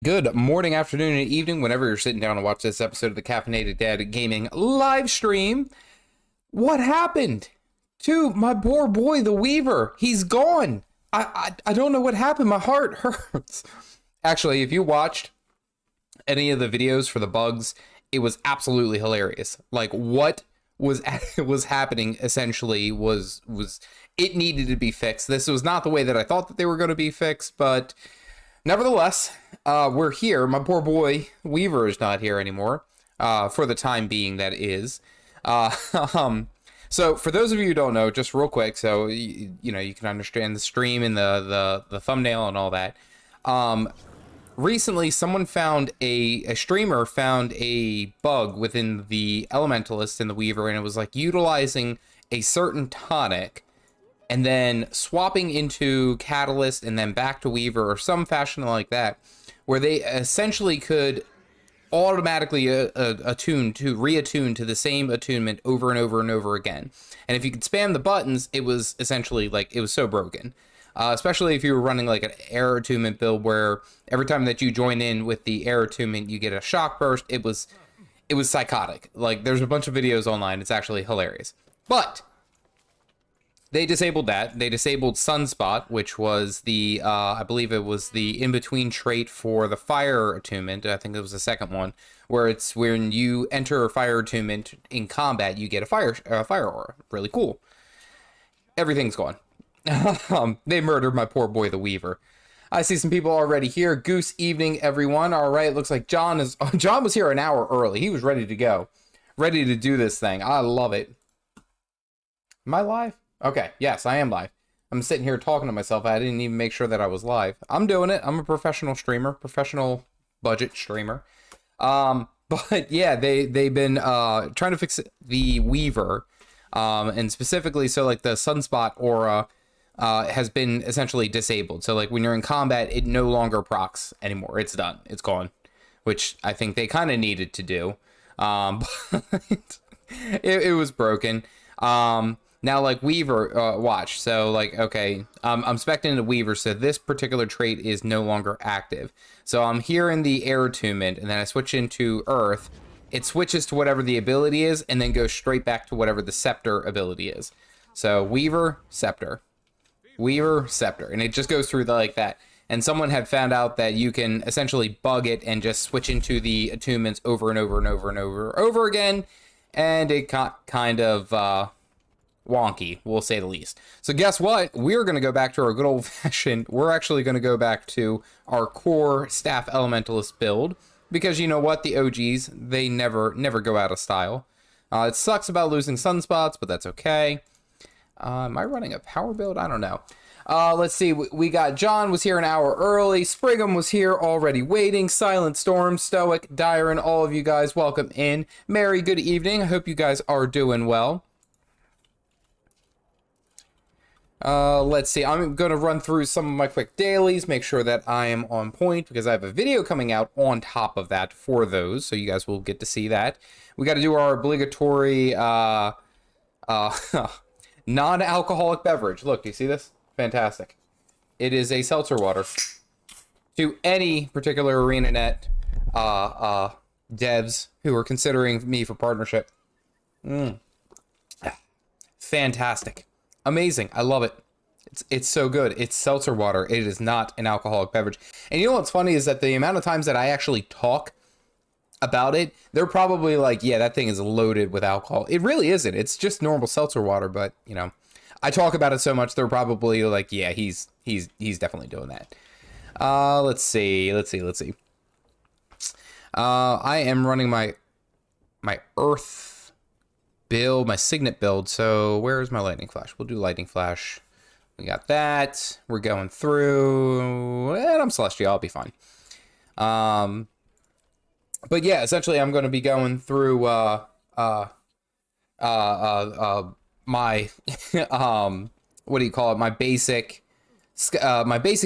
Good morning, afternoon, and evening, whenever you're sitting down to watch this episode of the Caffeinated Dad Gaming live stream. What happened to my poor boy, the Weaver? He's gone. I don't know what happened. My heart hurts. Actually, if you watched any of the videos for the bugs, it was absolutely hilarious. Like, what was happening essentially was it needed to be fixed. This was not the way that I thought that they were going to be fixed, but nevertheless, we're here. My poor boy Weaver is not here anymore, for the time being, that is. So for those of you who don't know, just real quick, so you know, you can understand the stream and the thumbnail and all that. Recently, someone found a streamer found a bug within the elementalist and the Weaver, and it was like utilizing a certain tonic and then swapping into Catalyst and then back to Weaver or some fashion like that, where they essentially could automatically reattune to the same attunement over and over and over again. And if you could spam the buttons, it was essentially like, it was so broken. Especially if you were running like an air attunement build where every time that you join in with the air attunement, you get a shock burst. It was psychotic. Like, there's a bunch of videos online. It's actually hilarious. But they disabled that. They disabled Sunspot, which was the, I believe it was the in-between trait for the fire attunement. I think it was the second one, where it's when you enter a fire attunement in combat, you get a fire aura. Really cool. Everything's gone. They murdered my poor boy, the Weaver. I see some people already here. Goose evening, everyone. All right, looks like John was here an hour early. He was ready to go. Ready to do this thing. I love it. Am I live? Okay, yes, I am live. I'm sitting here talking to myself. I didn't even make sure that I was live. I'm doing it. I'm a professional streamer, professional budget streamer. But yeah, they've been trying to fix the Weaver, and specifically, so like the Sunspot aura has been essentially disabled. So like when you're in combat, it no longer procs anymore. It's done. It's gone, which I think they kind of needed to do. But it was broken. Now, like Weaver, watch. So, like, okay, I'm spec'ing into Weaver, so this particular trait is no longer active. So I'm here in the air attunement, and then I switch into Earth. It switches to whatever the ability is, and then goes straight back to whatever the scepter ability is. So Weaver, scepter. Weaver, scepter. And it just goes through like that. And someone had found out that you can essentially bug it and just switch into the attunements over and over and over and over again. And it got kind of wonky, we'll say the least. So guess what? We're going to go back to our good old-fashioned, we're actually going to go back to our core staff elementalist build, because you know what, the OGs, they never go out of style. It sucks about losing sunspots, but that's okay. Am I running a power build? I don't know. Let's see, we got John was here an hour early, Sprigham was here already waiting, Silent Storm, Stoic, Dyron, all of you guys, welcome in. Mary, good evening. I hope you guys are doing well. Let's see, I'm going to run through some of my quick dailies, make sure that I am on point, because I have a video coming out on top of that for those, so you guys will get to see that. We got to do our obligatory, non-alcoholic beverage. Look, do you see this? Fantastic. It is a seltzer water. To any particular Arenanet, devs who are considering me for partnership. Fantastic. Amazing. I love it. It's so good. It's seltzer water. It is not an alcoholic beverage. And you know what's funny is that the amount of times that I actually talk about it, they're probably like, yeah, that thing is loaded with alcohol. It really isn't. It's just normal seltzer water, but you know, I talk about it so much, they're probably like, yeah, he's definitely doing that. Let's see. I am running my Earth build, my Signet build. So where's my lightning flash? We'll do lightning flash. We got that. We're going through, and I'm Celestial. I'll be fine. But yeah, essentially, I'm going to be going through my what do you call it? My basic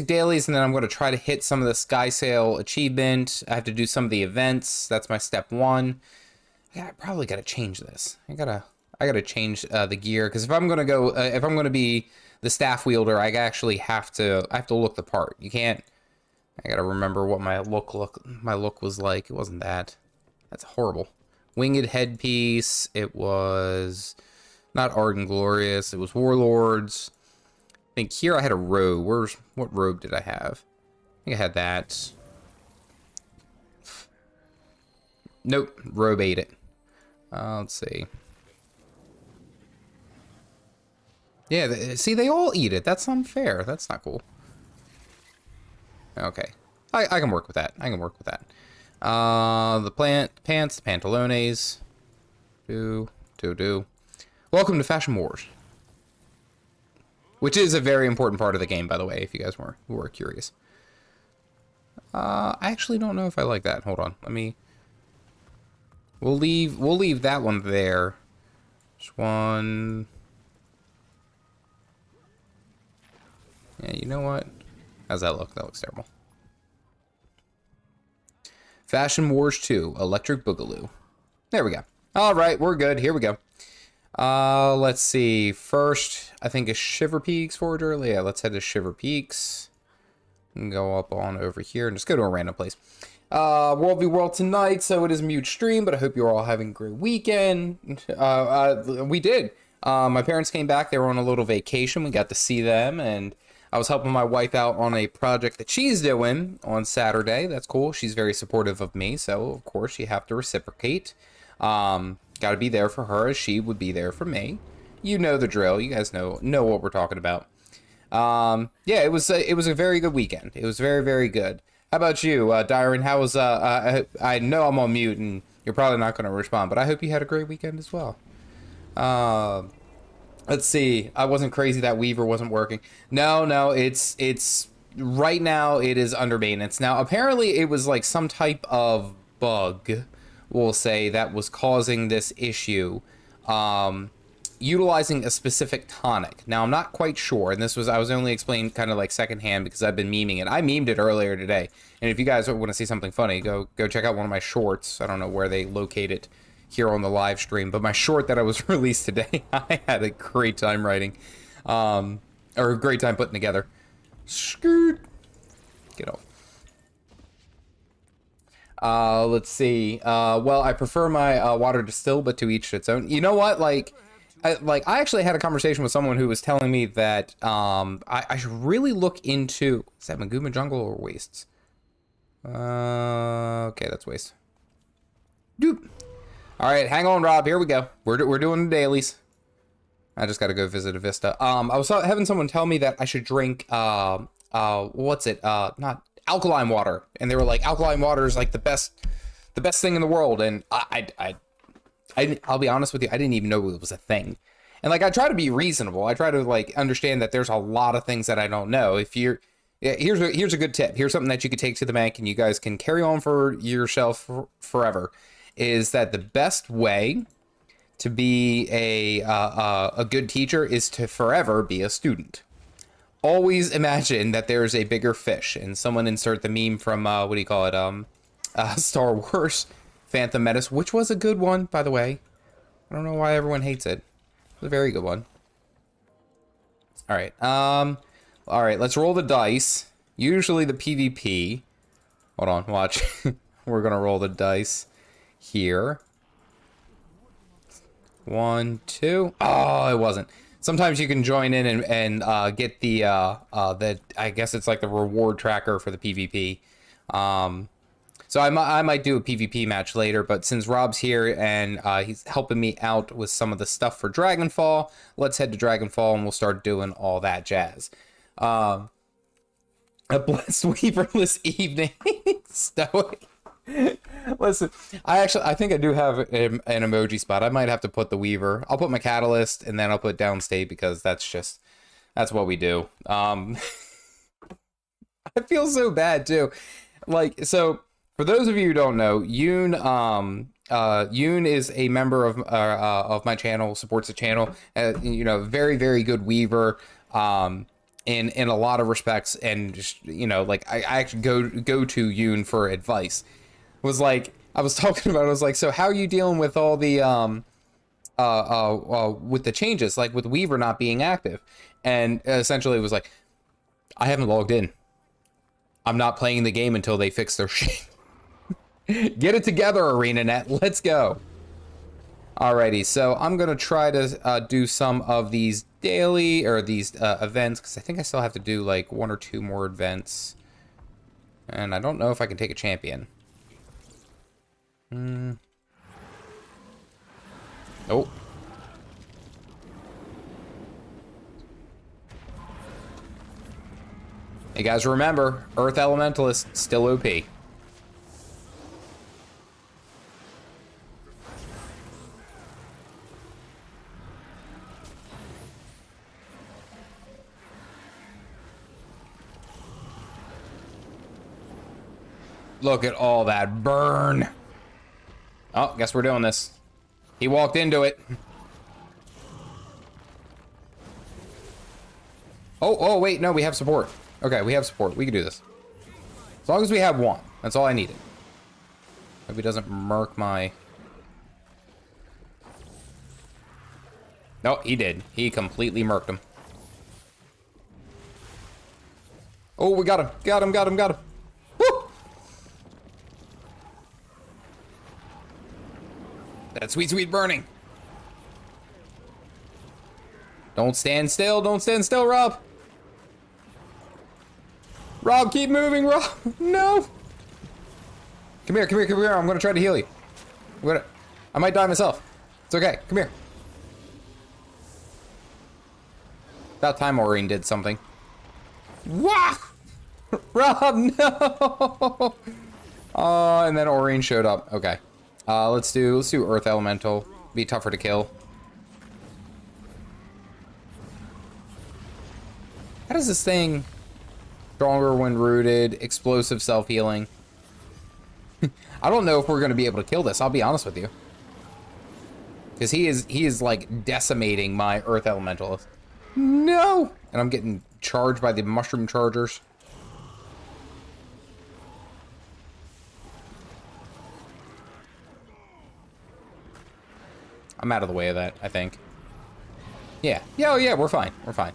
dailies, and then I'm going to try to hit some of the SkyScale achievement. I have to do some of the events. That's my step one. I probably got to change this. I gotta change the gear, because if I'm gonna go, if I'm gonna be the staff wielder, I actually have to look the part. You can't I gotta remember what my look was like. It wasn't that. That's horrible. Winged headpiece. It was not Ardent Glorious. It was Warlords. I think here I had a robe. What robe did I have? I think I had that. Nope, robe ate it. Let's see. Yeah, see, they all eat it. That's unfair. That's not cool. Okay. I can work with that. I can work with that. The pants, the pantalones. Do. Welcome to Fashion Wars. Which is a very important part of the game, by the way, if you guys were curious. I actually don't know if I like that. Hold on. Let me... We'll leave that one there. Just one... Yeah, you know what? How's that look? That looks terrible. Fashion Wars 2, Electric Boogaloo. There we go. All right, we're good. Here we go. Let's see. First, I think a Shiver Peaks Forger. Yeah, let's head to Shiver Peaks. And go up on over here and just go to a random place. World v World tonight, so it is a mute stream, but I hope you're all having a great weekend. We did. My parents came back. They were on a little vacation. We got to see them, and I was helping my wife out on a project that she's doing on Saturday. That's cool. She's very supportive of me, so of course you have to reciprocate. Got to be there for her as she would be there for me. You know the drill. You guys know what we're talking about. Yeah, it was a very good weekend. It was very, very good. How about you, Dyron? How was I know I'm on mute and you're probably not going to respond, but I hope you had a great weekend as well. Let's see. I wasn't crazy that Weaver wasn't working. No, it's right now it is under maintenance. Now, apparently it was like some type of bug, we'll say, that was causing this issue. Utilizing a specific tonic. Now, I'm not quite sure, and I was only explained kind of like secondhand because I've been memeing it. I memed it earlier today, and if you guys want to see something funny, go check out one of my shorts. I don't know where they locate it here on the live stream, but my short that I was released today, I had a great time writing, or a great time putting together. Skirt. Get off. Let's see. Well, I prefer my water distilled, but to each its own. You know what? I actually had a conversation with someone who was telling me that I should really look into... Is that Maguma Jungle or Wastes? Okay, that's Waste. Doop. All right, hang on, Rob. Here we go. We're doing the dailies. I just got to go visit a Vista. I was having someone tell me that I should drink what's it? Not alkaline water, and they were like, alkaline water is like the best thing in the world, and I'll be honest with you, I didn't even know it was a thing. And like, I try to be reasonable. I try to like understand that there's a lot of things that I don't know. If you're, here's a good tip. Here's something that you could take to the bank and you guys can carry on for yourself forever. Is that the best way to be a good teacher is to forever be a student. Always imagine that there's a bigger fish, and someone insert the meme from what do you call it? Star Wars. Phantom Menace, which was a good one, by the way. I don't know why everyone hates it. It was a very good one. All right, let's roll the dice. Usually the PvP. Hold on, watch. We're gonna roll the dice here. 1, 2. Oh, it wasn't. Sometimes you can join in and get the I guess it's like the reward tracker for the PvP. So I might do a PvP match later, but since Rob's here and he's helping me out with some of the stuff for Dragonfall, let's head to Dragonfall and we'll start doing all that jazz. A blessed weaverless evening. Stoic. Listen, I think I do have an emoji spot. I might have to put the Weaver. I'll put my Catalyst and then I'll put Downstate because that's what we do. I feel so bad too. Like, so for those of you who don't know, Yoon is a member of my channel, supports the channel. You know, very, very good Weaver. In a lot of respects, and just, you know, like I actually go to Yoon for advice. Was like, I was talking about, I was like, so how are you dealing with all the with the changes, like with Weaver not being active? And essentially it was like, I haven't logged in. I'm not playing the game until they fix their shit. Get it together, Arenanet. Let's go. Alrighty, so I'm gonna try to do some of these daily or these events, because I think I still have to do like 1 or 2 more events, and I don't know if I can take a champion. Oh. Hey guys, remember, Earth Elementalist still OP. Look at all that burn. Oh, guess we're doing this. He walked into it. Oh, wait, no, we have support. Okay, we have support. We can do this. As long as we have one. That's all I needed. Hope he doesn't murk my... No, he did. He completely murked him. Oh, we got him. Got him. Woo! That sweet, sweet burning. Don't stand still. Don't stand still, Rob. Rob, keep moving, Rob. No. Come here. I'm going to try to heal you. I might die myself. It's okay. Come here. About time Aurene did something. Wah! Rob, no! And then Aurene showed up. Okay. Let's do Earth Elemental. Be tougher to kill. How does this thing... Stronger when rooted, explosive self-healing. I don't know if we're going to be able to kill this, I'll be honest with you. Because he is like decimating my Earth Elementalist. No! And I'm getting charged by the mushroom chargers. I'm out of the way of that, I think. Yeah, we're fine. We're fine.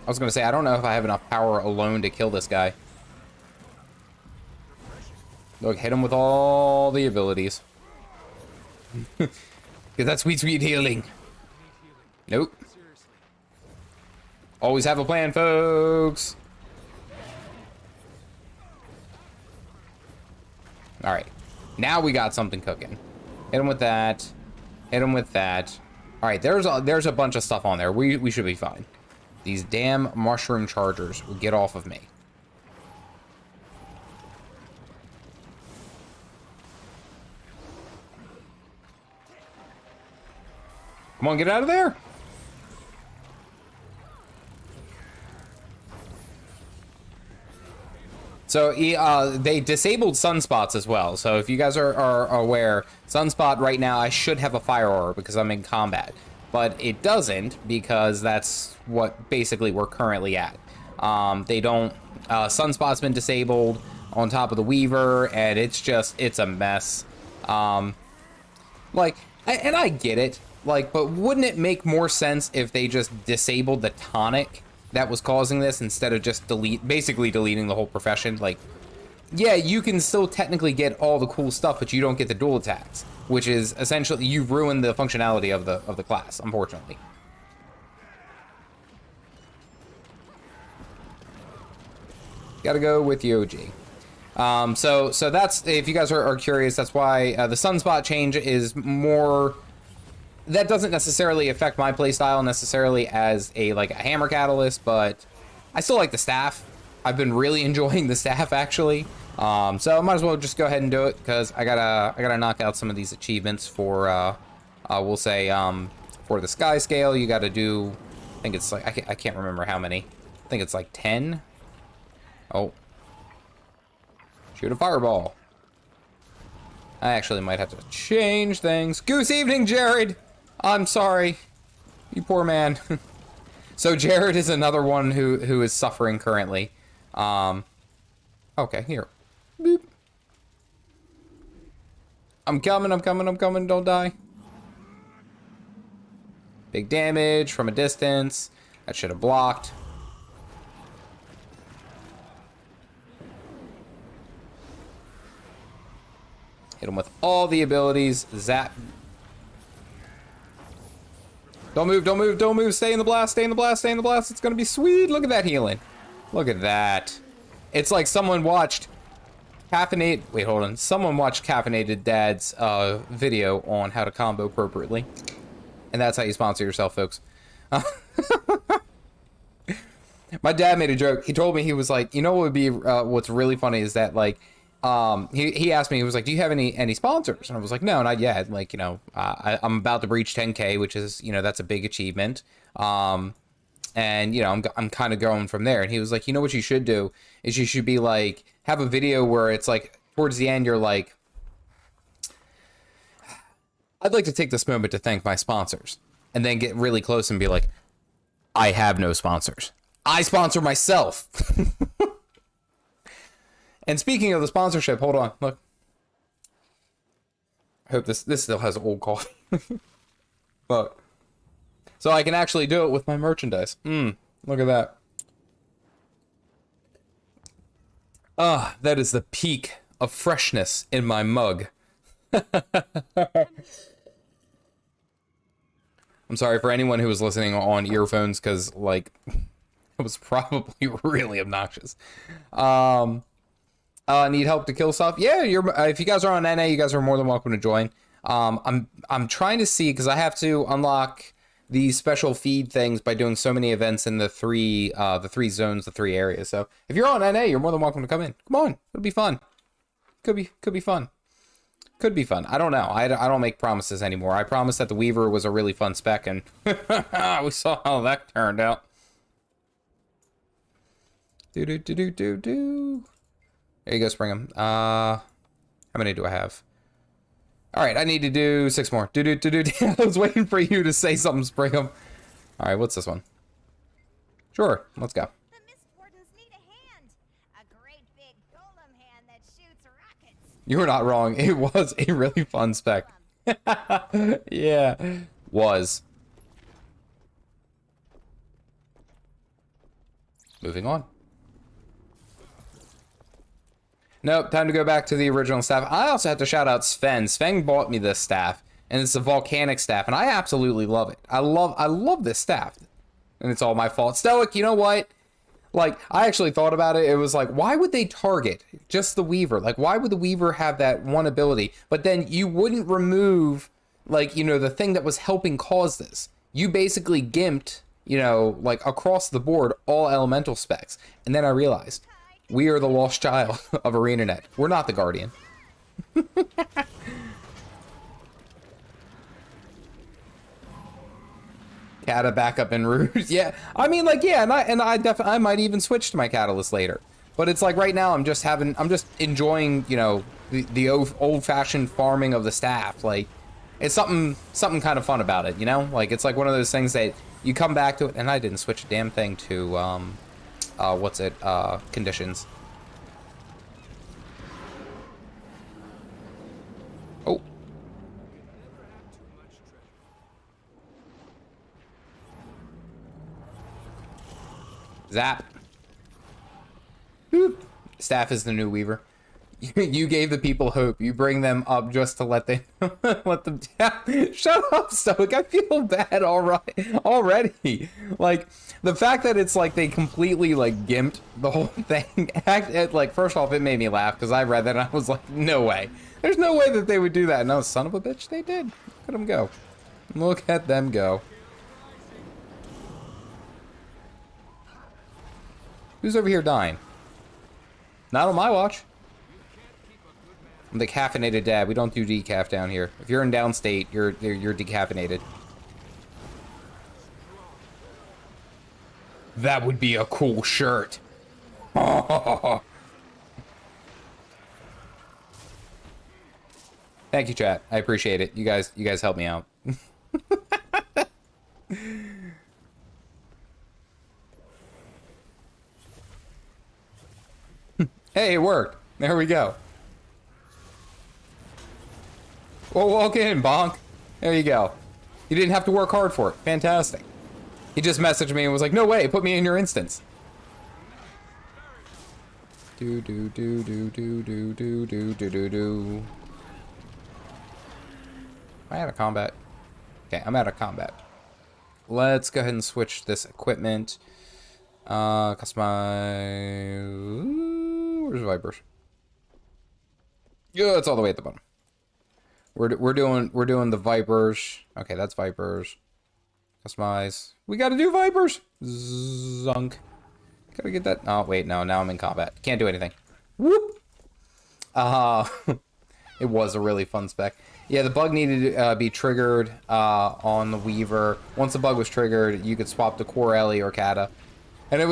I was gonna say, I don't know if I have enough power alone to kill this guy. Look, hit him with all the abilities. Get that sweet, sweet healing. Nope. Always have a plan, folks. Alright. Now we got something cooking. Hit him with that. Hit him with that. Alright, there's a bunch of stuff on there. We should be fine. These damn mushroom chargers will get off of me. Come on, get out of there. So they disabled sunspots as well. So if you guys are aware, sunspot right now, I should have a fire aura because I'm in combat. But it doesn't because that's what basically we're currently at. They don't... Sunspot's been disabled on top of the Weaver, and it's a mess. And I get it. Like, but wouldn't it make more sense if they just disabled the tonic that was causing this instead of just basically deleting the whole profession? Like, yeah, you can still technically get all the cool stuff, but you don't get the dual attacks, which is essentially you've ruined the functionality of the class, unfortunately. Gotta go with the OG. So that's, if you guys are curious, that's why the sunspot change is more. That doesn't necessarily affect my playstyle necessarily as a hammer catalyst, but I still like the staff. I've been really enjoying the staff actually. So I might as well just go ahead and do it because I gotta knock out some of these achievements for we'll say for the SkyScale. You got to do, I think it's like I can't remember how many. I think it's like 10. Oh, shoot a fireball. I actually might have to change things. Goose evening, Jared. I'm sorry, you poor man. So Jared is another one who is suffering currently. Okay, here. Boop. I'm coming, don't die. Big damage from a distance. That should have blocked. Hit him with all the abilities. Zap. Don't move, don't move, don't move. Stay in the blast, stay in the blast, stay in the blast. It's gonna be sweet. Look at that healing. Look at that. It's like someone watched Wait, hold on. Someone watched Caffeinated Dad's video on how to combo appropriately. And that's how you sponsor yourself, folks. My dad made a joke. He told me, he was like, you know what would be, what's really funny is that, like, he asked me, he was like, do you have any sponsors? And I was like, no, not yet. Like, you know, I'm about to breach 10K, which is, you know, that's a big achievement. And, you know, I'm kind of going from there. And he was like, you know what you should do is you should be like, have a video where it's like, towards the end, you're like, I'd like to take this moment to thank my sponsors. And then get really close and be like, I have no sponsors. I sponsor myself. And speaking of the sponsorship, hold on, look. I hope this still has old coffee. Look. So I can actually do it with my merchandise. Look at that. Ah, that is the peak of freshness in my mug. I'm sorry for anyone who was listening on earphones, because, like, it was probably really obnoxious. Need help to kill stuff? Yeah, if you guys are on NA, you guys are more than welcome to join. I'm trying to see, because I have to unlock these special feed things by doing so many events in the three zones, the 3 areas. So if you're on NA, you're more than welcome to come in. Come on, it'll be fun. Could be fun. Could be fun. I don't know. I don't make promises anymore. I promised that the Weaver was a really fun spec, and we saw how that turned out. Do. There you go, Springham. How many do I have? All right, I need to do 6 more. Do. I was waiting for you to say something, Springham. All right, what's this one? Sure, let's go. The Mistwardens need a hand. A great big golem hand that shoots rockets. You were not wrong. It was a really fun spec. Yeah, was. Moving on. Nope, time to go back to the original staff. I also have to shout out Sven. Sven bought me this staff, and it's a volcanic staff, and I absolutely love it. I love this staff, and it's all my fault. Stoic, you know what? Like, I actually thought about it. It was like, why would they target just the Weaver? Like, why would the Weaver have that one ability? But then you wouldn't remove, like, you know, the thing that was helping cause this. You basically gimped, you know, like, across the board, all elemental specs. And then I realized, we are the lost child of Arenanet. We're not the Guardian. Cata backup in Rouge. Yeah, I mean, like, yeah, and I might even switch to my Catalyst later. But it's like right now I'm just enjoying, you know, the old-fashioned farming of the staff. Like, it's something kind of fun about it, you know? Like, it's like one of those things that you come back to it, and I didn't switch a damn thing to conditions. Oh. Zap. Boop. Staff is the new Weaver. You gave the people hope. You bring them up just to let them down. Shut up, Stoic. I feel bad already. Like, the fact that it's like they completely like gimped the whole thing. Like, first off, it made me laugh because I read that and I was like, no way. There's no way that they would do that. No, son of a bitch, they did. Look at them go. Look at them go. Who's over here dying? Not on my watch. I'm the Caffeinated Dad. We don't do decaf down here. If you're in downstate, you're decaffeinated. That would be a cool shirt. Thank you, chat. I appreciate it. You guys help me out. Hey, it worked. There we go. Well, walk in, bonk. There you go. You didn't have to work hard for it. Fantastic. He just messaged me and was like, no way, put me in your instance. Do do do do do do do do do do do. Am I out of combat? Okay, I'm out of combat. Let's go ahead and switch this equipment. Customize. Where's Vipers? Yeah, it's all the way at the bottom. We're doing the Vipers. Okay, that's Vipers. Customize. We gotta do Vipers. Zunk. Gotta get that. Oh wait, no. Now I'm in combat. Can't do anything. Whoop. It was a really fun spec. Yeah, the bug needed to be triggered on the Weaver. Once the bug was triggered, you could swap to Core Ellie or Cantha. And it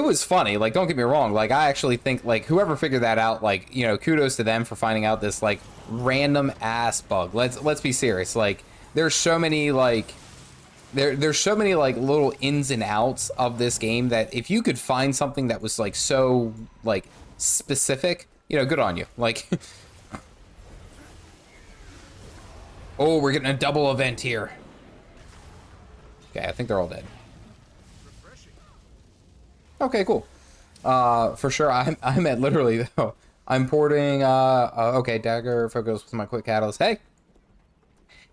was funny. Like, don't get me wrong. Like, I actually think, like, whoever figured that out, like, you know, kudos to them for finding out this, like, random ass bug. Let's be serious. Like, there's so many, like, there's so many, like, little ins and outs of this game that if you could find something that was, like, so, like, specific, you know, good on you. Like, oh, we're getting a double event here. Okay, I think they're all dead. Okay, cool. For sure, I'm at literally, though. I'm porting, okay, Dagger focus with my quick catalyst. Hey,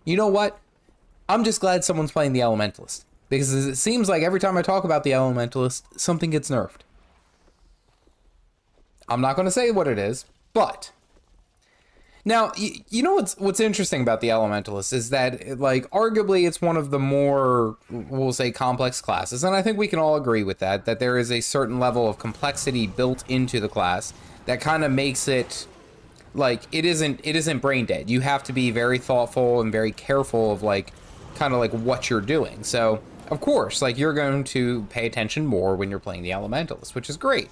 you know what? I'm just glad someone's playing the Elementalist. Because it seems like every time I talk about the Elementalist, something gets nerfed. I'm not going to say what it is, but... Now, you know what's interesting about the Elementalist is that, like, arguably it's one of the more, we'll say, complex classes, and I think we can all agree with that there is a certain level of complexity built into the class that kind of makes it, like, it isn't brain dead. You have to be very thoughtful and very careful of, like, kind of like what you're doing. So, of course, like, you're going to pay attention more when you're playing the Elementalist, which is great.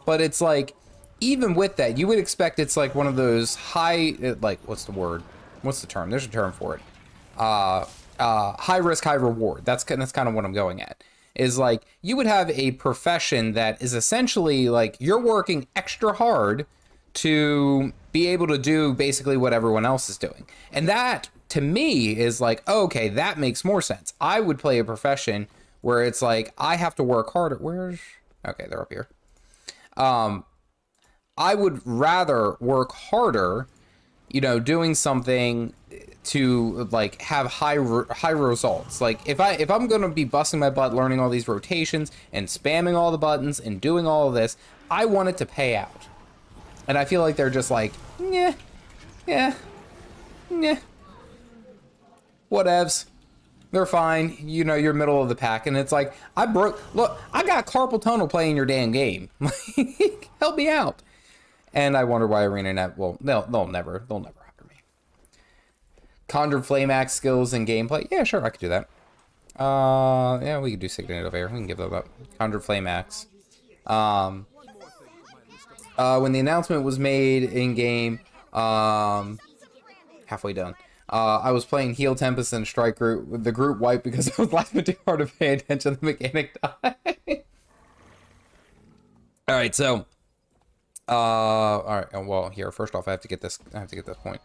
But it's like, even with that, you would expect it's like one of those high, like, what's the word? What's the term? There's a term for it. High risk, high reward. That's kind of what I'm going at. Is like, you would have a profession that is essentially like, you're working extra hard to be able to do basically what everyone else is doing. And that, to me, is like, okay, that makes more sense. I would play a profession where it's like, I have to work harder. Okay, they're up here. I would rather work harder, you know, doing something to, like, have high results. Like, if I'm going to be busting my butt learning all these rotations and spamming all the buttons and doing all of this, I want it to pay out. And I feel like they're just like, yeah, whatevs. They're fine. You know, you're middle of the pack. And it's like, look, I got carpal tunnel playing your damn game. Help me out. And I wonder why Arenanet will, they'll never hire me. Conjured Flame Axe skills and gameplay. Yeah, sure, I could do that. Yeah, we could do Signet of Air. We can give that up. Conjured Flame Axe. When the announcement was made in game, halfway done. I was playing Heal Tempest and Strike Group. The group wiped because I was laughing too hard to pay attention to the mechanic die. Alright, so. Alright, well, here, first off, I have to get this point.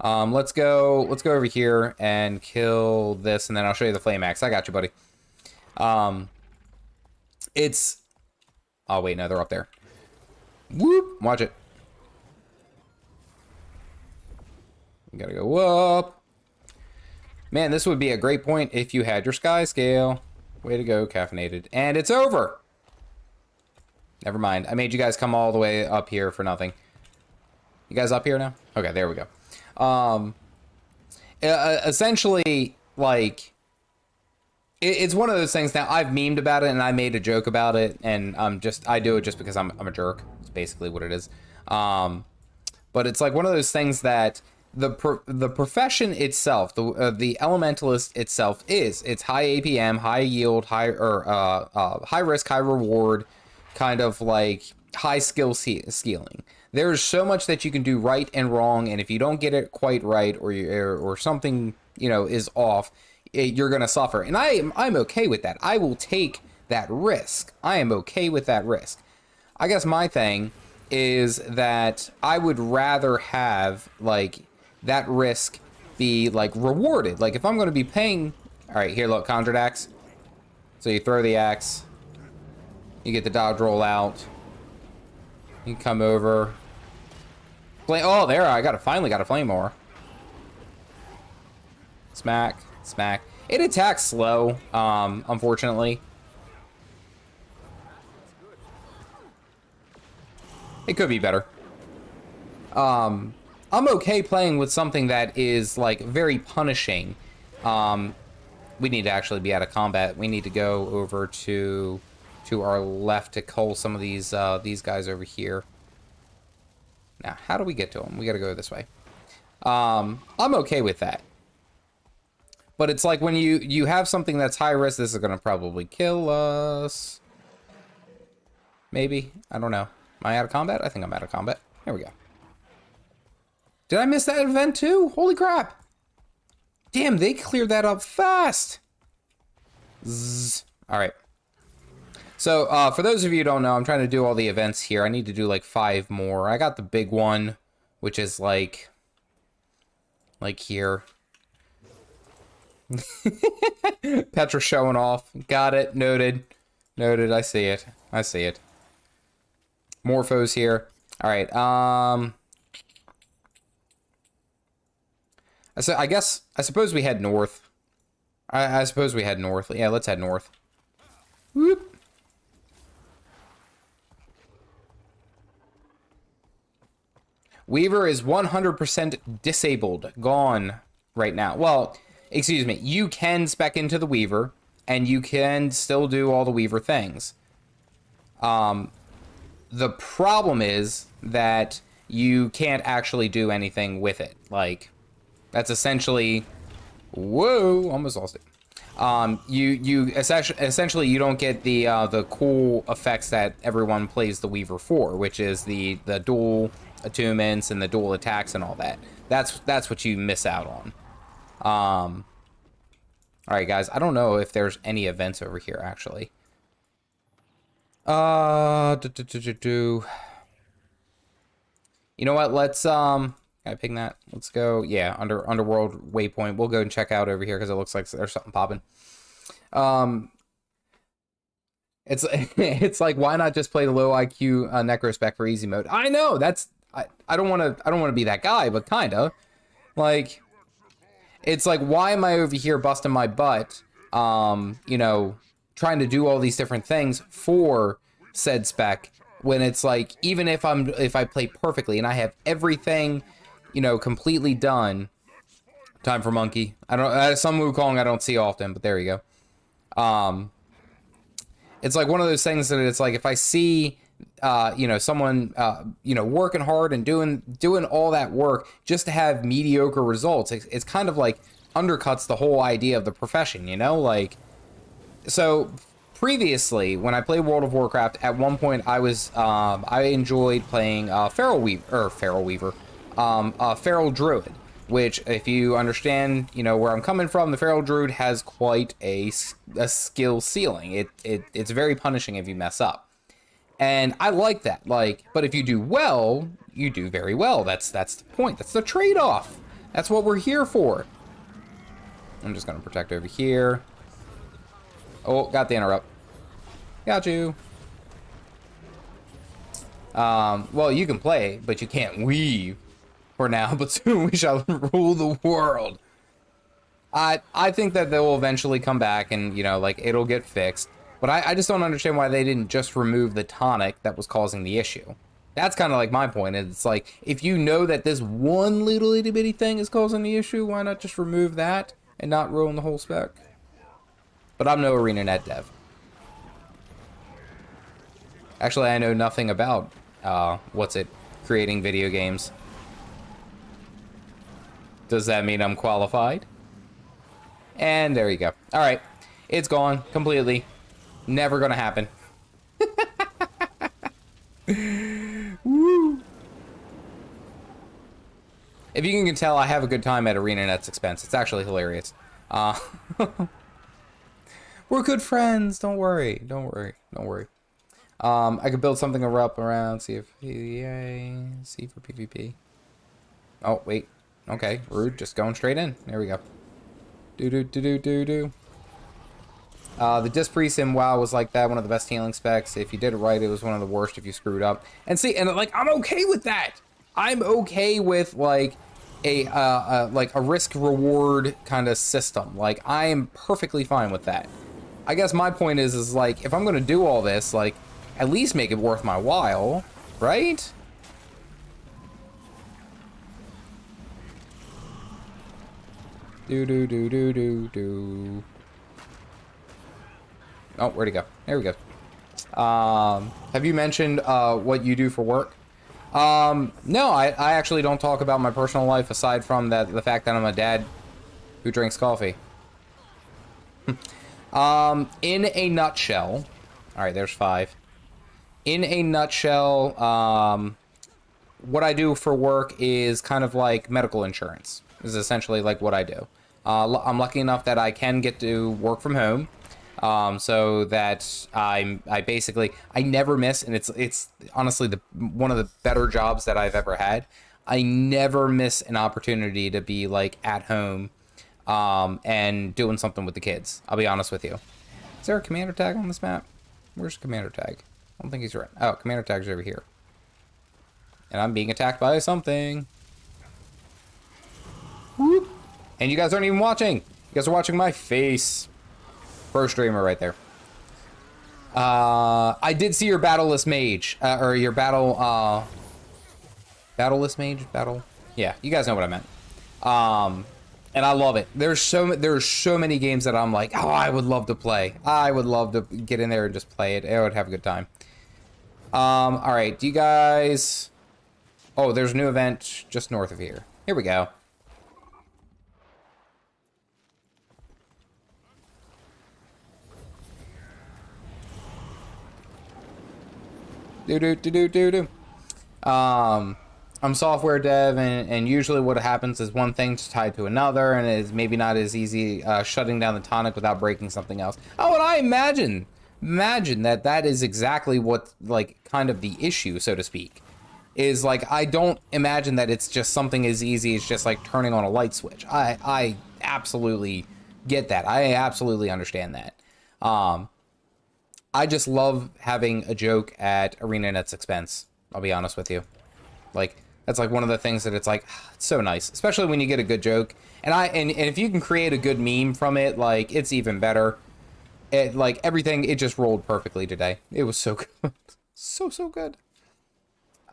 Let's go over here and kill this, and then I'll show you the Flame Axe. I got you, buddy. Oh, wait, no, they're up there. Whoop! Watch it. You gotta go up. Man, this would be a great point if you had your SkyScale. Way to go, Caffeinated. And it's over! Never mind. I made you guys come all the way up here for nothing. You guys up here now? Okay, there we go. Essentially, like, it's one of those things now. I've memed about it and I made a joke about it, and I do it just because I'm a jerk. It's basically what it is. But it's like one of those things that the profession itself, the Elementalist itself it's high APM, high yield, high risk, high reward, kind of like high scaling. There's so much that you can do right and wrong, and if you don't get it quite right, or something, you know, is off, you're gonna suffer. And I'm okay with that. I will take that risk. I am okay with that risk. I guess my thing is that I would rather have, like, that risk be like rewarded. Like if I'm going to be paying, all right, here, look, conjured axe. So you throw the axe, you get the dodge roll out, you come over. Oh, there, I finally got a flamethrower. Smack, smack. It attacks slow, unfortunately. It could be better. I'm okay playing with something that is like very punishing. We need to actually be out of combat. We need to go over to our left to cull some of these guys over here. Now, how do we get to them? We got to go this way. I'm okay with that. But it's like when you have something that's high risk, this is going to probably kill us. Maybe. I don't know. Am I out of combat? I think I'm out of combat. Here we go. Did I miss that event too? Holy crap. Damn, they cleared that up fast. Zzz. All right. So, for those of you who don't know, I'm trying to do all the events here. I need to do like 5 more. I got the big one, which is like here. Petra showing off. Got it. Noted. Noted. I see it. I see it. Morphos here. All right. I suppose we head north. I suppose we head north. Yeah, let's head north. Whoop. Weaver is 100% disabled. Gone right now. Well, excuse me. You can spec into the Weaver, and you can still do all the Weaver things. The problem is that you can't actually do anything with it. Like, that's essentially... Whoa! Almost lost it. Essentially you don't get the cool effects that everyone plays the Weaver for, which is the dual attunements and the dual attacks and all that. That's what you miss out on. All right, guys. I don't know if there's any events over here actually. You know what? Let's can I ping that? Let's go. Yeah, underworld waypoint. We'll go and check out over here because it looks like there's something popping. It's like, why not just play the low IQ necrospec for easy mode? I know I don't want to be that guy, but kinda like it's like, why am I over here busting my butt? You know, trying to do all these different things for said spec when it's like, even if I play perfectly and I have everything, you know, completely done. Time for monkey. Some Wukong I don't see often, but there you go. It's like one of those things that it's like, if I see, you know, someone, you know, working hard and doing all that work just to have mediocre results, it's kind of like undercuts the whole idea of the profession, you know? Like, so previously when I played World of Warcraft, at one point I enjoyed playing Feral Druid, which, if you understand, you know, where I'm coming from, the Feral Druid has quite a skill ceiling. It's very punishing if you mess up. And I like that. Like, but if you do well, you do very well. That's the point. That's the trade-off. That's what we're here for. I'm just gonna protect over here. Oh, got the interrupt. Got you. Well, you can play, but you can't weave for now, but soon we shall rule the world. I think that they'll eventually come back and, you know, like, it'll get fixed. But I just don't understand why they didn't just remove the tonic that was causing the issue. That's kind of like my point. It's like, if you know that this one little itty bitty thing is causing the issue, why not just remove that and not ruin the whole spec? But I'm no Arenanet dev. Actually, I know nothing about, creating video games. Does that mean I'm qualified? And there you go. All right. It's gone completely. Never gonna happen. Woo. If you can tell, I have a good time at Arenanet's expense. It's actually hilarious. We're good friends. Don't worry. Don't worry. Don't worry. I could build something around, see for PvP. Oh, wait. Okay, rude. Just going straight in. There we go. Do. The Disc Priest in WoW was like that, one of the best healing specs. If you did it right, it was one of the worst if you screwed up. And see, and like, I'm okay with that. I'm okay with like a risk reward kind of system. Like, I am perfectly fine with that. I guess my point is like, if I'm gonna do all this, like, at least make it worth my while, right? Do. Oh, where'd he go? There we go. Have you mentioned what you do for work? No, I actually don't talk about my personal life aside from the fact that I'm a dad who drinks coffee. In a nutshell, all right, there's 5. In a nutshell, what I do for work is kind of like medical insurance. Is essentially like what I do. I'm lucky enough that I can get to work from home. So that I never miss, and it's honestly one of the better jobs that I've ever had. I never miss an opportunity to be like at home, and doing something with the kids. I'll be honest with you. Is there a commander tag on this map? Where's the commander tag? I don't think he's right. Oh, commander tag's over here. And I'm being attacked by something. Whoop. And you guys aren't even watching. You guys are watching my face. Pro streamer right there. I did see your battleless mage, or your battleless mage, yeah, you guys know what I meant. And I love it. There's so many games that I'm like, oh, I would love to play. I would love to get in there and just play it. I would have a good time. All right, do you guys? Oh, there's a new event just north of here. Here we go. I'm software dev, and usually what happens is one thing's tied to another, and it's maybe not as easy shutting down the tonic without breaking something else. Oh, and I imagine that is exactly what, like, kind of the issue, so to speak, is like, I don't imagine that it's just something as easy as just like turning on a light switch. I absolutely get that. I absolutely understand that. I just love having a joke at Arenanet's expense. I'll be honest with you. Like, that's like one of the things that it's like, it's so nice, especially when you get a good joke. And if you can create a good meme from it, like, it's even better. It, like, everything, it just rolled perfectly today. It was so good. So good.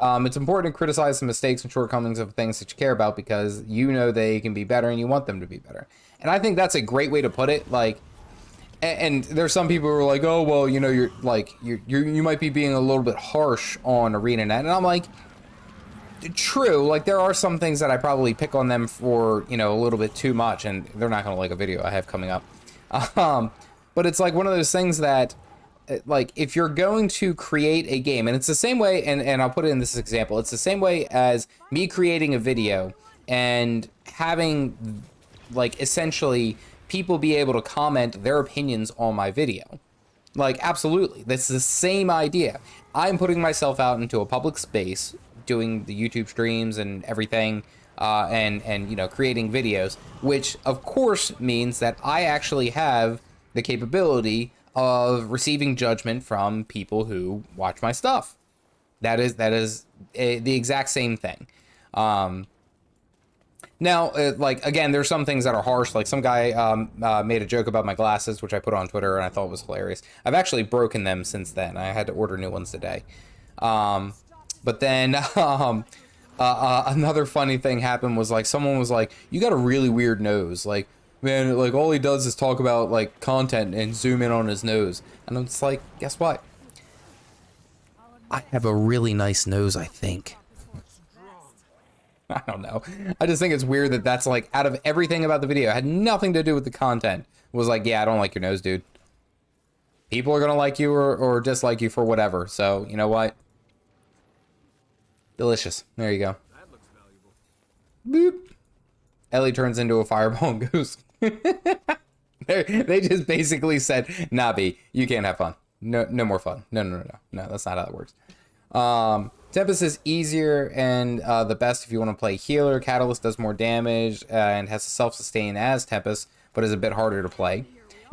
It's important to criticize the mistakes and shortcomings of things that you care about because you know they can be better and you want them to be better. And I think that's a great way to put it. Like, and there's some people who are like, oh, well, you know, you might be being a little bit harsh on Arenanet. And I'm like, true. Like, there are some things that I probably pick on them for, you know, a little bit too much, and they're not going to like a video I have coming up. But it's like one of those things that, like, if you're going to create a game, and it's the same way, and I'll put it in this example, it's the same way as me creating a video and having, like, essentially people be able to comment their opinions on my video. Like, absolutely. That's the same idea. I'm putting myself out into a public space, doing the YouTube streams and everything, and you know, creating videos, which of course means that I actually have the capability of receiving judgment from people who watch my stuff. That is the exact same thing. Now, like, again, there's some things that are harsh. Like, some guy made a joke about my glasses, which I put on Twitter, and I thought was hilarious. I've actually broken them since then. I had to order new ones today. But then another funny thing happened was, like, someone was like, you got a really weird nose. Like, man, like, all he does is talk about, like, content and zoom in on his nose. And I'm just like, guess what? I have a really nice nose, I think. I don't know. I just think it's weird that that's, like, out of everything about the video, it had nothing to do with the content. It was like, yeah, I don't like your nose, dude. People are gonna like you or dislike you for whatever. So, you know what? Delicious. There you go. That looks valuable. Boop. Ellie turns into a fireball and goes. They just basically said, nah, B, you can't have fun. No more fun. No, that's not how it works. Tempest is easier and the best if you want to play healer. Catalyst does more damage and has to self-sustain as Tempest, but is a bit harder to play.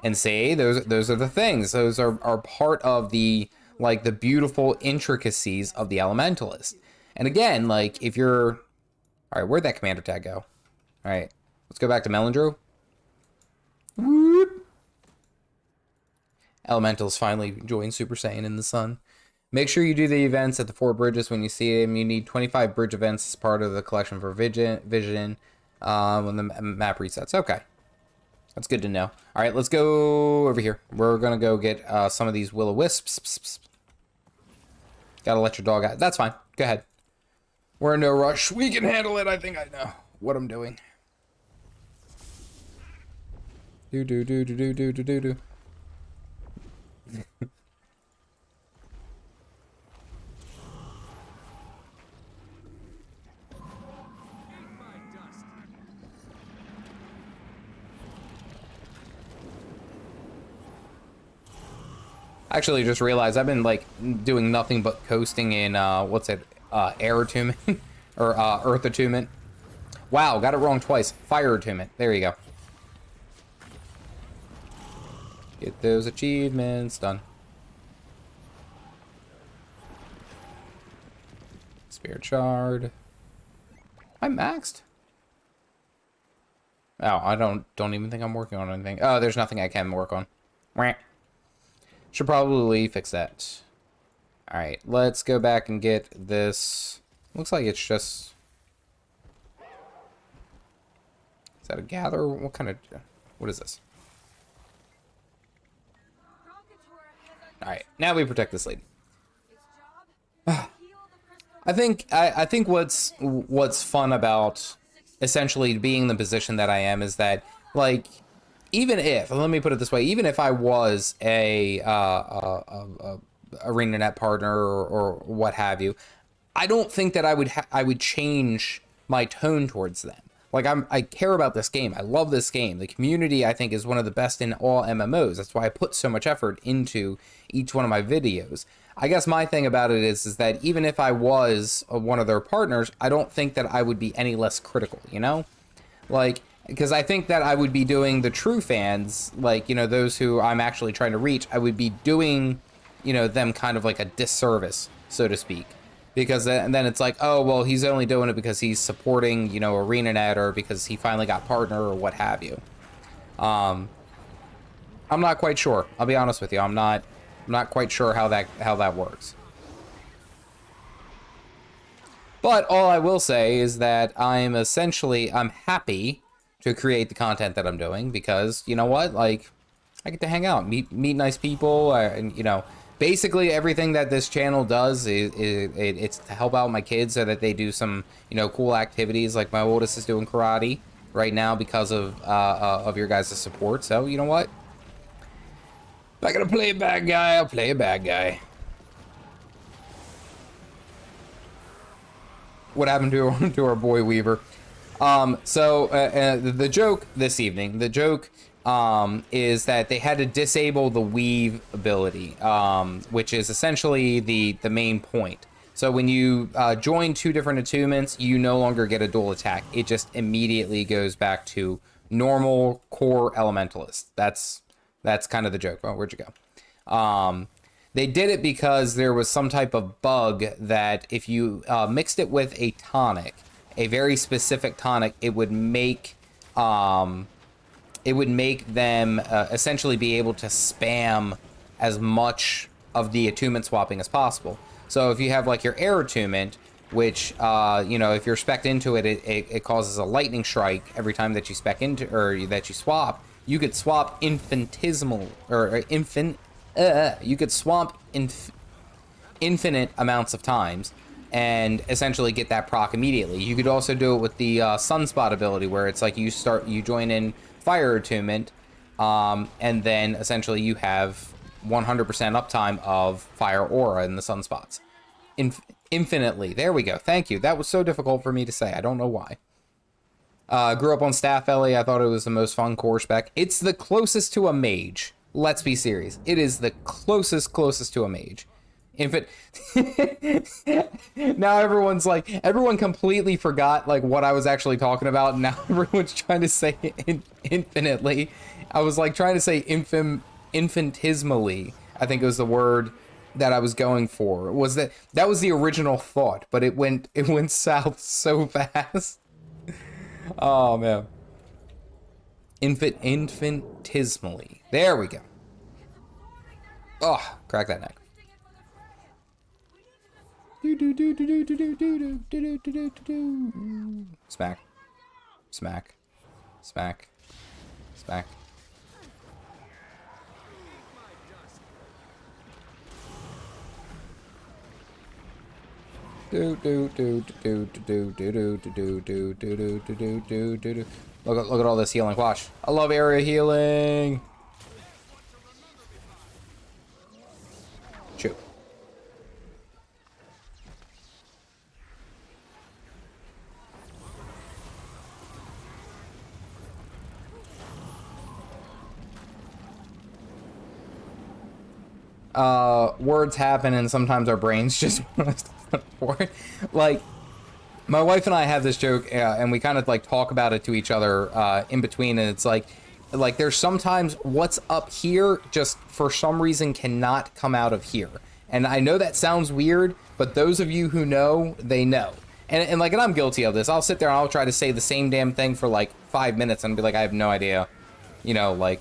And say those are the things. Those are part of the like the beautiful intricacies of the elementalist. And again, like if you're all right, where'd that commander tag go? All right, let's go back to Melindrew. Whoop. Elemental's finally enjoying Super Saiyan in the sun. Make sure you do the events at the 4 bridges when you see them. You need 25 bridge events as part of the collection for vision when the map resets. Okay. That's good to know. All right, let's go over here. We're going to go get some of these will-o-wisps. Got to let your dog out. That's fine. Go ahead. We're in no rush. We can handle it. I think I know what I'm doing. Do. Actually, just realized I've been like doing nothing but coasting in what's it, air attunement or earth attunement. Wow, got it wrong twice. Fire attunement. There you go. Get those achievements done. Spirit shard. I'm maxed. Oh, I don't even think I'm working on anything. Oh, there's nothing I can work on. Should probably fix that. Alright, let's go back and get this. Looks like it's just... Is that a gather? What kind of... What is this? Alright, now we protect this lady. I think what's fun about essentially being in the position that I am is that, like... Even if, let me put it this way, even if I was a Arenanet partner or what have you, I don't think that I would change my tone towards them. Like I care about this game. I love this game. The community I think is one of the best in all MMOs. That's why I put so much effort into each one of my videos. I guess my thing about it is that even if I was one of their partners, I don't think that I would be any less critical, you know? Like, because I think that I would be doing the true fans, like, you know, those who I'm actually trying to reach, I would be doing, you know, them kind of like a disservice, so to speak. Because then it's like, oh, well, he's only doing it because he's supporting, you know, Arenanet or because he finally got partner or what have you. I'm not quite sure. I'll be honest with you. I'm not quite sure how that works. But all I will say is that I'm happy to create the content that I'm doing because, you know what, like, I get to hang out, meet nice people, and, you know, basically everything that this channel does it's to help out my kids so that they do some, you know, cool activities. Like my oldest is doing karate right now because of your guys' support. So, you know what? If I'm gonna play a bad guy, I'll play a bad guy. What happened to our boy Weaver? The joke this evening, is that they had to disable the weave ability, which is essentially the main point. So when you join 2 different attunements, you no longer get a dual attack. It just immediately goes back to normal core elementalist. That's kind of the joke. Oh, where'd you go? They did it because there was some type of bug that if you mixed it with a tonic, a very specific tonic, it would make them essentially be able to spam as much of the attunement swapping as possible. So if you have like your air attunement, which you know, if you're spec'd into it, it causes a lightning strike every time that you spec into or that you swap. You could swap infinitesimal or you could swap infinite amounts of times and essentially get that proc immediately. You could also do it with the sunspot ability, where it's like you join in fire attunement, and then essentially you have 100% uptime of fire aura in the sunspots. Infinitely. There we go. Thank you. That was so difficult for me to say. I don't know why. Grew up on Staff Ellie. I thought it was the most fun core spec. It's the closest to a mage. Let's be serious. It is the closest to a mage. Infant. Now everyone completely forgot like what I was actually talking about. Now everyone's trying to say infinitely. I was like trying to say infinitesimally, I think it was the word that I was going for. Was that was the original thought, but it went south so fast. Oh man. Infinitesimally. There we go. Oh, crack that neck. Smack. Smack. Smack. Smack. Look at all this healing. Watch. I love area healing. Shoot. Words happen and sometimes our brains just want us to for it. Like, my wife and I have this joke, and we kind of like talk about it to each other in between, and it's like there's sometimes what's up here just for some reason cannot come out of here. And I know that sounds weird, but those of you who know, they know. And I'm guilty of this. I'll sit there and I'll try to say the same damn thing for like 5 minutes and be like, I have no idea, you know, like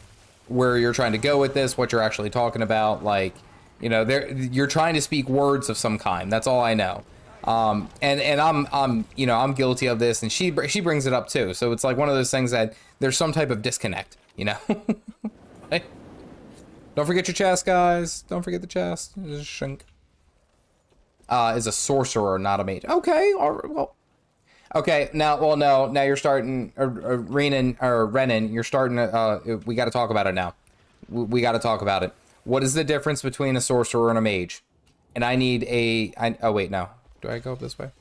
where you're trying to go with this, what you're actually talking about, like, you know, you're trying to speak words of some kind. That's all I know. And I'm you know, I'm guilty of this, and she brings it up too. So it's like one of those things that there's some type of disconnect, you know. Hey, don't forget your chest, guys. Don't forget the chest. Just shrink. Is a sorcerer, not a mage. Okay, all right, well. Okay, now you're starting, Renan, you're starting, we got to talk about it now. We got to talk about it. What is the difference between a sorcerer and a mage? And I need oh wait, no. Do I go up this way?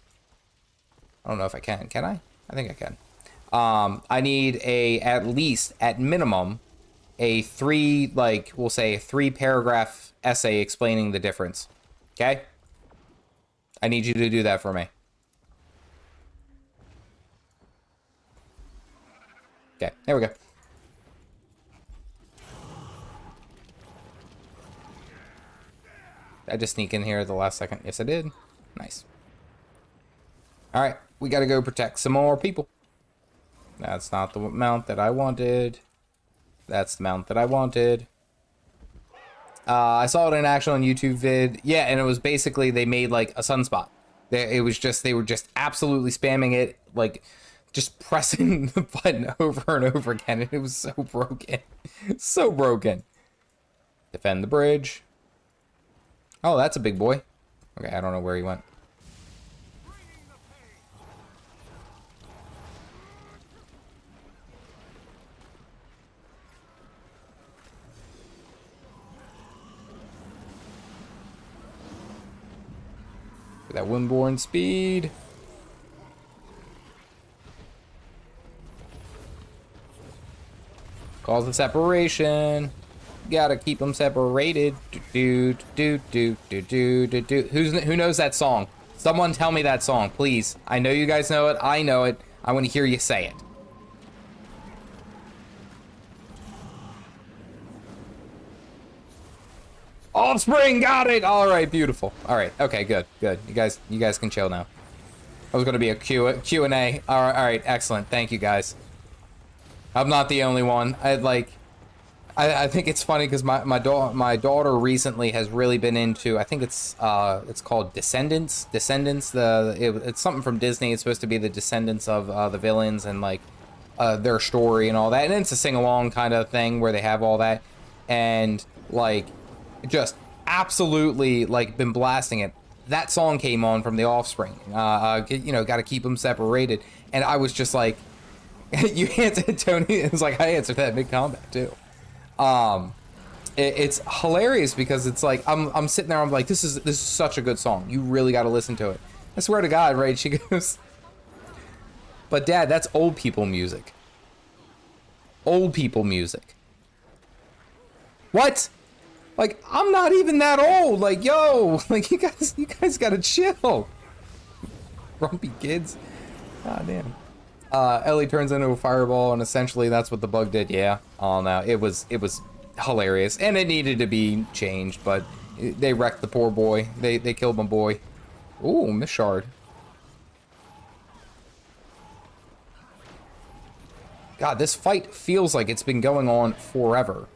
I don't know if I can. Can I? I think I can. I need at least, at minimum, we'll say a 3-paragraph essay explaining the difference. Okay? I need you to do that for me. Okay, there we go. I just sneak in here at the last second. Yes, I did. Nice. All right, we got to go protect some more people. That's not the mount that I wanted. That's the mount that I wanted. I saw it in action on YouTube vid. Yeah, and it was basically they made like a sunspot. They were just absolutely spamming it, like just pressing the button over and over again. And it was so broken. So broken. Defend the bridge. Oh, that's a big boy. Okay, I don't know where he went. That windborne speed. Cause the separation. Gotta keep them separated. Who knows that song? Someone tell me that song, please. I know you guys know it. I know it. I want to hear you say it. Offspring, got it. All right, beautiful. All right, okay, good. You guys can chill now. I was gonna be a Q&A. All right, excellent. Thank you guys. I'm not the only one. I think it's funny because my daughter recently has really been into, I think it's called Descendants. It's something from Disney. It's supposed to be the descendants of the villains and like their story and all that. And it's a sing along kind of thing where they have all that, and like just absolutely like been blasting it. That song came on from The Offspring. You know, got to keep them separated. And I was just like, you answered, Tony. It was like I answered that mid combat too. It's hilarious because it's like I'm sitting there, I'm like, this is such a good song. You really got to listen to it. I swear to God, right? She goes, but Dad, that's old people music. Old people music. What? Like, I'm not even that old. Like, yo, like you guys gotta chill. Grumpy kids. God damn. Ellie turns into a fireball, and essentially that's what the bug did. Yeah. Oh no, it was hilarious, and it needed to be changed, but they wrecked the poor boy. They killed my boy. Ooh, Miss Shard. God, this fight feels like it's been going on forever.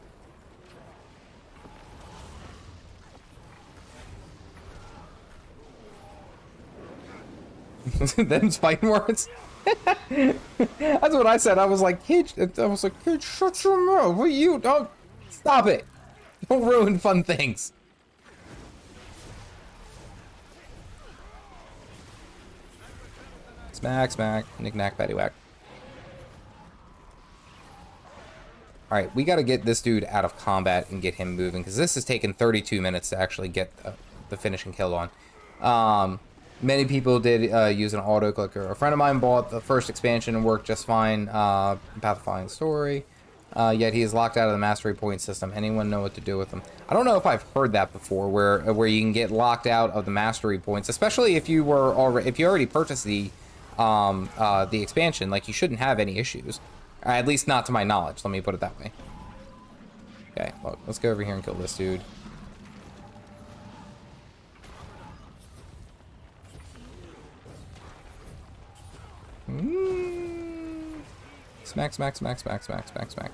Them's fighting words. That's what I said. I was like, kid, shut your mouth. What you don't stop it. Don't ruin fun things. Smack, smack, knick-knack, paddywhack. Alright, we gotta get this dude out of combat and get him moving, because this has taken 32 minutes to actually get the finishing kill on. Many people did use an auto clicker. A friend of mine bought the first expansion and worked just fine. Pathifying story. Yet he is locked out of the mastery point system. Anyone know what to do with him? I don't know if I've heard that before, where you can get locked out of the mastery points, especially if you already purchased the expansion. Like, you shouldn't have any issues, at least not to my knowledge. Let me put it that way. Okay, well, let's go over here and kill this dude. Smack, smack, smack, smack, smack, smack, smack.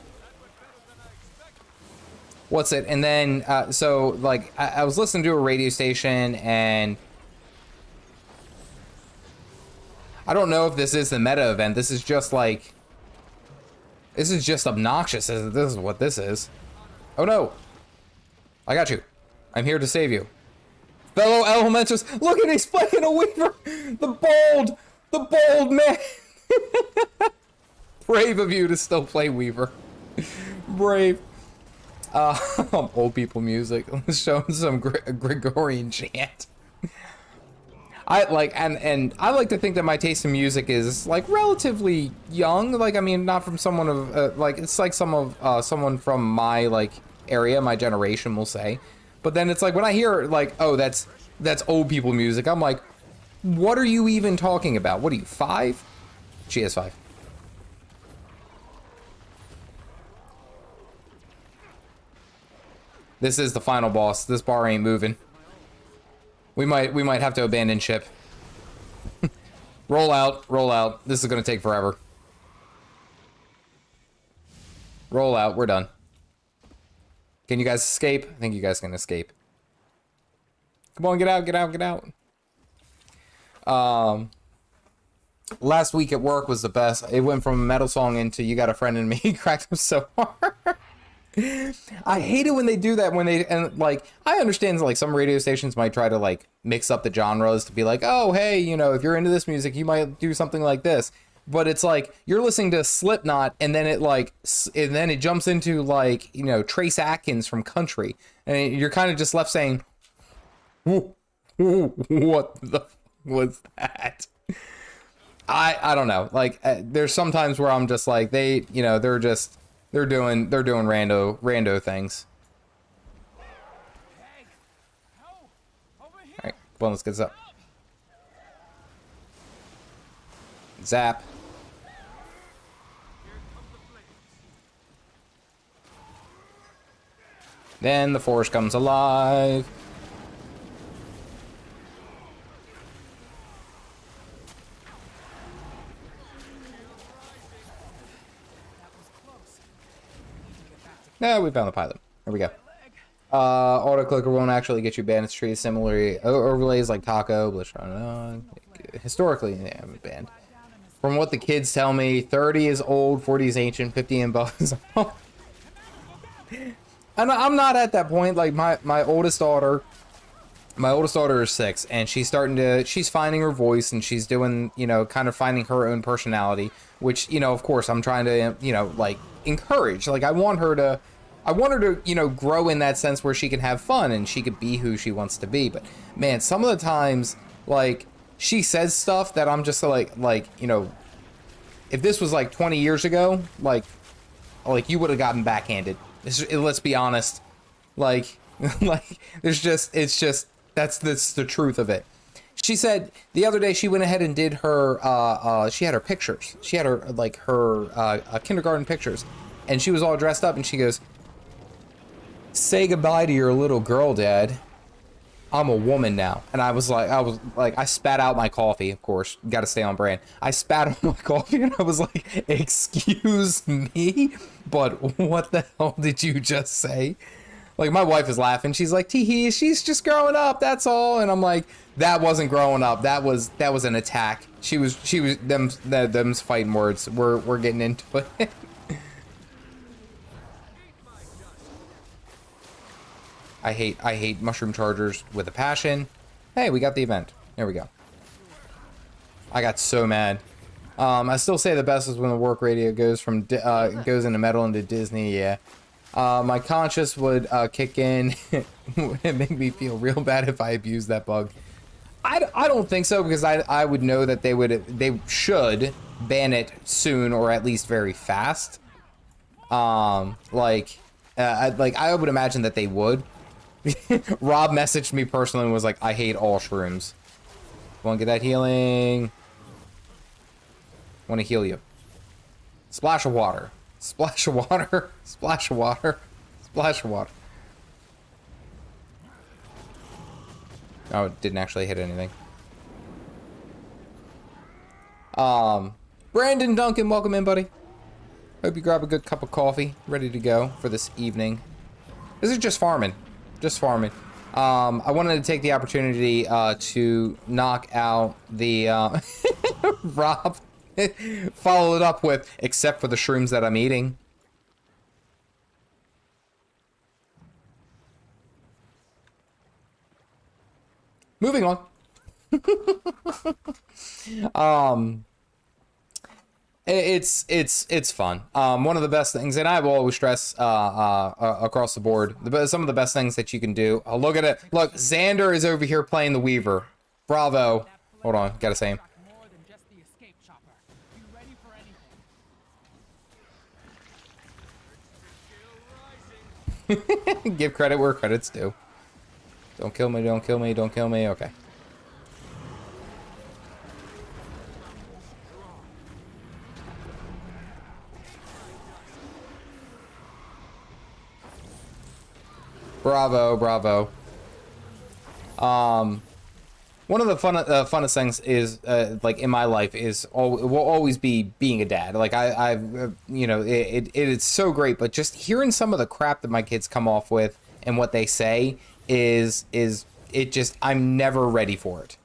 What's it? And then, so, like, I was listening to a radio station, and I don't know if this is the meta event. This is just, like, this is just obnoxious. This is what this is. Oh, no. I got you. I'm here to save you. Fellow elementals, look at he's playing a weaver. The bold man. Brave of you to still play Weaver. Brave. Old people music. Let's show him some Gregorian chant. I like, and I like to think that my taste in music is like relatively young. Like, I mean, not from someone of like, it's like someone from my like area, my generation, will say. But then it's like when I hear like, oh, that's old people music, I'm like, what are you even talking about? What are you, 5? She is 5. This is the final boss. This bar ain't moving. We might have to abandon ship. Roll out, roll out. This is gonna take forever. Roll out, we're done. Can you guys escape? I think you guys can escape. Come on, get out, get out, get out. Last week at work was the best. It went from a metal song into You Got a Friend in Me. Cracked him so hard. I hate it when they do that, and like, I understand like some radio stations might try to like mix up the genres to be like, oh, hey, you know, if you're into this music, you might do something like this. But it's like, you're listening to Slipknot, and then it jumps into like, you know, Trace Atkins from country. And you're kind of just left saying, what the was that? I don't know. Like, there's sometimes where I'm just like, they're doing rando things. Alright, well, let's get this up. Zap. Then the forest comes alive. No, we found the pilot. There we go. Auto clicker won't actually get you bandits trees. Similarly, overlays like Taco, Bladesworn, historically, yeah, I'm banned. From what the kids tell me, 30 is old, 40 is ancient, 50 and above is and I'm not at that point. Like my oldest daughter is 6, and she's finding her voice, and she's doing, you know, kind of finding her own personality, which, you know, of course I'm trying to, you know, like encourage. Like, I want her to, you know, grow in that sense where she can have fun and she could be who she wants to be. But man, some of the times, like, she says stuff that I'm just like, you know, if this was like 20 years ago, like you would have gotten backhanded. Let's be honest. Like, Like, it's just, that's the truth of it. She said the other day she went ahead and did her, she had her pictures. She had her, like, her kindergarten pictures. And she was all dressed up, and she goes, "Say goodbye to your little girl, Dad. I'm a woman now." And I spat out my coffee, of course. Got to stay on brand. I spat out my coffee, and I was like, "Excuse me? But what the hell did you just say?" Like, my wife is laughing. She's like, "Tee-hee, she's just growing up, that's all." And I'm like, that wasn't growing up. That was an attack. Them's fighting words. We're getting into it. I hate mushroom chargers with a passion. Hey, we got the event. There we go. I got so mad. I still say the best is when the work radio goes into metal into Disney. Yeah. My conscience would kick in and make me feel real bad if I abused that bug. I don't think so, because I would know that they should ban it soon, or at least very fast. I would imagine that they would. Rob messaged me personally and was like, "I hate all shrooms." Want to get that healing? Want to heal you. Splash of water. Splash of water. Splash of water. Splash of water. Oh, it didn't actually hit anything. Brandon Duncan, welcome in, buddy. Hope you grab a good cup of coffee, ready to go for this evening. This is just farming. Just farming. I wanted to take the opportunity to knock out the Rob. Follow it up with, "Except for the shrooms that I'm eating." Moving on. It's fun. One of the best things, and I will always stress across the board, some of the best things that you can do. Look at it. Look, Xander is over here playing the Weaver. Bravo. Hold on, gotta say him. Give credit where credit's due. Don't kill me, don't kill me, don't kill me. Okay. Bravo, bravo. One of the funnest things is, like, in my life is, will always be being a dad. Like, you know, it's so great, but just hearing some of the crap that my kids come off with and what they say is it just, I'm never ready for it.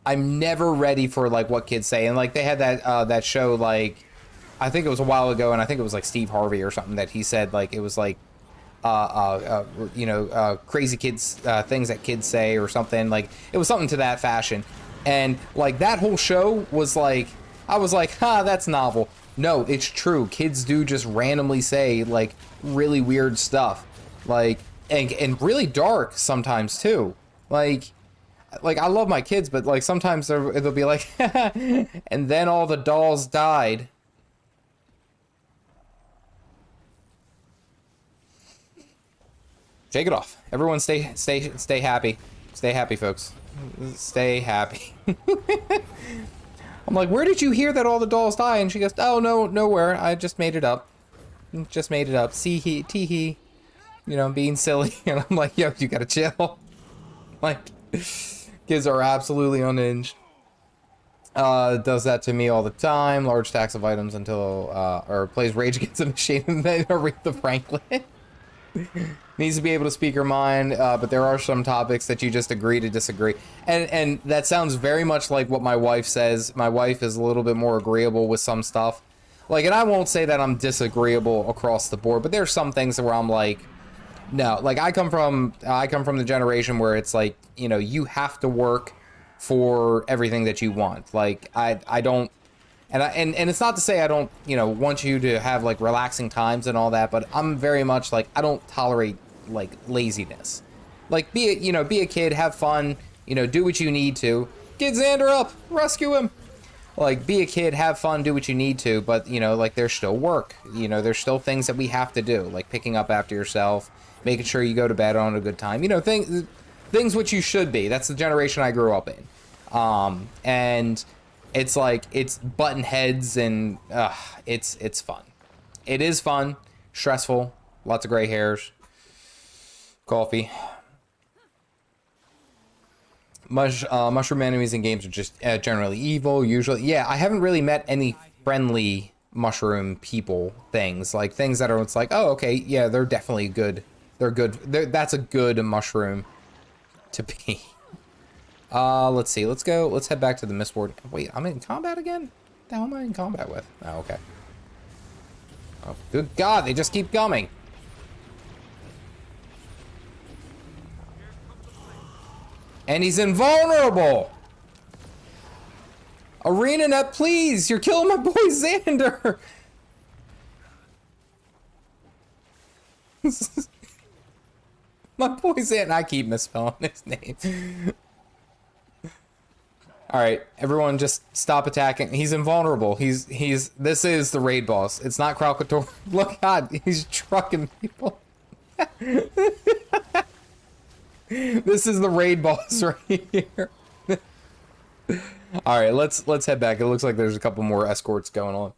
I'm never ready for, like, what kids say. And, like, they had that show, like, I think it was a while ago, and I think it was, like, Steve Harvey or something, that he said, like, it was, like, you know, crazy kids, things that kids say or something. Like, it was something to that fashion. And, like, that whole show was, like, I was like, ha, that's novel. No, it's true. Kids do just randomly say, like, really weird stuff. Like, and really dark sometimes, too. Like, I love my kids, but, like, sometimes they'll be like, and then all the dolls died. Shake it off. Everyone stay happy. Stay happy, folks. Stay happy. I'm like, where did you hear that all the dolls die? And she goes, oh, no, nowhere. I just made it up. Just made it up. See-hee, tee-hee. You know, being silly. And I'm like, yo, you gotta chill. Like, kids are absolutely unhinged. Does that to me all the time. Large stacks of items until, or plays Rage Against the Machine and then Aretha Franklin. Needs to be able to speak her mind, but there are some topics that you just agree to disagree. And that sounds very much like what my wife says. My wife is a little bit more agreeable with some stuff. Like, and I won't say that I'm disagreeable across the board, but there's some things where I'm like, no. Like, I come from the generation where it's like, you know, you have to work for everything that you want. Like, I don't, and it's not to say I don't, you know, want you to have, like, relaxing times and all that, but I'm very much like, I don't tolerate, like, laziness. Like, be a kid, have fun, you know, do what you need to. Get Xander up, rescue him. Like, be a kid, have fun, do what you need to, but, you know, like, there's still work. You know, there's still things that we have to do, like picking up after yourself, making sure you go to bed on a good time. You know, things which you should be. That's the generation I grew up in. And it's like, it's button heads and it's fun. It is fun, stressful, lots of gray hairs, coffee. Mushroom enemies in games are just generally evil, usually. Yeah, I haven't really met any friendly mushroom people things. Like, things that are, it's like, oh, okay, yeah, they're definitely good. They're good. That's a good mushroom to be. Let's see. Let's head back to the Mistward. Wait, I'm in combat again? What the hell am I in combat with? Oh, okay. Oh, good God, they just keep coming. And he's invulnerable! Arenanet, please! You're killing my boy Xander! My boy Xander. I keep misspelling his name. Alright, everyone just stop attacking. He's invulnerable. This is the raid boss. It's not Kralkator. Look, God, he's trucking people. This is the raid boss right here. Alright, let's head back. It looks like there's a couple more escorts going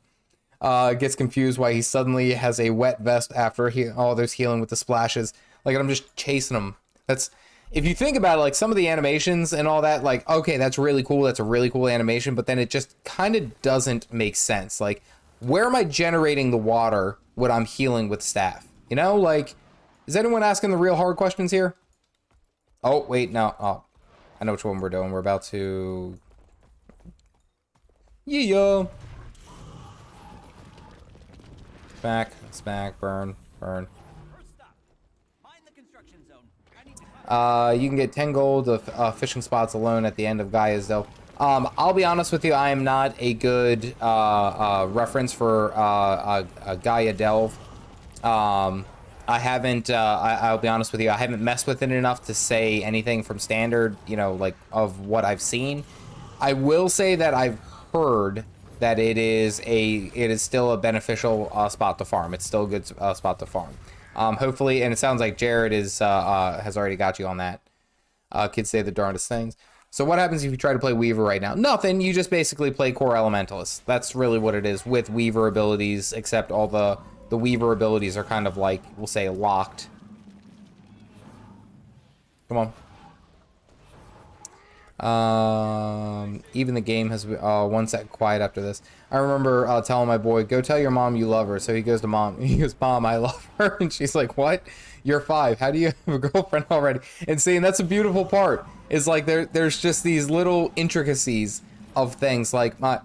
on. Gets confused why he suddenly has a wet vest after there's healing with the splashes. Like, I'm just chasing him. That's, if you think about it, like, some of the animations and all that, like, okay, that's really cool. That's a really cool animation, but then it just kind of doesn't make sense. Like, where am I generating the water when I'm healing with staff? You know, like, is anyone asking the real hard questions here? Oh, wait, no. Oh, I know which one we're doing. We're about to... Yeah. Smack, burn. You can get 10 gold of fishing spots alone at the end of Gaia's Delve. I'll be honest with you, I am not a good reference for Gaia Delve. I haven't, I'll be honest with you, I haven't messed with it enough to say anything from standard, you know, like, of what I've seen. I will say that I've heard that it is still a beneficial spot to farm. It's still a good spot to farm. Hopefully, and it sounds like Jared has already got you on that. Kids say the darndest things. So what happens if you try to play Weaver right now? Nothing. You just basically play core elementalist. That's really what it is with Weaver abilities, except all the Weaver abilities are kind of like, we'll say, locked. Come on. Even the game has one set quiet after this. I remember telling my boy, go tell your mom you love her. So he goes to mom. He goes, Mom, I love her. And she's like, what? You're 5. How do you have a girlfriend already? And see, and that's a beautiful part. Is like there's just these little intricacies of things. Like my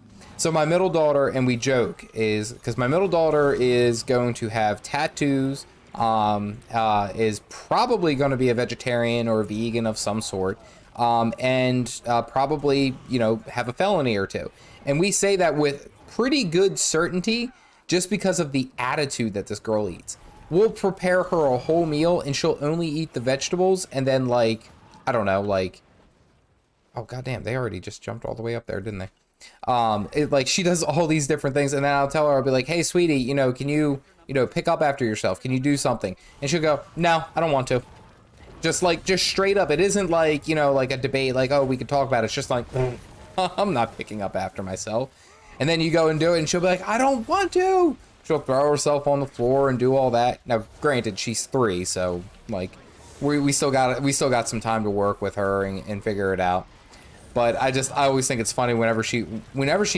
middle daughter, and we joke, is because my middle daughter is going to have tattoos, is probably going to be a vegetarian or a vegan of some sort. And probably, you know, have a felony or two. And we say that with pretty good certainty just because of the attitude that this girl eats. We'll prepare her a whole meal and she'll only eat the vegetables, and then, like, I don't know, like, oh, goddamn, they already just jumped all the way up there, didn't they? Like, she does all these different things, and then I'll tell her, I'll be like, hey, sweetie, you know, can you pick up after yourself? Can you do something? And she'll go, no, I don't want to. Just straight up. It isn't like, you know, like a debate, like, oh, we could talk about it. It's just like, I'm not picking up after myself. And then you go and do it, and she'll be like, I don't want to. She'll throw herself on the floor and do all that. Now, granted, she's 3, so, like, we still got some time to work with her and figure it out. But I always think it's funny whenever she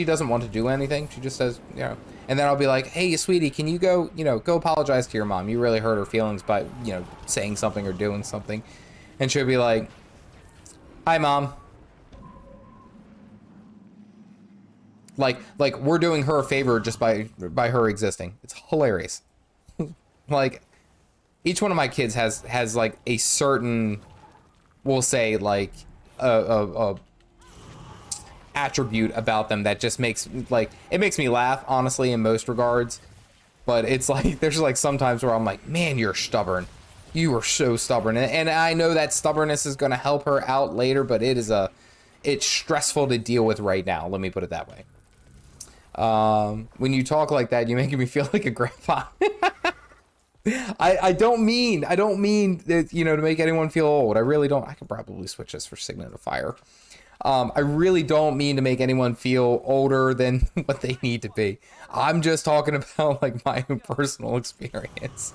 doesn't want to do anything, she just says, you know. And then I'll be like, hey, sweetie, can you go apologize to your mom? You really hurt her feelings by, you know, saying something or doing something. And she'll be like, hi, Mom. Like we're doing her a favor just by her existing. It's hilarious. Like, each one of my kids has like a certain, we'll say, like, a attribute about them that just makes, like, it makes me laugh, honestly, in most regards. But it's like, there's like sometimes where I'm like, man, you're stubborn. You are so stubborn. And I know that stubbornness is going to help her out later, but it's stressful to deal with right now. Let me put it that way. When you talk like that, you're making me feel like a grandpa. I don't mean that, you know, to make anyone feel old. I really don't. I could probably switch this for Signet of Fire. I really don't mean to make anyone feel older than what they need to be. I'm just talking about like my own personal experience.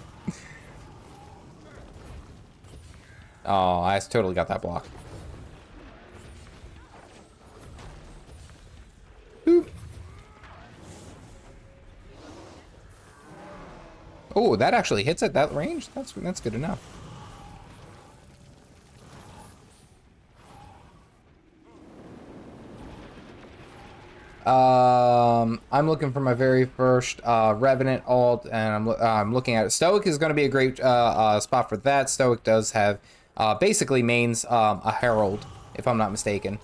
Oh, I totally got that block. Boop. Oh, that actually hits at that range? That's good to know. I'm looking for my very first Revenant alt, and I'm looking at it. Stoic is going to be a great spot for that. Stoic does have basically mains a Herald, if I'm not mistaken.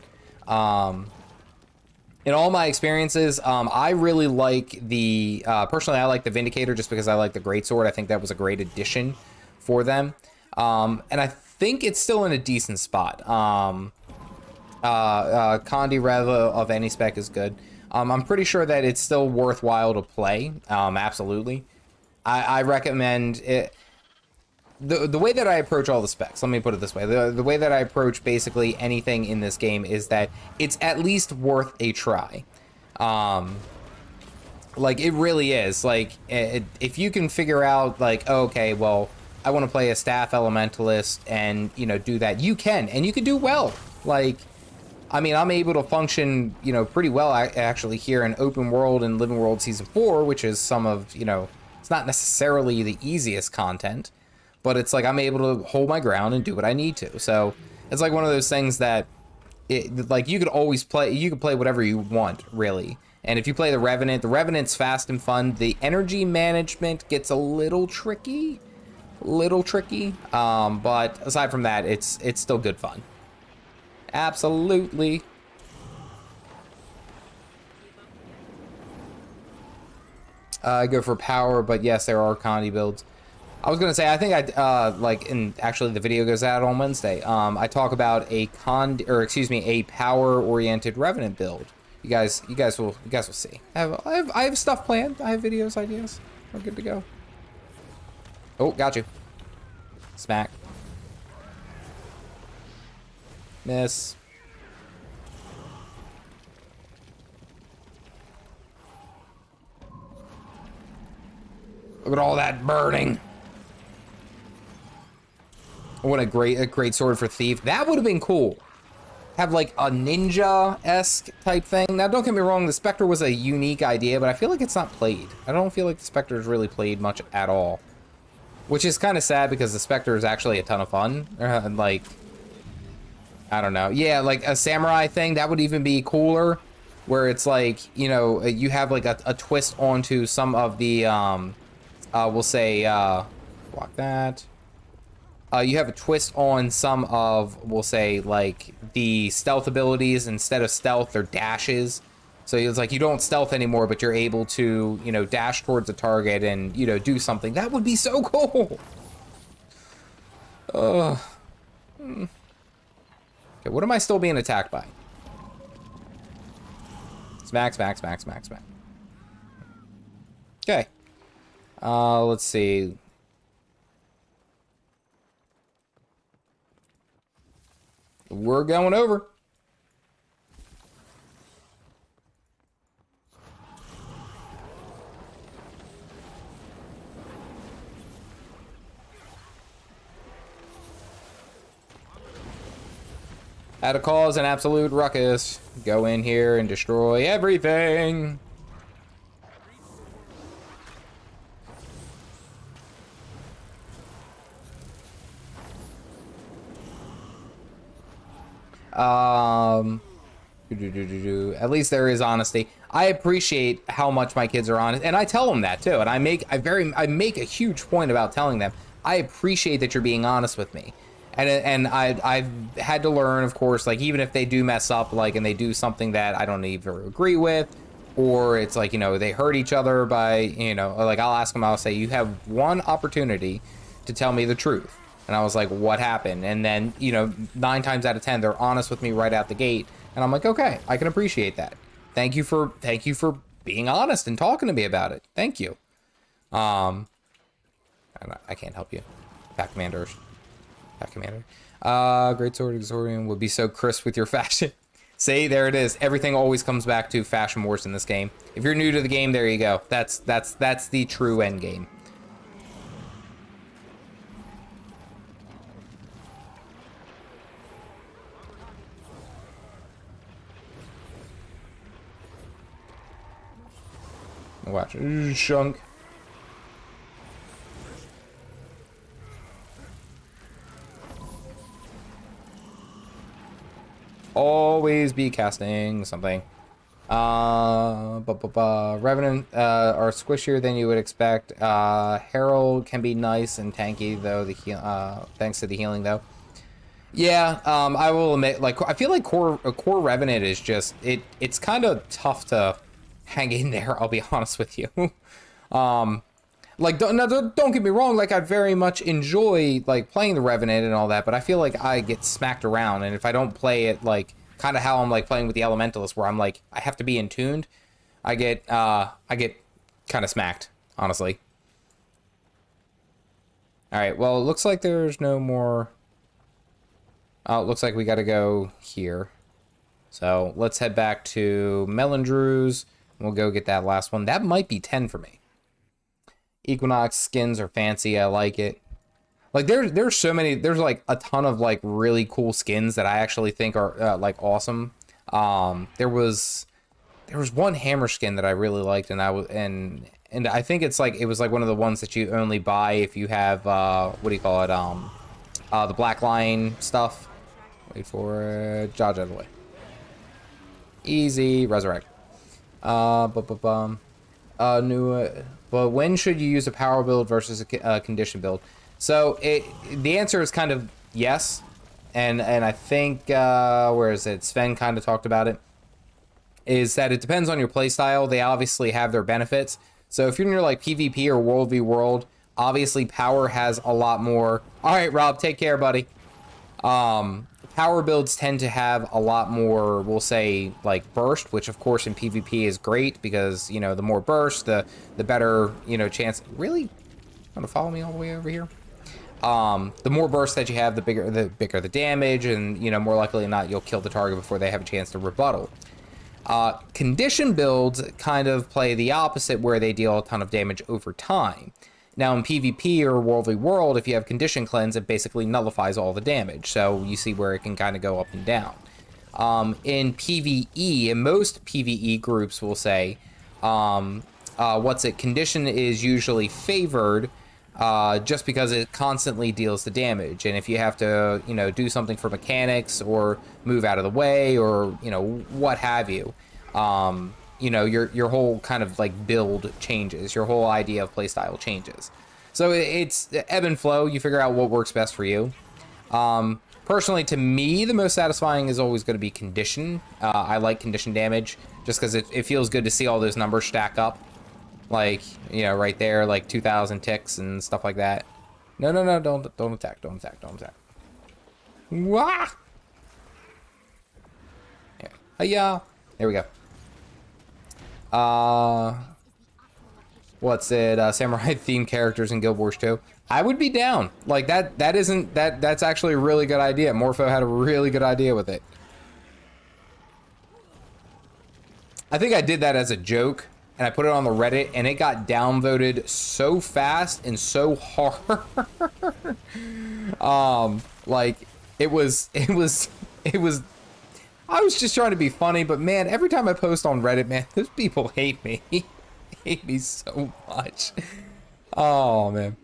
In all my experiences, I really like the personally I like the Vindicator just because I like the Greatsword. I think that was a great addition for them, and I think it's still in a decent spot. Condi Rev of any spec is good. I'm pretty sure that it's still worthwhile to play. Absolutely. I recommend it. The way that I approach all the specs, let me put it this way. The way that I approach basically anything in this game is that it's at least worth a try. Like, it really is. Like, if you can figure out, like, okay, well, I want to play a staff elementalist and, you know, do that, you can. And you can do well. Like, I mean, I'm able to function, you know, pretty well actually here in Open World and Living World Season 4, which is some of, you know, it's not necessarily the easiest content, but it's like I'm able to hold my ground and do what I need to. So it's like one of those things that, like, you could always play, you could play whatever you want, really. And if you play the Revenant's fast and fun. The energy management gets a little tricky, but aside from that, it's still good fun. Absolutely. I go for power, but yes, there are Condi builds. I was gonna say, I think and actually the video goes out on Wednesday. I talk about a a power-oriented Revenant build. You guys will see. I have stuff planned. I have videos, ideas. We're good to go. Oh, got you. Smack. Miss. Look at all that burning. What a great sword for Thief. That would have been cool. Have like a ninja-esque type thing. Now, don't get me wrong, the Spectre was a unique idea, but I feel like it's not played. I don't feel like the Spectre is really played much at all. Which is kind of sad because the Spectre is actually a ton of fun. Like, I don't know. Yeah, like a samurai thing, that would even be cooler. Where it's like, you know, you have like a twist onto some of the, we'll say, block that. You have a twist on some of, we'll say, like, the stealth abilities. Instead of stealth, they're dashes. So it's like you don't stealth anymore, but you're able to, you know, dash towards a target and, you know, do something. That would be so cool. Okay, what am I still being attacked by? Smack, smack, smack, smack, smack. Okay. Let's see. We're going over. How to cause an absolute ruckus. Go in here and destroy everything. At least there is honesty. I appreciate how much my kids are honest, and I tell them that too. And I make a huge point about telling them I appreciate that you're being honest with me. And I've had to learn, of course, like, even if they do mess up, like, and they do something that I don't even agree with, or it's like, you know, they hurt each other by, you know, like, I'll ask them, I'll say, you have one opportunity to tell me the truth. And I was like, what happened? And then, you know, 9 times out of 10, they're honest with me right out the gate. And I'm like, okay, I can appreciate that. Thank you for being honest and talking to me about it. Thank you. All I can't help you. Pack commanders. Pack commander. Great sword exorbitant would be so crisp with your fashion. See, there it is. Everything always comes back to fashion wars in this game. If you're new to the game, there you go. That's the true end game. Watch. Shunk. Always be casting something. Revenant are squishier than you would expect. Herald can be nice and tanky though. Thanks to the healing though. Yeah, I will admit, like, I feel like core Revenant is just it's kind of tough to hang in there. I'll be honest with you. Like, don't get me wrong. Like, I very much enjoy like playing the Revenant and all that, but I feel like I get smacked around, and if I don't play it like kind of how I'm like playing with the elementalist, where I'm like I have to be in tuned, I get kind of smacked, honestly. All right, well, it looks like there's no more. Oh, it looks like we got to go here. So let's head back to Melandrew's. We'll go get that last one. That might be 10 for me. Equinox skins are fancy. I like it. Like there's so many. There's like a ton of like really cool skins that I actually think are like awesome. There was one hammer skin that I really liked, and I think it was like one of the ones that you only buy if you have what do you call it? The Black Lion stuff. Wait for it. Dodge out of the way. Easy. Resurrect. But when should you use a power build versus a condition build? So the answer is kind of yes. And I think, where is it? Sven kind of talked about it. Is that it depends on your playstyle. They obviously have their benefits. So if you're in your like PvP or World v World, obviously power has a lot more. All right, Rob, take care, buddy. Power builds tend to have a lot more, we'll say, like burst, which of course in PvP is great because, you know, the more burst, the better, you know, chance. Really? Want to follow me all the way over here? The more burst that you have, the bigger the damage, and, you know, more likely than not, you'll kill the target before they have a chance to rebuttal. Condition builds kind of play the opposite, where they deal a ton of damage over time. Now in PvP or World v World, if you have Condition Cleanse, it basically nullifies all the damage. So you see where it can kind of go up and down. In PvE, in most PvE groups will say, Condition is usually favored just because it constantly deals the damage. And if you have to, you know, do something for mechanics or move out of the way or, you know, what have you, you know, your whole kind of like build changes. Your whole idea of playstyle changes. So it's ebb and flow. You figure out what works best for you. Personally, to me, the most satisfying is always going to be condition. I like condition damage just because it feels good to see all those numbers stack up. Like, you know, right there, like 2,000 ticks and stuff like that. No, don't attack, don't attack. Wah! Yeah. Hiya! There we go. What's it? Samurai themed characters in Guild Wars 2. I would be down. Like that's actually a really good idea. Morpho had a really good idea with it. I think I did that as a joke, and I put it on the Reddit, and it got downvoted so fast and so hard. Like it was I was just trying to be funny, but man, every time I post on Reddit, man, those people hate me. Hate me so much. Oh man.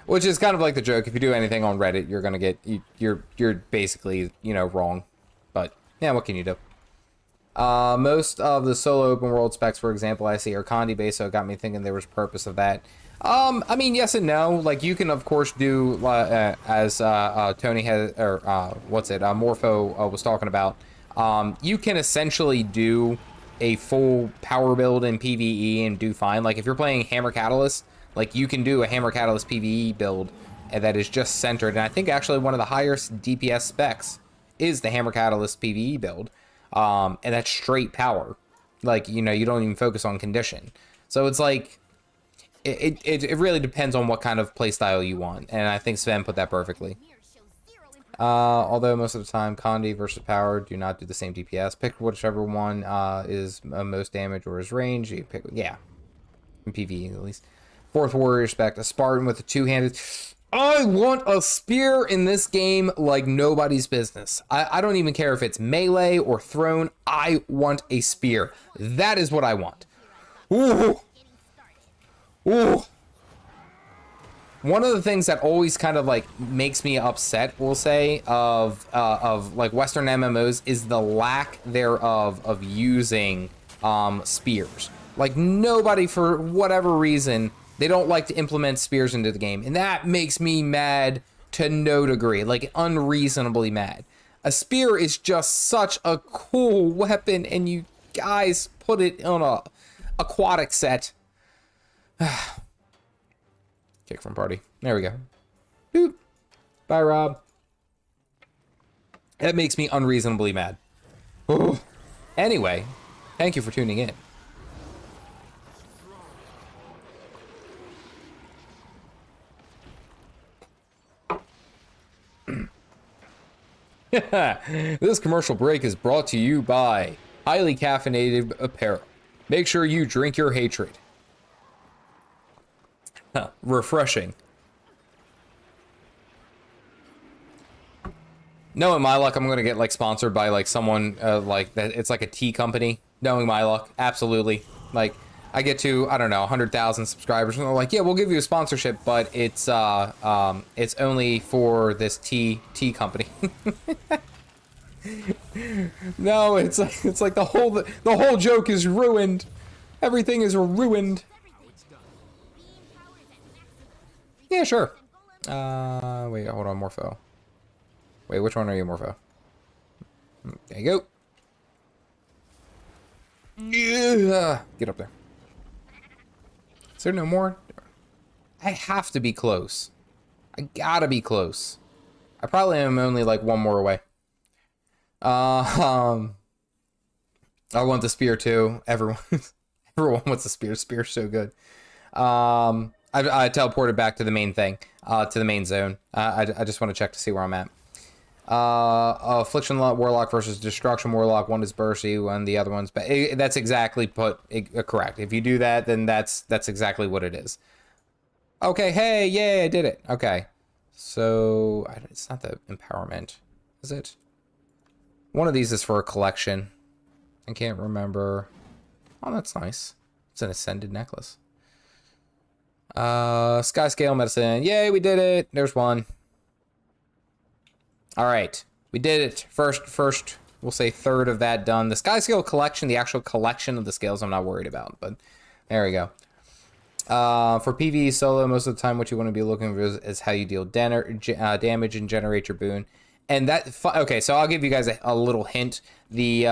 Which is kind of like the joke. If you do anything on Reddit, you're gonna get you're basically, you know, wrong. But yeah, what can you do? Most of the solo open world specs, for example, I see are Condi based, so it got me thinking there was purpose of that. I mean, yes and no. Like, you can of course do as Tony has, or Morpho was talking about. You can essentially do a full power build in PvE and do fine. Like, if you're playing Hammer Catalyst, like, you can do a Hammer Catalyst PvE build that is just centered. And I think actually one of the highest DPS specs is the Hammer Catalyst PvE build. And that's straight power. Like, you know, you don't even focus on condition. So it's like, it really depends on what kind of playstyle you want, and I think Sven put that perfectly. Although most of the time, Condi versus Power do not do the same DPS. Pick whichever one is most damage or is range. You pick, yeah, in PvE at least. Fourth Warrior Spec, a Spartan with a two-handed. I want a spear in this game like nobody's business. I don't even care if it's melee or thrown. I want a spear. That is what I want. Ooh. Ooh. One of the things that always kind of like makes me upset, we'll say, of like Western MMOs is the lack thereof of using spears. Like nobody, for whatever reason, they don't like to implement spears into the game, and that makes me mad to no degree, like unreasonably mad. A spear is just such a cool weapon, and you guys put it on a aquatic set. Kick from party. There we go. Boop. Bye, Rob. That makes me unreasonably mad. Ooh. Anyway, thank you for tuning in. This commercial break is brought to you by highly caffeinated apparel. Make sure you drink your hatred. Refreshing. Knowing my luck, I'm gonna get like sponsored by like someone like that. It's like a tea company. Knowing my luck, absolutely. Like I get to, I don't know, 100,000 subscribers, and they're like, yeah, we'll give you a sponsorship, but it's only for this tea company. No, it's like the whole joke is ruined. Everything is ruined. Yeah, sure. Wait, hold on, Morpho. Wait, which one are you, Morpho? There you go. Yeah, get up there. Is there no more? I have to be close. I gotta be close. I probably am only like one more away. I want the spear too. Everyone wants the spear. Spear's so good. I teleported back to the main thing, to the main zone. I just want to check to see where I'm at. Affliction Warlock versus Destruction Warlock. One is bursty, one the other one's that's exactly correct. If you do that, then that's exactly what it is. Okay, hey, yay, I did it. Okay, so it's not the empowerment, is it? One of these is for a collection. I can't remember. Oh, that's nice. It's an ascended necklace. SkyScale medicine. Yay, we did it. There's one. All right, we did it. First, we'll say third of that done. The SkyScale collection, the actual collection of the scales, I'm not worried about, but there we go. For PvE solo, most of the time, what you want to be looking for is how you deal damage and generate your boon. And that, okay, so I'll give you guys a little hint. The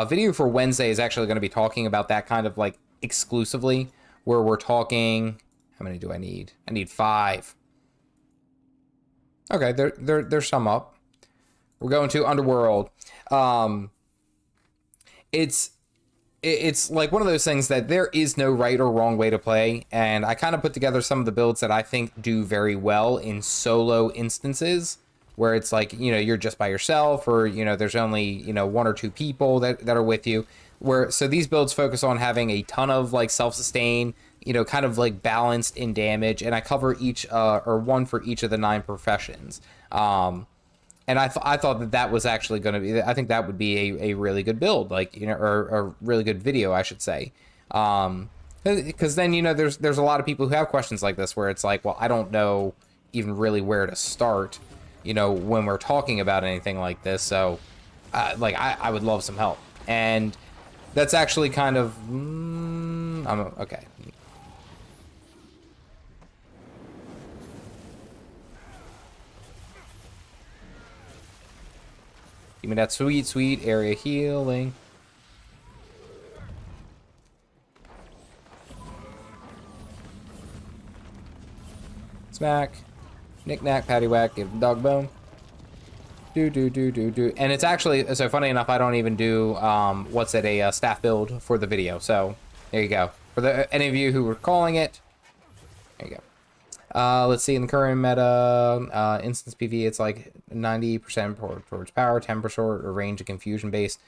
video for Wednesday is actually going to be talking about that kind of like exclusively, where we're talking. How many do I need? I need 5. Okay, there's some up. We're going to Underworld. It's like one of those things that there is no right or wrong way to play, and I kind of put together some of the builds that I think do very well in solo instances, where it's like, you know, you're just by yourself, or, you know, there's only, you know, 1 or 2 people that are with you. So these builds focus on having a ton of like self-sustain, you know, kind of like balanced in damage, and I cover each or one for each of the 9 professions. And I thought that was actually going to be, I think that would be a really good build, like, you know, or a really good video, I should say. Because then, you know, there's a lot of people who have questions like this where it's like, well, I don't know even really where to start, you know, when we're talking about anything like this. So, like, I would love some help. And that's actually kind of, okay. Give me that sweet area healing. Smack. Knick-knack, paddywhack, give the dog bone. Do. And it's actually, so funny enough, I don't even do, a staff build for the video. So, there you go. For any of you who were calling it, There you go. Let's see, in the current meta, instance PV, it's like 90% towards power, 10% or range and confusion based.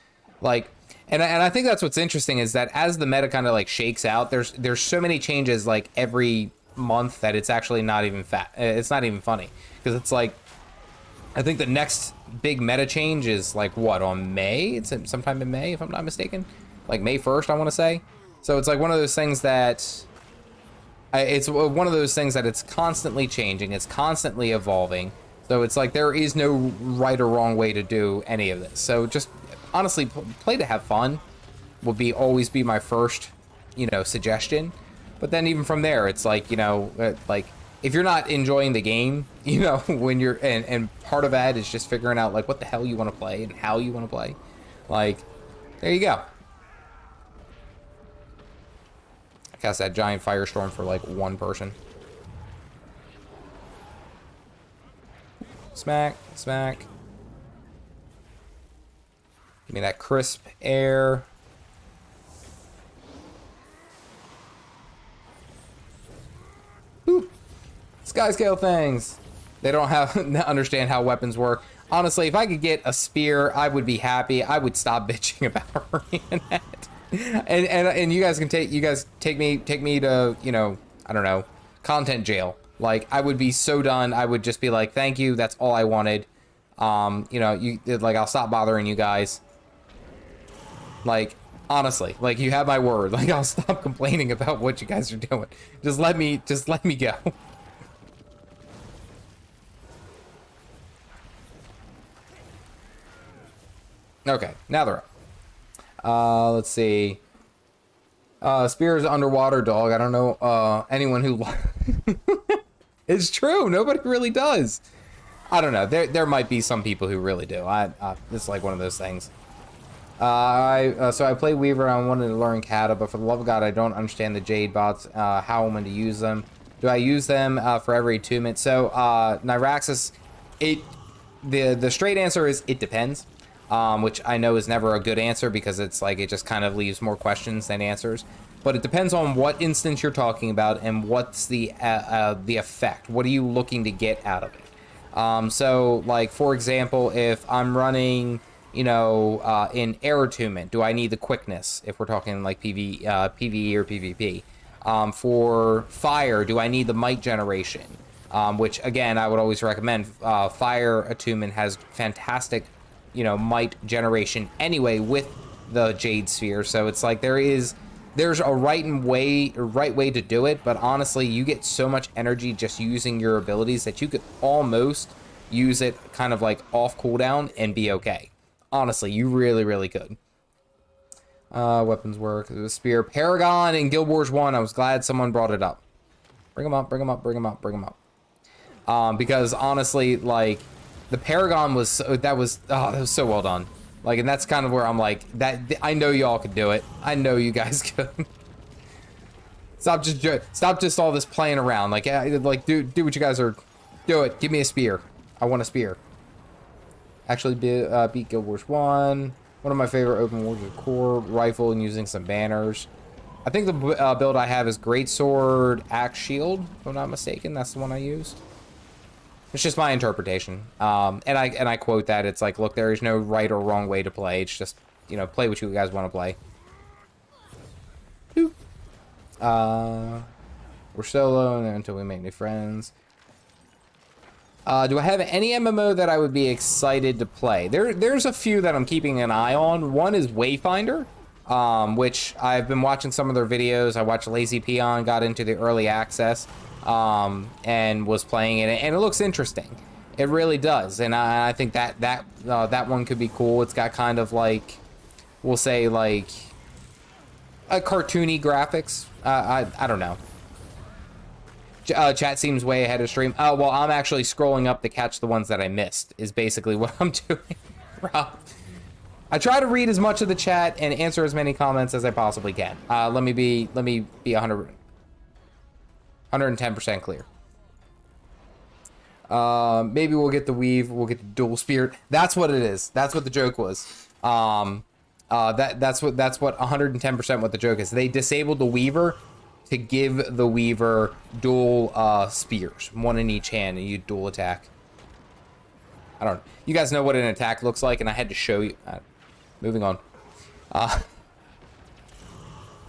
Like, and I think that's what's interesting is that as the meta kind of like shakes out, there's so many changes like every month that it's actually not even it's not even funny, because it's like, I think the next big meta change is like what, on May? It's sometime in May, if I'm not mistaken, like May 1st, I want to say. So it's like one of those things that it's constantly changing, it's constantly evolving. So it's like there is no right or wrong way to do any of this. So just honestly, play to have fun would always be my first, suggestion. But then even from there, it's like, like if you're not enjoying the game, when you're, and part of that is just figuring out like what the hell you want to play and how you want to play. Like, there you go. I cast that giant firestorm for like one person. Smack, smack. Give me that crisp air. Boop. SkyScale things. They don't understand how weapons work. Honestly, if I could get a spear, I would be happy. I would stop bitching about Arenanet. and you guys can take me to, I don't know, content jail. Like, I would be so done. I would just be like, thank you. That's all I wanted. Like, I'll stop bothering you guys. Like, honestly, like, you have my word. Like, I'll stop complaining about what you guys are doing. Just let me go. Okay, now they're up. Let's see. Spear is underwater dog. I don't know anyone who it's true. Nobody really does. I don't know. There might be some people who really do. It's like one of those things. So I play Weaver and I wanted to learn Kata, but for the love of God, I don't understand the Jade bots, how and when to use them. Do I use them for every attunement? So Nyraxis, the straight answer is it depends, which I know is never a good answer because it's like it just kind of leaves more questions than answers. But it depends on what instance you're talking about and what's the effect. What are you looking to get out of it? So like for example, if I'm running, in air attunement, do I need the quickness if we're talking like PvE or PvP? For fire, do I need the might generation? Which again, I would always recommend. Fire attunement has fantastic, might generation anyway with the Jade Sphere. So it's like there's a right way to do it, but honestly, you get so much energy just using your abilities that you could almost use it kind of like off cooldown and be okay. Honestly, you really, really could. Weapons work. The spear. Paragon in Guild Wars 1. I was glad someone brought it up. Bring them up, bring them up, bring them up, bring them up. Because honestly, like, the Paragon was that was so well done. Like, and that's kind of where I'm like, I know y'all could do it. I know you guys could. Stop just all this playing around. Like do what you guys are. Do it. Give me a spear. I want a spear. Actually beat Guild Wars 1. One of my favorite open wars is core rifle and using some banners. I think the build I have is Greatsword, Axe Shield, if I'm not mistaken. That's the one I used. It's just my interpretation. And I quote that. It's like, look, there is no right or wrong way to play. It's just, play what you guys want to play. We're solo until we make new friends. Do I have any MMO that I would be excited to play? There's a few that I'm keeping an eye on. One is Wayfinder, which I've been watching some of their videos. I watched Lazy Peon, got into the early access, and was playing it, and it looks interesting. It really does, and I think that one could be cool. It's got kind of like, we'll say like a cartoony graphics. I don't know. Chat seems way ahead of stream. Oh, well, I'm actually scrolling up to catch the ones that I missed, is basically what I'm doing. Rob. I try to read as much of the chat and answer as many comments as I possibly can. Let me be 110% clear. Maybe we'll get the weave, we'll get the dual spirit. That's what it is. That's what the joke was. That's what 110% what the joke is. They disabled the weaver to give the Weaver dual spears, one in each hand, and you dual attack. I don't know. You guys know what an attack looks like, and I had to show you. Moving on.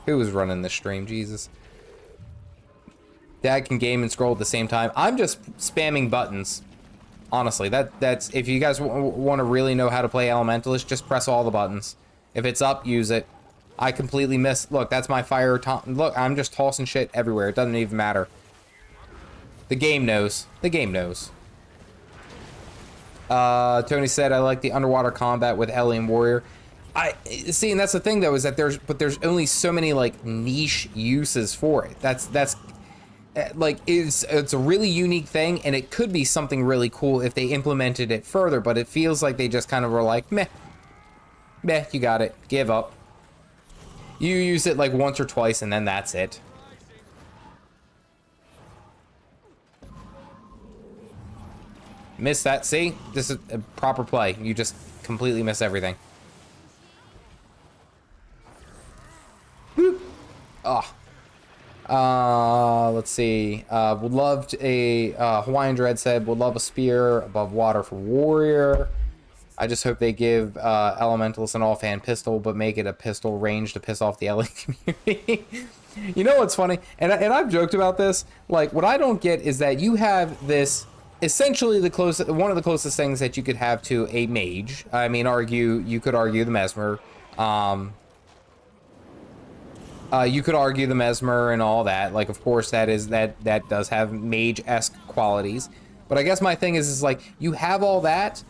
Who was running this stream? Jesus. Dad can game and scroll at the same time. I'm just spamming buttons. Honestly, that's if you guys want to really know how to play Elementalist, just press all the buttons. If it's up, use it. I completely missed. Look, that's my fire. Look, I'm just tossing shit everywhere. It doesn't even matter. The game knows. The game knows. Tony said, I like the underwater combat with Alien Warrior. I see, and that's the thing though, is that there's only so many like niche uses for it. That's like it's a really unique thing, and it could be something really cool if they implemented it further, but it feels like they just kind of were like, meh, you got it, give up. You use it like once or twice, and then that's it. Miss that. See, this is a proper play. You just completely miss everything. Boop. Let's see. Would love a Hawaiian Dread said would love a spear above water for warrior. I just hope they give Elementalist an offhand pistol, but make it a pistol range to piss off the LA community. You know what's funny? And I've joked about this. Like, what I don't get is that you have this essentially one of the closest things that you could have to a mage. I mean, you could argue the mesmer. You could argue the mesmer and all that. Like, of course, that does have mage-esque qualities. But I guess my thing is like, you have all that,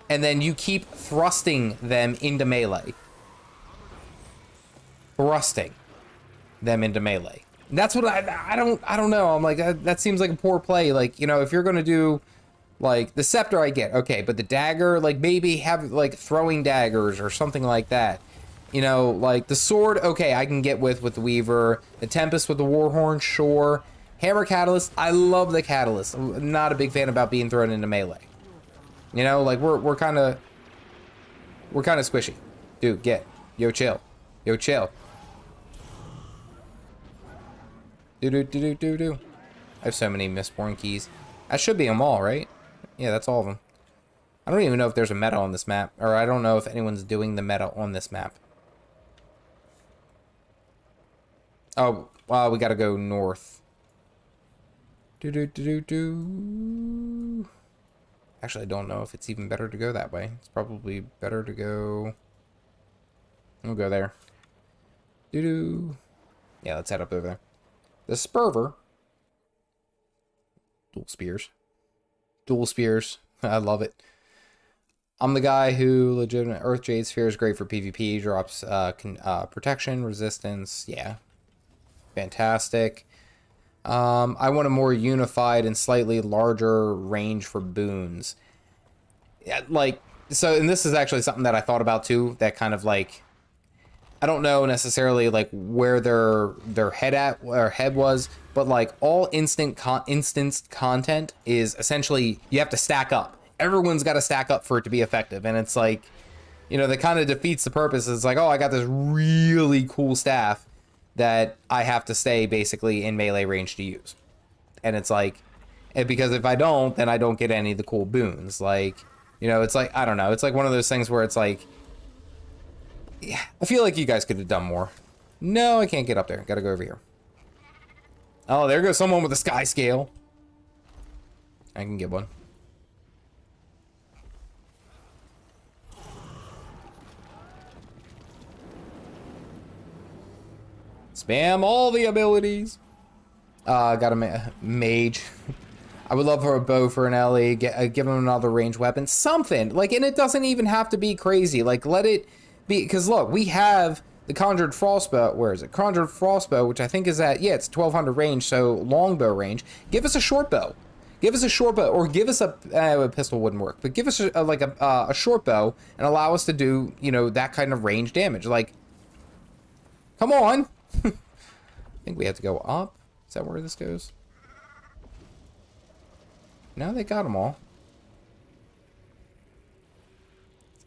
and then you keep thrusting them into melee. Thrusting them into melee. And that's what I don't know. I'm like, that seems like a poor play. Like, you know, if you're gonna do like the scepter, I get, okay, but the dagger, like maybe have like throwing daggers or something like that. You know, like the sword, okay, I can get with the Weaver. The Tempest with the Warhorn, sure. Hammer Catalyst, I love the Catalyst. I'm not a big fan about being thrown into melee. You know, like we're kind of squishy. Dude, yo, chill. Do. I have so many Mistborn keys. That should be them all, right? Yeah, that's all of them. I don't even know if there's a meta on this map, or I don't know if anyone's doing the meta on this map. Oh, well, we gotta go north. Actually, I don't know if it's even better to go that way. It's probably better to go... We'll go there. Yeah, let's head up over there. The Spurver. Dual spears. I love it. I'm the guy who legitimate Earth Jade Sphere is great for PvP. Drops protection, resistance. Yeah. Fantastic. I want a more unified and slightly larger range for boons. Yeah, like, so, and this is actually something that I thought about too, that kind of like, I don't know necessarily like where their head was, but like all instanced content is essentially, you have to stack up. Everyone's got to stack up for it to be effective. And it's like, you know, that kind of defeats the purpose. It's like, oh, I got this really cool staff that I have to stay basically in melee range to use. And it's like, because if I don't, then I don't get any of the cool boons. Like, you know, it's like, I don't know. It's like one of those things where it's like, yeah, I feel like you guys could have done more. No, I can't get up there. Gotta go over here. Oh, there goes someone with a SkyScale. I can get one. Spam all the abilities. Got a mage. I would love for a bow for an LE. Give him another ranged weapon. Something. Like, and it doesn't even have to be crazy. Like, let it be. Because, look, we have the Conjured Frostbow. Where is it? Conjured Frostbow, which I think is at, yeah, it's 1200 range, so longbow range. Give us a short bow. Give us a short bow. Or give us a pistol wouldn't work. But give us a short bow and allow us to do, you know, that kind of range damage. Like, come on. I think we have to go up. Is that where this goes? No, they got them all.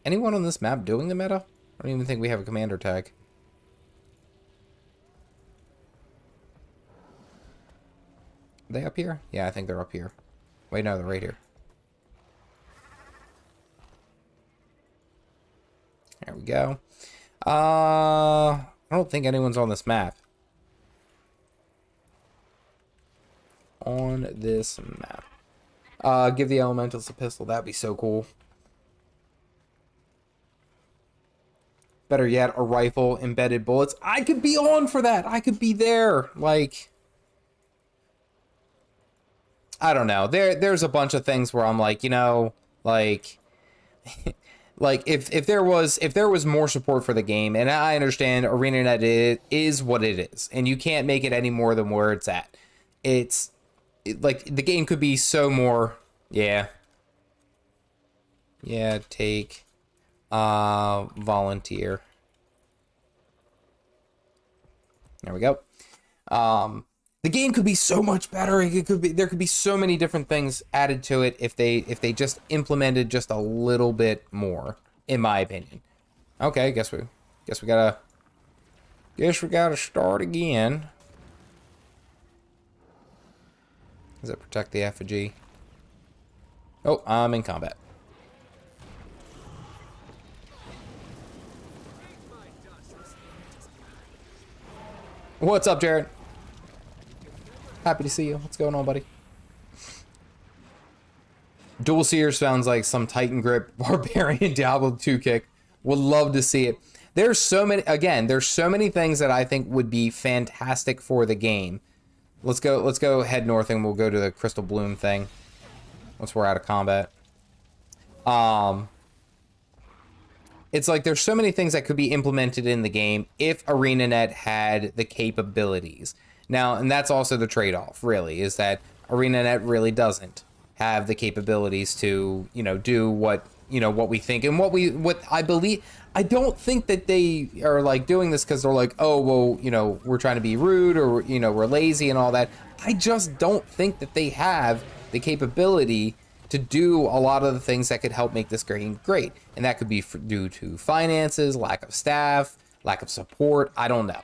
Anyone on this map doing the meta? I don't even think we have a commander tag. they up here? Yeah, I think they're up here. Wait, no, they're right here. There we go. I don't think anyone's on this map. On this map. Give the elementals a pistol. That'd be so cool. Better yet, a rifle, embedded bullets. I could be on for that. I could be there. Like, I don't know. There's a bunch of things where I'm like, you know, like, like if there was more support for the game, and I understand Arenanet is what it is, and you can't make it any more than where it's at. Like the game could be so more. Yeah. Take volunteer. There we go. The game could be so much better. There could be so many different things added to it if they just implemented just a little bit more, in my opinion. Okay, guess we gotta start again. Does it protect the effigy? Oh, I'm in combat. What's up, Jared? Happy to see you. What's going on, buddy? Dual Seer sounds like some Titan Grip Barbarian Diablo 2 kick. Would love to see it. There's so many things that I think would be fantastic for the game. Let's go head north and we'll go to the Crystal Bloom thing once we're out of combat. It's like there's so many things that could be implemented in the game if Arenanet had the capabilities. Now, and that's also the trade-off, really, is that Arenanet really doesn't have the capabilities to, you know, do what we think and what I believe. I don't think that they are like doing this because they're like, oh, well, you know, we're trying to be rude or, you know, we're lazy and all that. I just don't think that they have the capability to do a lot of the things that could help make this game great. And that could be due to finances, lack of staff, lack of support. I don't know.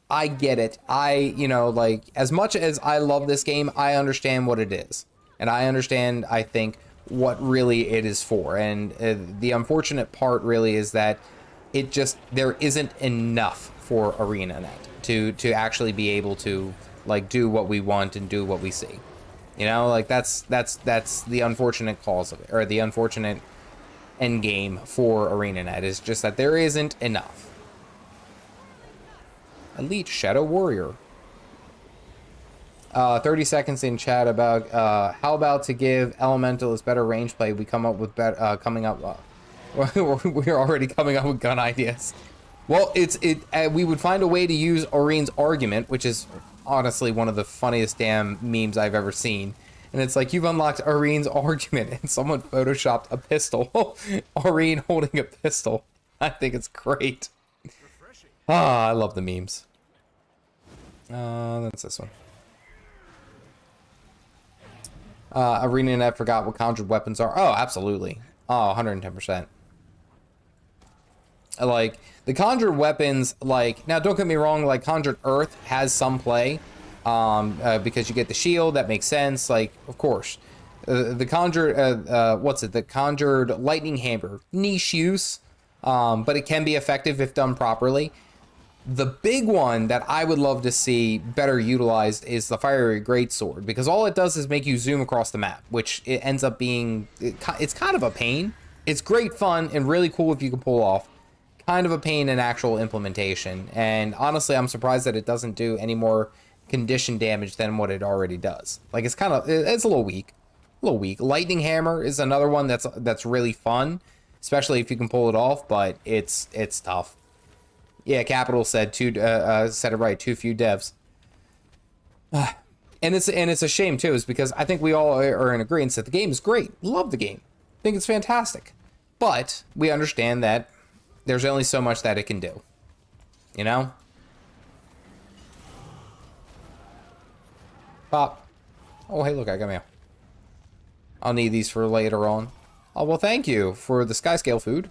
I get it. You know, like, as much as I love this game, I understand what it is. And I understand, I think, what really it is for. And the unfortunate part really is that there isn't enough for Arenanet to actually be able to, like, do what we want and do what we see. You know, like, that's the unfortunate cause of it, or the unfortunate end game for Arenanet, is just that there isn't enough. Elite Shadow Warrior. 30 seconds in chat about how about to give elementalist better range play. We come up with we're already coming up with gun ideas. Well, we would find a way to use Orion's argument, which is honestly one of the funniest damn memes I've ever seen. And it's like, you've unlocked Orion's argument, and someone photoshopped a pistol. Orion holding a pistol. I think it's great. Ah, I love the memes. That's this one. Arenanet forgot what conjured weapons are. Oh, absolutely. Oh, 110%. Like, the conjured weapons, like, now don't get me wrong, like, conjured earth has some play, because you get the shield, that makes sense, like, of course. The conjured, the conjured lightning hammer, niche use, but it can be effective if done properly. The big one that I would love to see better utilized is the fiery greatsword, because all it does is make you zoom across the map, which it ends up being, it's kind of a pain. It's great fun and really cool if you can pull off. Kind of a pain in actual implementation, and honestly, I'm surprised that it doesn't do any more condition damage than what it already does. Like, it's a little weak. Lightning hammer is another one that's really fun, especially if you can pull it off, but it's tough. Yeah, Capital said said it right. Too few devs. And it's a shame too, is because I think we all are in agreement that the game is great. Love the game. Think it's fantastic. But we understand that there's only so much that it can do. You know? Pop. Oh, hey, look, I got mail. I'll need these for later on. Oh, well, thank you for the SkyScale food.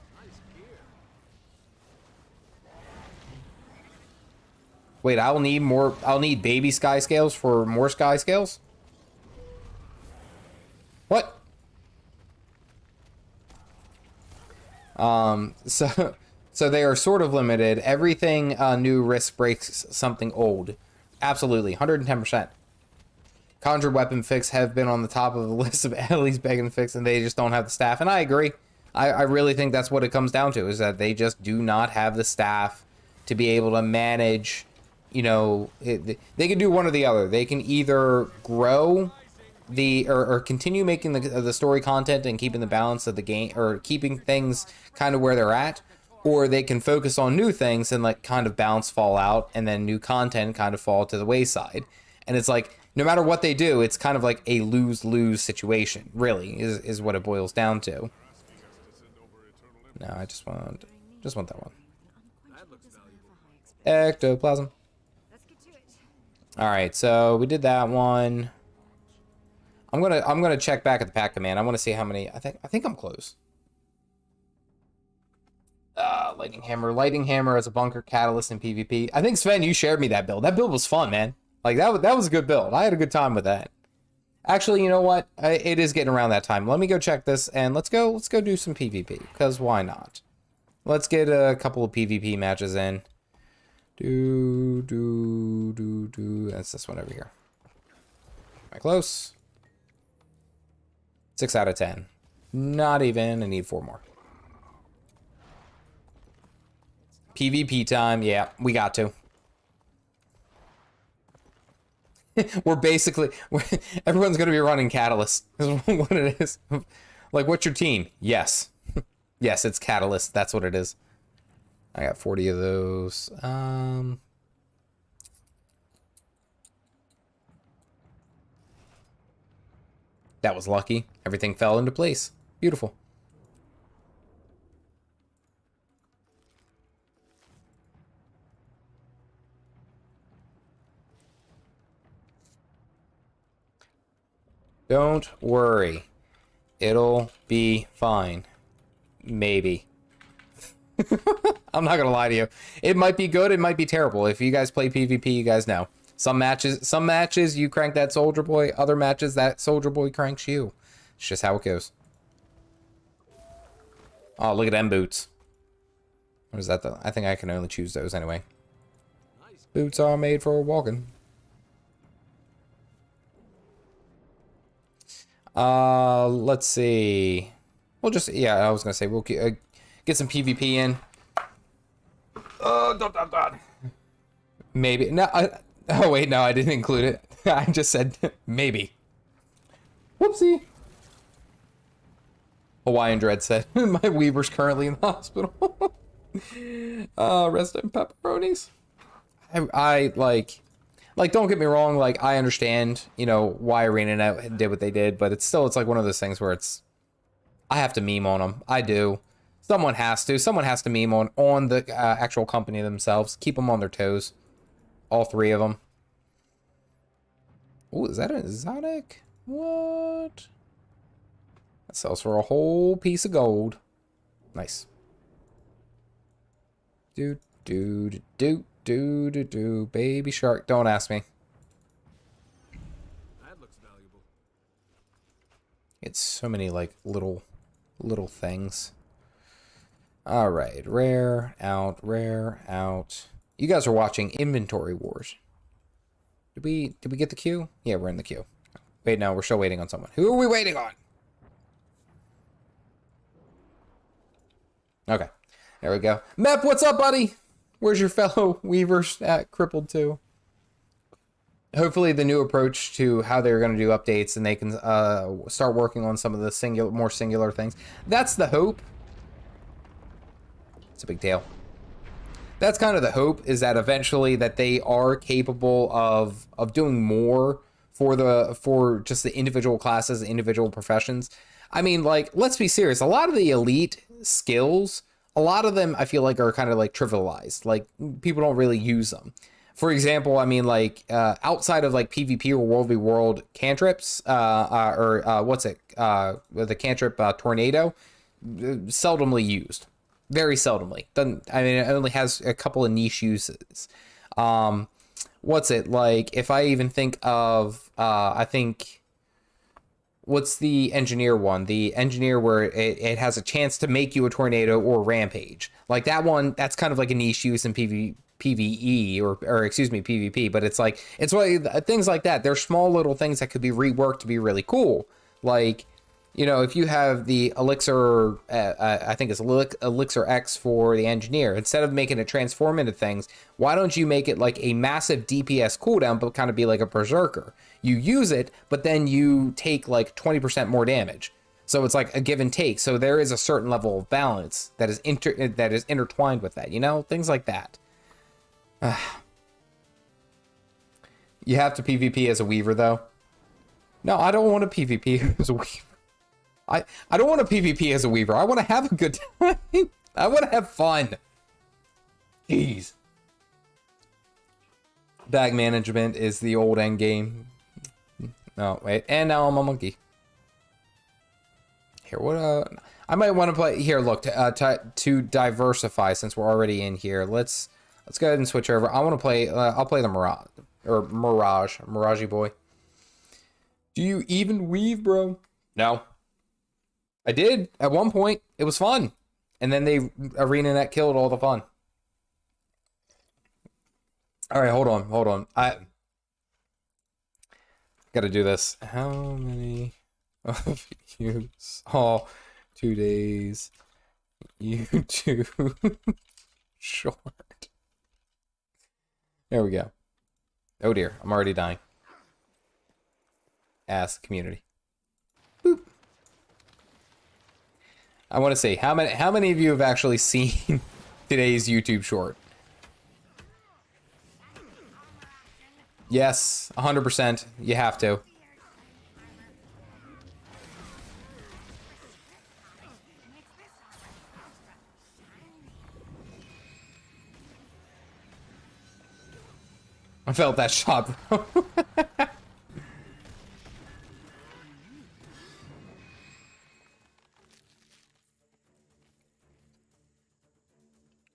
Wait, I'll need baby SkyScales for more SkyScales? What? So they are sort of limited. Everything new risk breaks something old. Absolutely, 110%. Conjured weapon fix have been on the top of the list of Ellie's begging to fix, and they just don't have the staff. And I agree. I really think that's what it comes down to, is that they just do not have the staff to be able to manage, you know, they can do one or the other. They can either grow or continue making the story content and keeping the balance of the game, or keeping things kind of where they're at, or they can focus on new things and like kind of balance fall out, and then new content kind of fall to the wayside. And it's like, no matter what they do, it's kind of like a lose-lose situation, really, is what it boils down to. No, I just want that one. Ectoplasm. All right, so we did that one. I'm gonna check back at the pack command. I want to see how many. I think I'm close. Lightning hammer as a bunker catalyst in PvP. I think Sven, you shared me that build. That build was fun, man. Like that was a good build. I had a good time with that. Actually, you know what? It is getting around that time. Let me go check this, and let's go do some PvP, because why not? Let's get a couple of PvP matches in. That's this one over here. Am I close? 6 out of 10. Not even. I need 4 more. PvP time. Yeah, we got to. Everyone's going to be running Catalyst. Is what it is. Like, what's your team? Yes. Yes, it's Catalyst. That's what it is. I got 40 of those. That was lucky. Everything fell into place. Beautiful. Don't worry. It'll be fine. Maybe. I'm not gonna lie to you. It might be good, it might be terrible. If you guys play PvP, you guys know. Some matches you crank that soldier boy, other matches that soldier boy cranks you. It's just how it goes. Oh, look at them boots. What is that though? I think I can only choose those anyway. Boots are made for walking. Let's see. We'll just, yeah, I was gonna say we'll get some PvP in. Maybe. No, oh wait, no, I didn't include it. I just said maybe. Whoopsie. Hawaiian Dread said, my Weaver's currently in the hospital. Rest in pepperonis. I like, don't get me wrong, like, I understand, you know, why Arenanet did what they did, but it's like one of those things where I have to meme on them. I do. Someone has to meme on the actual company themselves. Keep them on their toes. All 3 of them. Oh, is that an exotic? What? That sells for a whole piece of gold. Nice. Do. Baby shark. Don't ask me. That looks valuable. It's so many, like, little things. All right, rare out. You guys are watching Inventory Wars. Did we get the queue? Yeah, we're in the queue. Wait, no, we're still waiting on someone. Who are we waiting on? Okay, there we go. Mep, what's up, buddy? Where's your fellow Weavers at Crippled 2? Hopefully the new approach to how they're going to do updates, and they can start working on some of the more singular things. That's the hope. It's a big deal. That's kind of the hope, is that eventually that they are capable of doing more for just the individual classes, the individual professions. I mean, like, let's be serious. A lot of the elite skills, a lot of them I feel like are kind of like trivialized. Like, people don't really use them. For example, I mean, like, outside of like PvP or World v World cantrips, the cantrip Tornado, seldomly used. Very seldomly. It only has a couple of niche uses. What's it like? If I even think of, I think, what's the engineer one? The engineer where it has a chance to make you a tornado or rampage. Like that one, that's kind of like a niche use in PvE or excuse me, PvP. But it's like, it's like things like that. They're small little things that could be reworked to be really cool. Like, you know, if you have the elixir, I think it's elixir X for the engineer, instead of making it transform into things, why don't you make it like a massive DPS cooldown, but kind of be like a berserker? You use it, but then you take like 20% more damage. So it's like a give and take. So there is a certain level of balance that is intertwined with that, you know, things like that. You have to PvP as a weaver though. No, I don't want to PvP as a weaver. I don't want to PvP as a weaver. I want to have a good time. I want to have fun. Jeez. Bag management is the old end game. No, wait. And now I'm a monkey. Here, what I might want to play here. Look, to diversify, since we're already in here, let's go ahead and switch over. I want to play. I'll play the Mirage boy. Do you even weave, bro? No. I did at one point. It was fun, and then Arenanet killed all the fun. All right, hold on. I gotta do this. How many of you saw 2 days YouTube short? There we go. Oh dear, I'm already dying. Ask community. Boop. I want to see how many of you have actually seen today's YouTube short? Yes, 100%. You have to. I felt that shot, bro.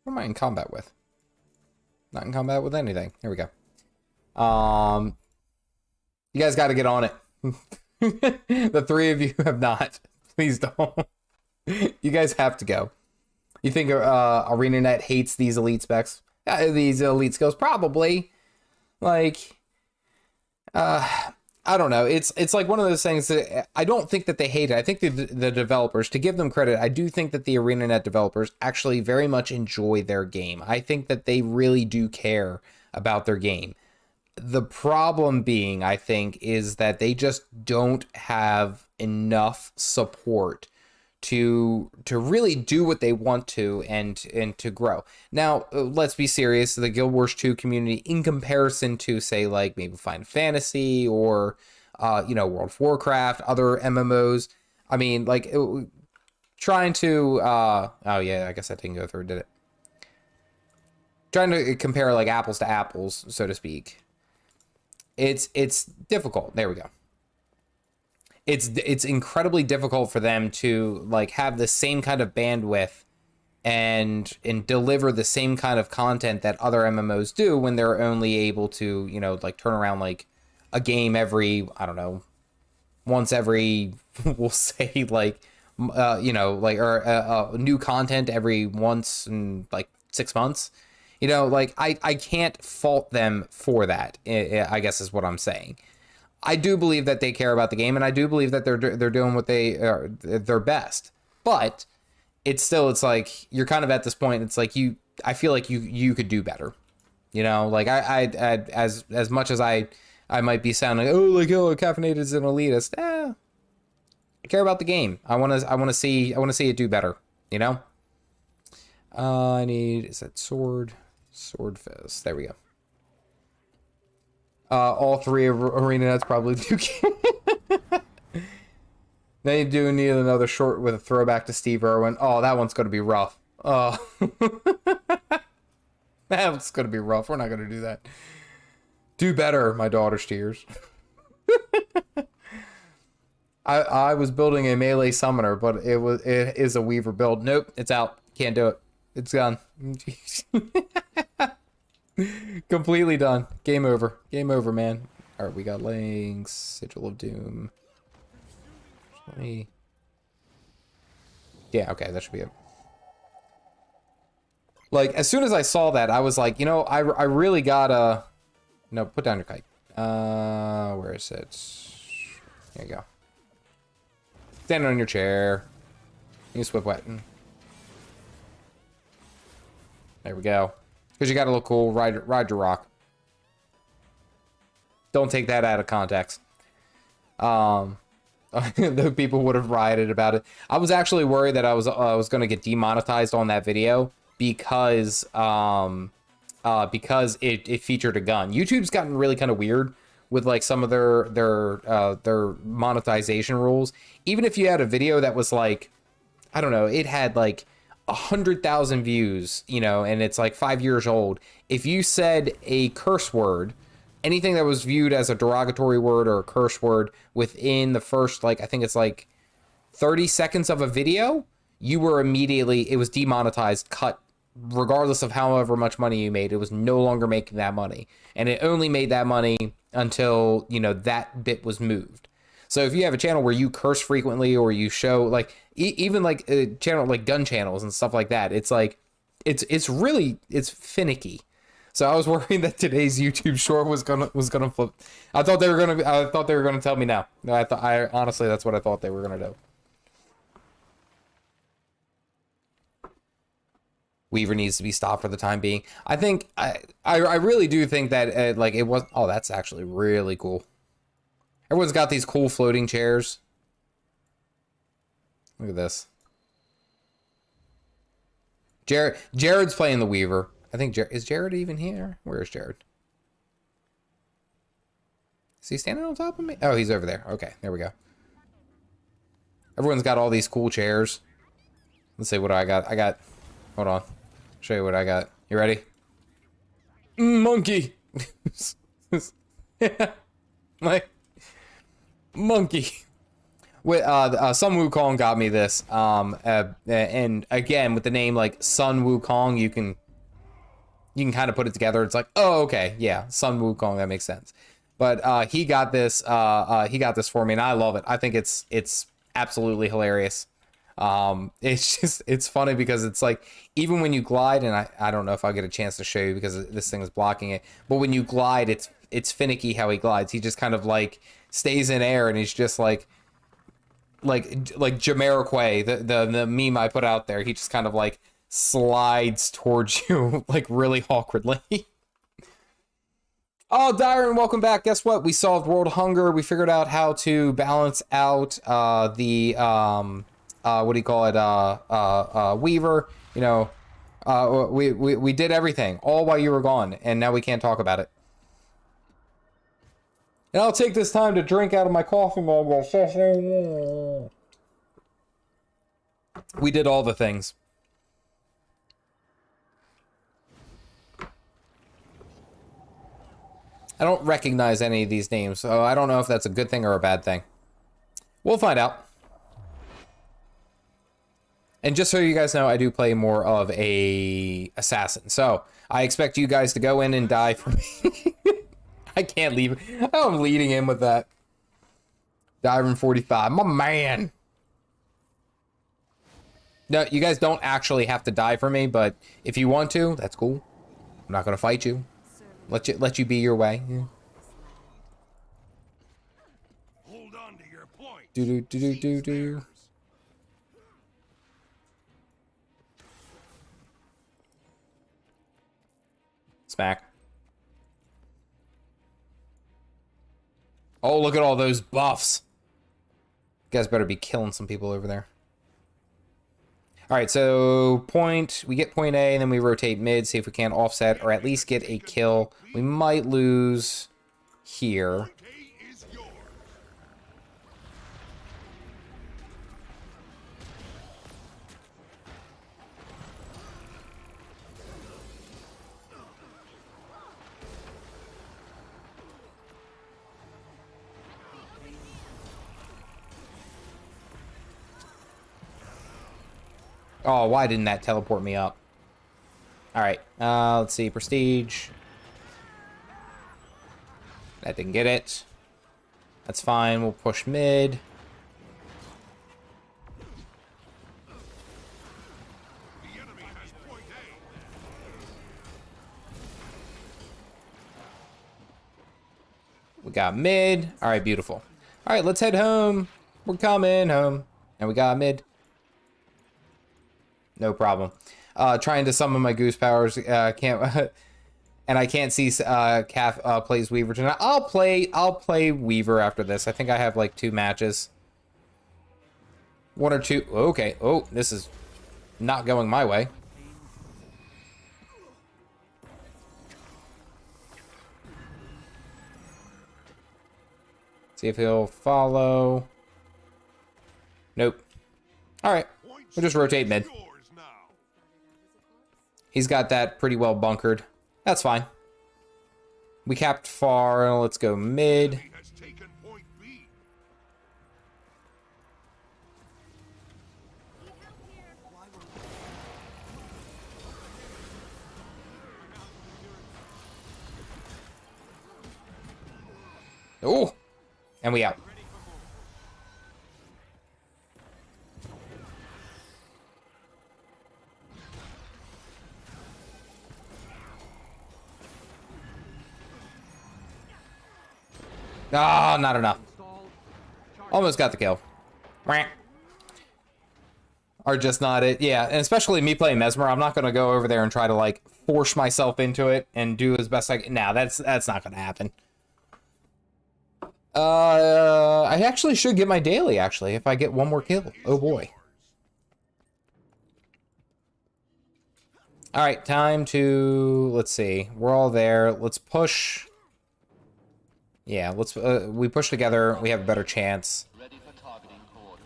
What am I in combat with? Not in combat with anything. Here we go. You guys got to get on it. The three of you have not. Please don't. You guys have to go. You think Arenanet hates these elite specs? These elite skills? Probably. Like, I don't know. It's like one of those things that I don't think that they hate it. I think the developers, to give them credit, I do think that the Arenanet developers actually very much enjoy their game. I think that they really do care about their game. The problem being, I think, is that they just don't have enough support to really do what they want to and to grow. Now, let's be serious. The Guild Wars 2 community, in comparison to, say, like maybe Final Fantasy or World of Warcraft, other MMOs, I mean, like trying to oh yeah, I guess I didn't go through, did it? Trying to compare like apples to apples, so to speak. It's difficult. There we go. It's incredibly difficult for them to like have the same kind of bandwidth and deliver the same kind of content that other MMOs do when they're only able to, like turn around like a game every, I don't know, once every, we'll say like, or new content every once in like 6 months. Like I can't fault them for that, I guess is what I'm saying. I do believe that they care about the game, and I do believe that they're doing what they are their best. But it's like you're kind of at this point. It's like I feel like you could do better. Like I as much as I might be sounding Caffeinated is an elitist. I care about the game. I want to see it do better. I need, is that sword fist? There we go. All three of Arenanet's probably do. They do need another short with a throwback to Steve Irwin. Oh, that one's going to be rough. Oh, that's going to be rough. We're not going to do that. Do better, my daughter's tears. I was building a melee summoner, but it is a weaver build. Nope, it's out. Can't do it. It's gone. Completely done. Game over. Game over, man. All right, we got links. Sigil of Doom. Yeah, okay, that should be it. Like, as soon as I saw that, I was like, you know, I really gotta... No, put down your kite. Where is it? There you go. Stand on your chair. You swip wetting. There we go. Because you gotta look cool. Ride your rock. Don't take that out of context. The people would have rioted about it. I was actually worried that I was going to get demonetized on that video because it featured a gun. YouTube's gotten really kind of weird with like some of their monetization rules. Even if you had a video that was like, I don't know, it had like 100,000 views, you know, and it's like 5 years old. If you said a curse word, anything that was viewed as a derogatory word or a curse word within the first, like, I think it's like 30 seconds of a video, you were immediately, it was demonetized, cut, regardless of however much money you made. It was no longer making that money. And it only made that money until, you know, that bit was moved. So if you have a channel where you curse frequently or you show, like, even like a channel, like gun channels and stuff like that, it's like, it's really, it's finicky. So I was worried that today's YouTube short was gonna flip. I thought they were gonna tell me no. No, I honestly, that's what I thought they were gonna do. Weaver needs to be stopped for the time being. I think I really do think that like it was. Oh, that's actually really cool. Everyone's got these cool floating chairs. Look at this. Jared's playing the Weaver. I think is Jared even here? Where is Jared? Is he standing on top of me? Oh, he's over there. Okay, there we go. Everyone's got all these cool chairs. Let's see what I got. Hold on. Show you what I got. You ready? Monkey. Like monkey. With Sun Wukong got me this. And again, with the name like Sun Wukong, you can kind of put it together. It's like, oh, okay, yeah, Sun Wukong, that makes sense. But he got this for me, and I love it. I think it's absolutely hilarious. It's funny because it's like, even when you glide, and I don't know if I'll get a chance to show you because this thing is blocking it, but when you glide, it's finicky how he glides. He just kind of like stays in air, and he's just like Jamiroquai, the meme I put out there. He just kind of like slides towards you like really awkwardly. Oh, Dyron, welcome back. Guess what? We solved world hunger. We figured out how to balance out the what do you call it? Weaver. You know, we did everything all while you were gone, and now we can't talk about it. And I'll take this time to drink out of my coffee mug. We did all the things. I don't recognize any of these names, so I don't know if that's a good thing or a bad thing. We'll find out. And just so you guys know, I do play more of a assassin, so I expect you guys to go in and die for me. I can't leave. I'm leading in with that. Diving 45, my man. No, you guys don't actually have to die for me, but if you want to, that's cool. I'm not gonna fight you. Let you be your way. Yeah. Hold on to your point. Do. Smack. Oh, look at all those buffs. You guys better be killing some people over there. All right, so we get point A, and then we rotate mid, see if we can't offset or at least get a kill. We might lose here. Oh, why didn't that teleport me up? All right, let's see, prestige. That didn't get it. That's fine. We'll push mid. The enemy has point A. We got mid. All right, beautiful. All right, let's head home. We're coming home. And we got mid. No problem. Trying to summon my goose powers. Can't. And I can't see Caff plays Weaver tonight. I'll play Weaver after this. I think I have like 2 matches. 1 or 2. Okay. Oh, this is not going my way. See if he'll follow. Nope. All right. We'll just rotate mid. He's got that pretty well bunkered. That's fine. We capped far. Let's go mid. Has taken point B. Oh, and we out. Ah, oh, not enough. Almost got the kill. Or just not it. Yeah, and especially me playing Mesmer, I'm not going to go over there and try to, like, force myself into it and do as best I can. Nah, that's not going to happen. I actually should get my daily, actually, if I get 1 more kill. Oh, boy. All right, time to... Let's see. We're all there. Let's push... Yeah, let's we push together, we have a better chance. Ready for targeting coordinates.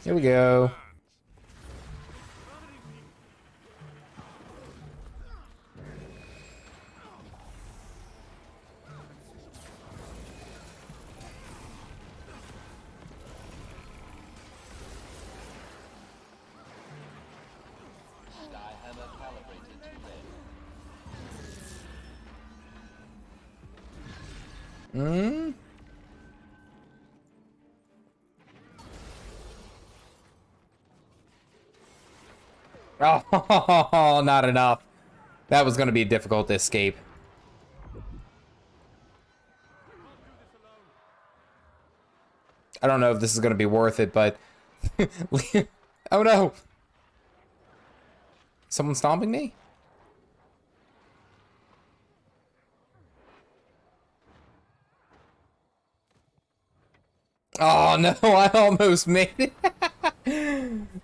Here we go. Skyhammer calibrated to red. Hmm? Oh, not enough. That was going to be difficult to escape. I don't know if this is going to be worth it, but... Oh, no. Someone stomping me? Oh, no, I almost made it.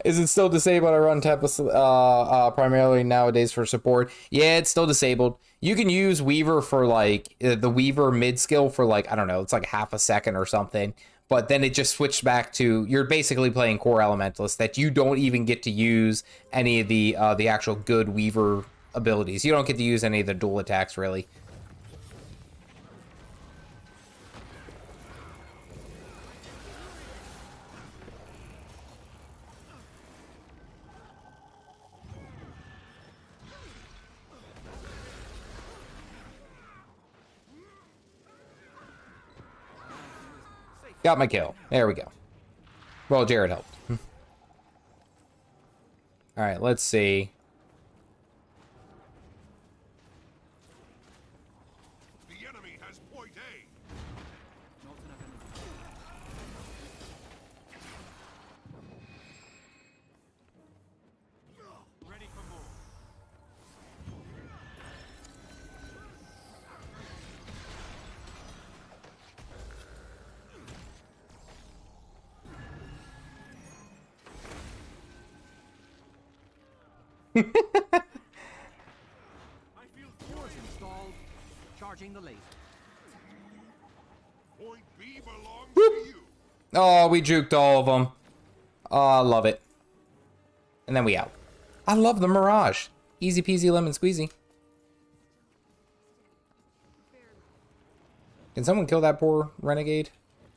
Is it still disabled? I run Tempest primarily nowadays for support. Yeah, it's still disabled. You can use Weaver for, like, the Weaver mid skill for, like, I don't know, it's like half a second or something. But then it just switched back to, you're basically playing core elementalist, that you don't even get to use any of the actual good Weaver abilities. You don't get to use any of the dual attacks, really. Got my kill. There we go. Well, Jared helped. Alright, let's see. The enemy has point A. Ready for more. I feel force installed. Charging the laser. Point B belongs to you. Oh, we juked all of them. Oh, I love it. And then we out. I love the Mirage. Easy peasy lemon squeezy. Can someone kill that poor renegade?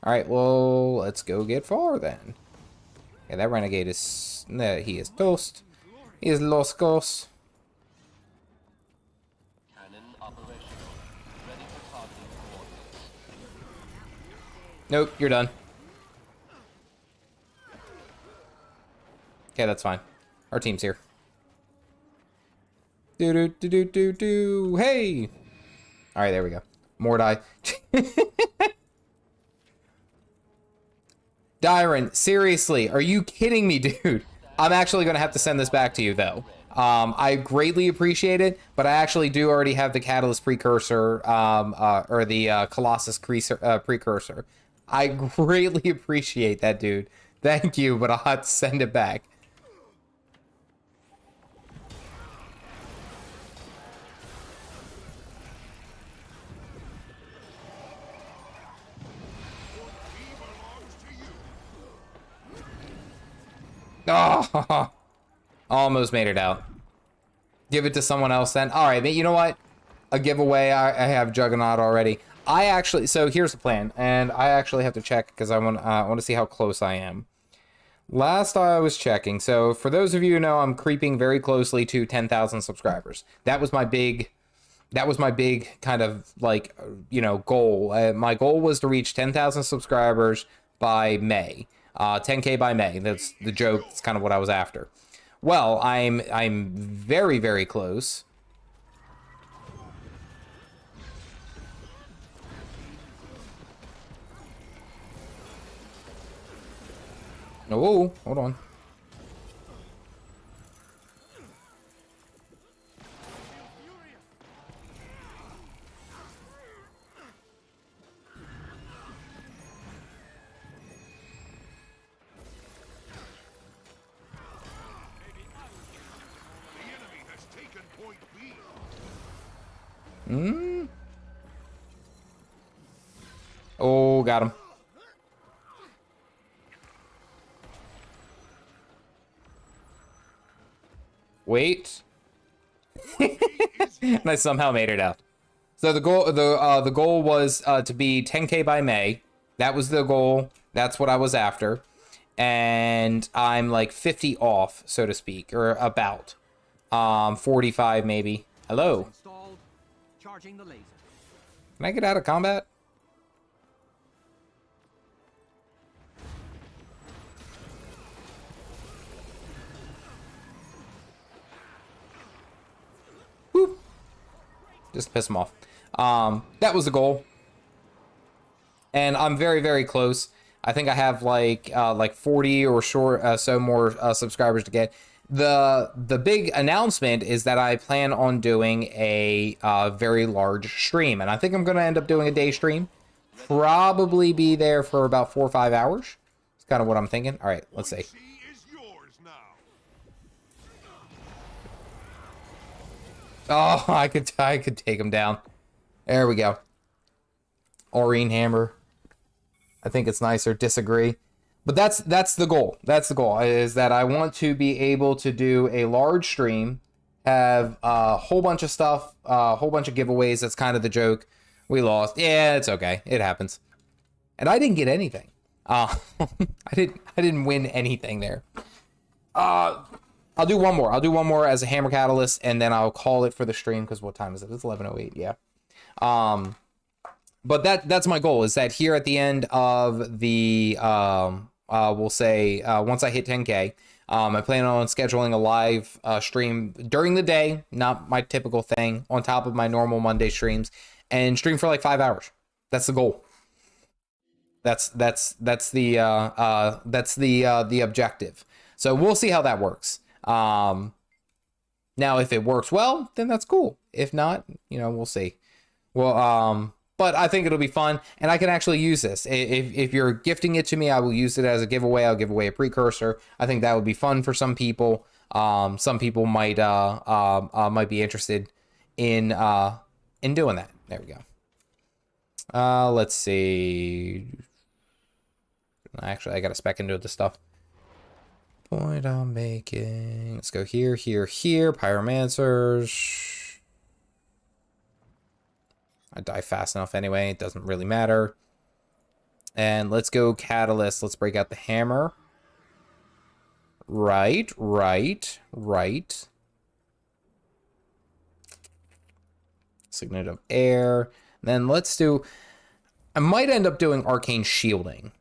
Alright, well, let's go get far then. Okay, that renegade is... he is toast. He is los gos. Nope, you're done. Okay, that's fine. Our team's here. Do. Hey! Alright, there we go. More die. Dyron, seriously, are you kidding me, dude? I'm actually going to have to send this back to you, though. I greatly appreciate it, but I actually do already have the Catalyst precursor, or the Colossus precursor. I greatly appreciate that, dude. Thank you, but I'll have to send it back. Oh, almost made it out. Give it to someone else then. All right, you know what? A giveaway. I have Juggernaut already. I actually, so here's the plan, and I actually have to check because I want to see how close I am. Last I was checking, so for those of you who know, I'm creeping very closely to 10,000 subscribers. That was my big kind of like, you know, goal. My goal was to reach 10,000 subscribers by May. 10K by May. That's the joke. That's kind of what I was after. Well, I'm very, very close. Oh, hold on. Oh, got him. Wait. And I somehow made it out. So the goal was to be 10K by May. That was the goal. That's what I was after. And I'm like 50 off, so to speak, or about 45 maybe. Hello. Installed. Charging the laser. Can I get out of combat? Whoop. Just to piss him off. That was the goal. And I'm very, very close. I think I have like 40 or so more subscribers to get. The big announcement is that I plan on doing a very large stream, and I think I'm going to end up doing a day stream. Probably be there for about 4 or 5 hours. It's kind of what I'm thinking. All right, let's see. Is yours now. Oh, I could take him down. There we go. Aurene hammer. I think it's nicer. Disagree. But that's the goal. That's the goal, is that I want to be able to do a large stream, have a whole bunch of stuff, a whole bunch of giveaways. That's kind of the joke. We lost. Yeah, it's okay. It happens. And I didn't get anything. I didn't win anything there. I'll do one more. I'll do one more as a hammer catalyst, and then I'll call it for the stream, because what time is it? It's 11:08. Yeah. But that's my goal, is that here at the end of the we'll say once I hit 10K, I plan on scheduling a live stream during the day, not my typical thing, on top of my normal Monday streams, and stream for like 5 hours. That's the goal. That's the objective. So we'll see how that works. Now, if it works well, then that's cool. If not, you know, we'll see. Well, but I think it'll be fun, and I can actually use this. If you're gifting it to me, I will use it as a giveaway. I'll give away a precursor. I think that would be fun for some people. Some people might be interested in doing that. There we go. Let's see. Actually, I got to spec into this stuff. Point I'm making. Let's go here, here, here. Pyromancers. I die fast enough anyway. It doesn't really matter. And let's go catalyst. Let's break out the hammer. Right. Signet of air. And then let's do... I might end up doing arcane shielding.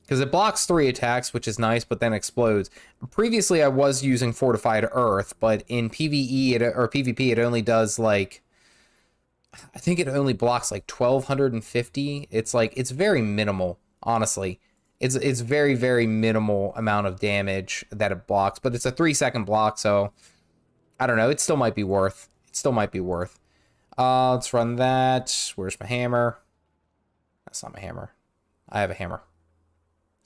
Because it blocks 3 attacks, which is nice, but then explodes. Previously, I was using Fortified Earth, but in PvE or PvP, it only does like... I think it only blocks like 1250. It's like, it's very minimal, honestly. It's very, very minimal amount of damage that it blocks, but it's a 3-second block, so I don't know. It still might be worth. It still might be worth. Let's run that. Where's my hammer? That's not my hammer. I have a hammer.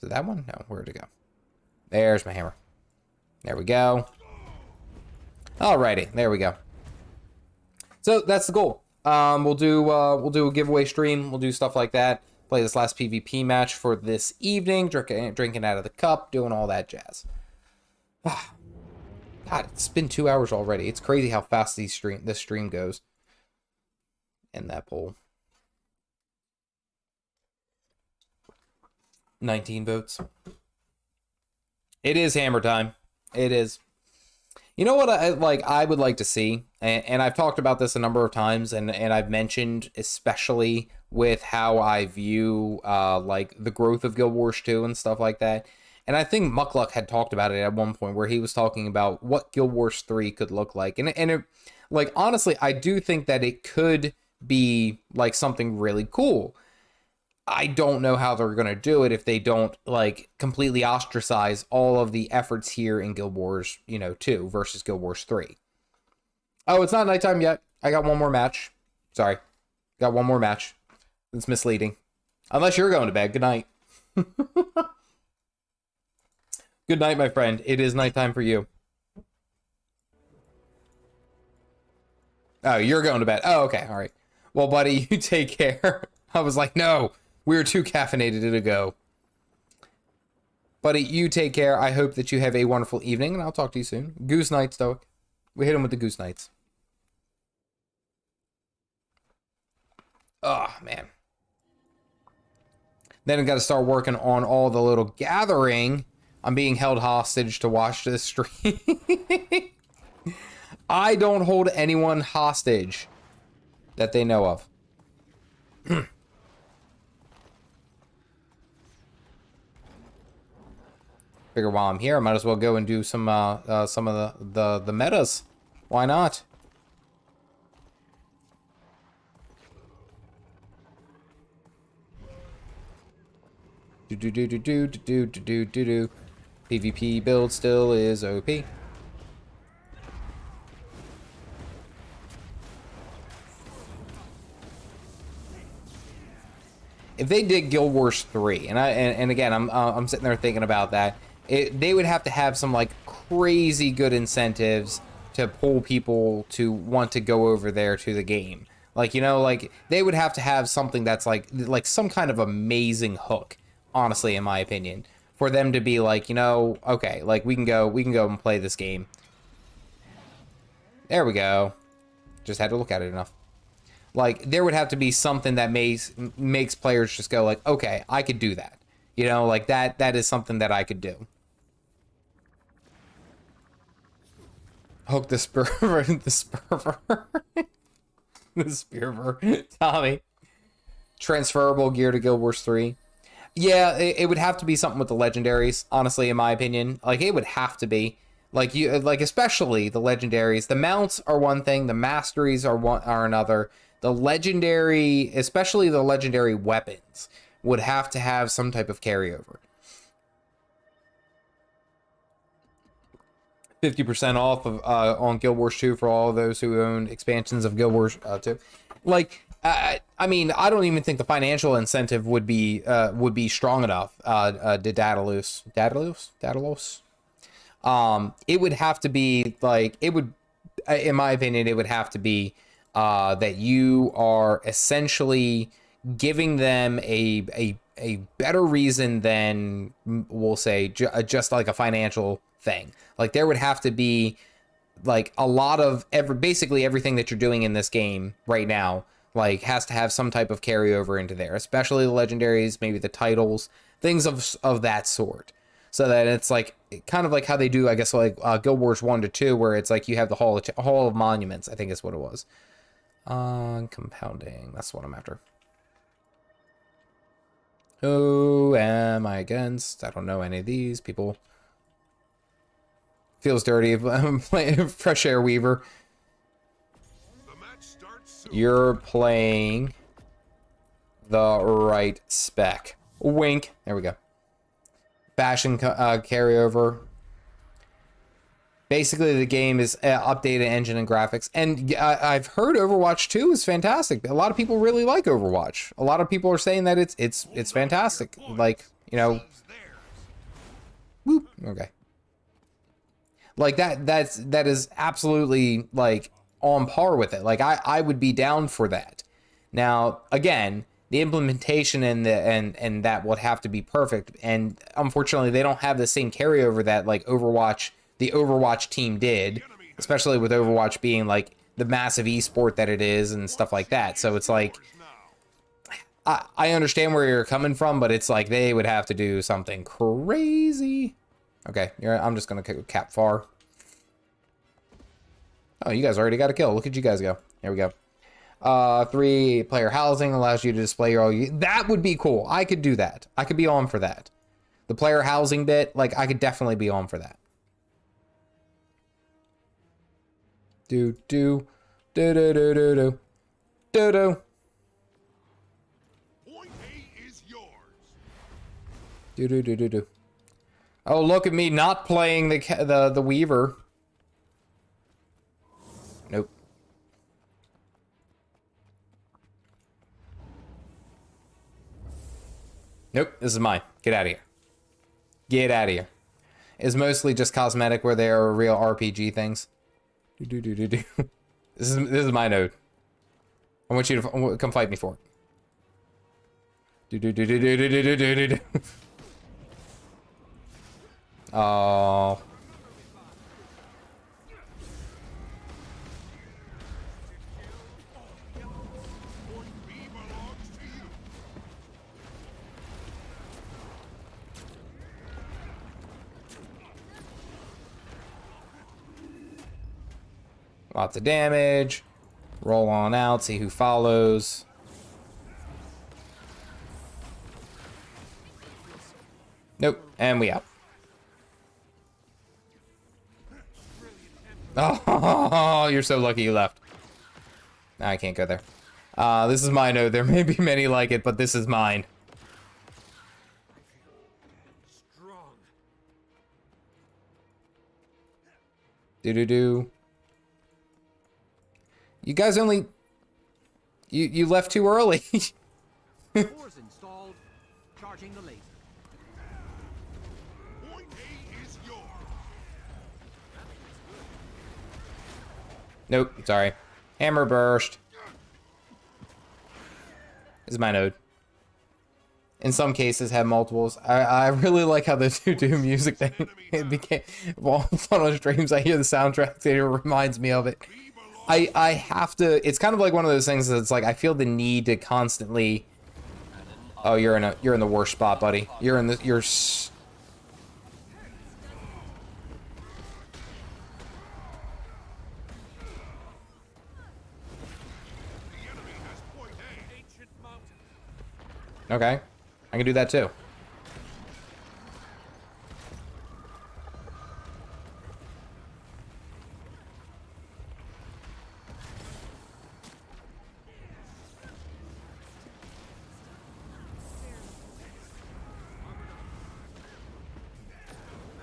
Is it that one? No, where'd it go? There's my hammer. There we go. Alrighty, there we go. So that's the goal. We'll do a giveaway stream. We'll do stuff like that. Play this last PvP match for this evening. Drinking out of the cup, doing all that jazz. God, it's been 2 hours already. It's crazy how fast this stream goes. And that poll. 19 votes. It is hammer time. It is. You know what I would like to see, and I've talked about this a number of times, and I've mentioned especially with how I view like the growth of Guild Wars 2 and stuff like that. And I think Muckluck had talked about it at one point where he was talking about what Guild Wars 3 could look like. And it, like, honestly, I do think that it could be like something really cool. I don't know how they're going to do it if they don't like completely ostracize all of the efforts here in Guild Wars, 2 versus Guild Wars 3. Oh, it's not nighttime yet. I got one more match. Sorry. Got one more match. It's misleading. Unless you're going to bed. Good night. Good night, my friend. It is nighttime for you. Oh, you're going to bed. Oh, okay. All right. Well, buddy, you take care. I was like, no. We're too caffeinated to go. Buddy, you take care. I hope that you have a wonderful evening, and I'll talk to you soon. Goose Night, Stoic. We hit him with the Goose Nights. Oh, man. Then I got to start working on all the little gathering. I'm being held hostage to watch this stream. I don't hold anyone hostage that they know of. Figure while I'm here, I might as well go and do some of the metas. Why not? Do. PVP build still is OP. If they did Guild Wars 3, and again, I'm sitting there thinking about that. They would have to have some like crazy good incentives to pull people to want to go over there to the game. Like, like they would have to have something that's like some kind of amazing hook, honestly, in my opinion, for them to be like, okay, like we can go and play this game. There we go. Just had to look at it enough. Like there would have to be something that makes players just go like, okay, I could do that. Like that is something that I could do. Hook the spurver, the spurver, Tommy. Transferable gear to Guild Wars 3. Yeah, it would have to be something with the legendaries, honestly, in my opinion. Like it would have to be. Like especially the legendaries. The mounts are one thing, the masteries are another. The legendary, especially the legendary weapons, would have to have some type of carryover. 50% off of on Guild Wars 2 for all those who own expansions of Guild Wars 2. Like, I mean, I don't even think the financial incentive would be strong enough. Daedalus. It would have to be like in my opinion, it would have to be that you are essentially giving them a better reason than, we'll say, just like a financial thing. Like there would have to be like a lot of basically everything that you're doing in this game right now, like has to have some type of carryover into there, especially the legendaries, maybe the titles, things of that sort. So that it's like kind of like how they do, I guess, like Guild Wars 1 to 2, where it's like you have the Hall of Monuments, I think is what it was. Compounding, that's what I'm after. Who am I against? I don't know any of these people. Feels dirty. I'm playing Fresh Air Weaver. The match starts soon. You're playing the right spec. Wink. There we go. Fashion carryover. Basically, the game is updated engine and graphics. And I've heard Overwatch 2 is fantastic. A lot of people really like Overwatch. A lot of people are saying that it's fantastic. Like, you know, whoop. Okay. Like that is absolutely like on par with it. Like I would be down for that. Now, again, the implementation and that would have to be perfect. And unfortunately, they don't have the same carryover that like the Overwatch team did, especially with Overwatch being like the massive esport that it is and stuff like that. So it's like, I understand where you're coming from, but it's like they would have to do something crazy. Okay, I'm just gonna cap far. Oh, you guys already got a kill. Look at you guys go. There we go. 3-player housing allows you to display your that would be cool. I could do that. I could be on for that. The player housing bit, like I could definitely be on for that. Do. Point A is yours. Do. Oh, look at me not playing the Weaver. Nope. Nope, this is mine. Get out of here. Get out of here. It's mostly just cosmetic where they are real RPG things. Do. This is my node. I want you to come fight me for it. Do. Oh. Point B belongs to you. Lots of damage. Roll on out, see who follows. Nope, and we out. Oh, you're so lucky you left. I can't go there. This is my node. There may be many like it, but this is mine. Strong. Do. You guys only... You left too early. Cores installed. Charging the laser. Point A is yours. Nope, sorry. Hammer burst. This is my node. In some cases have multiples. I really like how the do music thing it became on streams. I hear the soundtrack, it reminds me of it. I have to, it's kind of like one of those things that's like I feel the need to constantly. Oh, you're in the worst spot, buddy. You're in the Okay. I can do that too.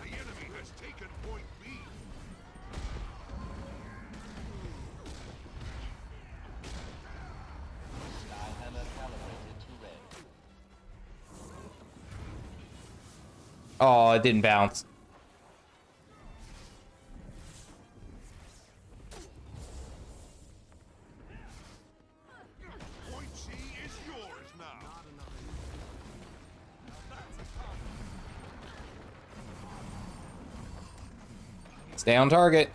The enemy has taken point B. Skyhammer calibrated to red. Oh, it didn't bounce. Point C is yours now. Stay on target.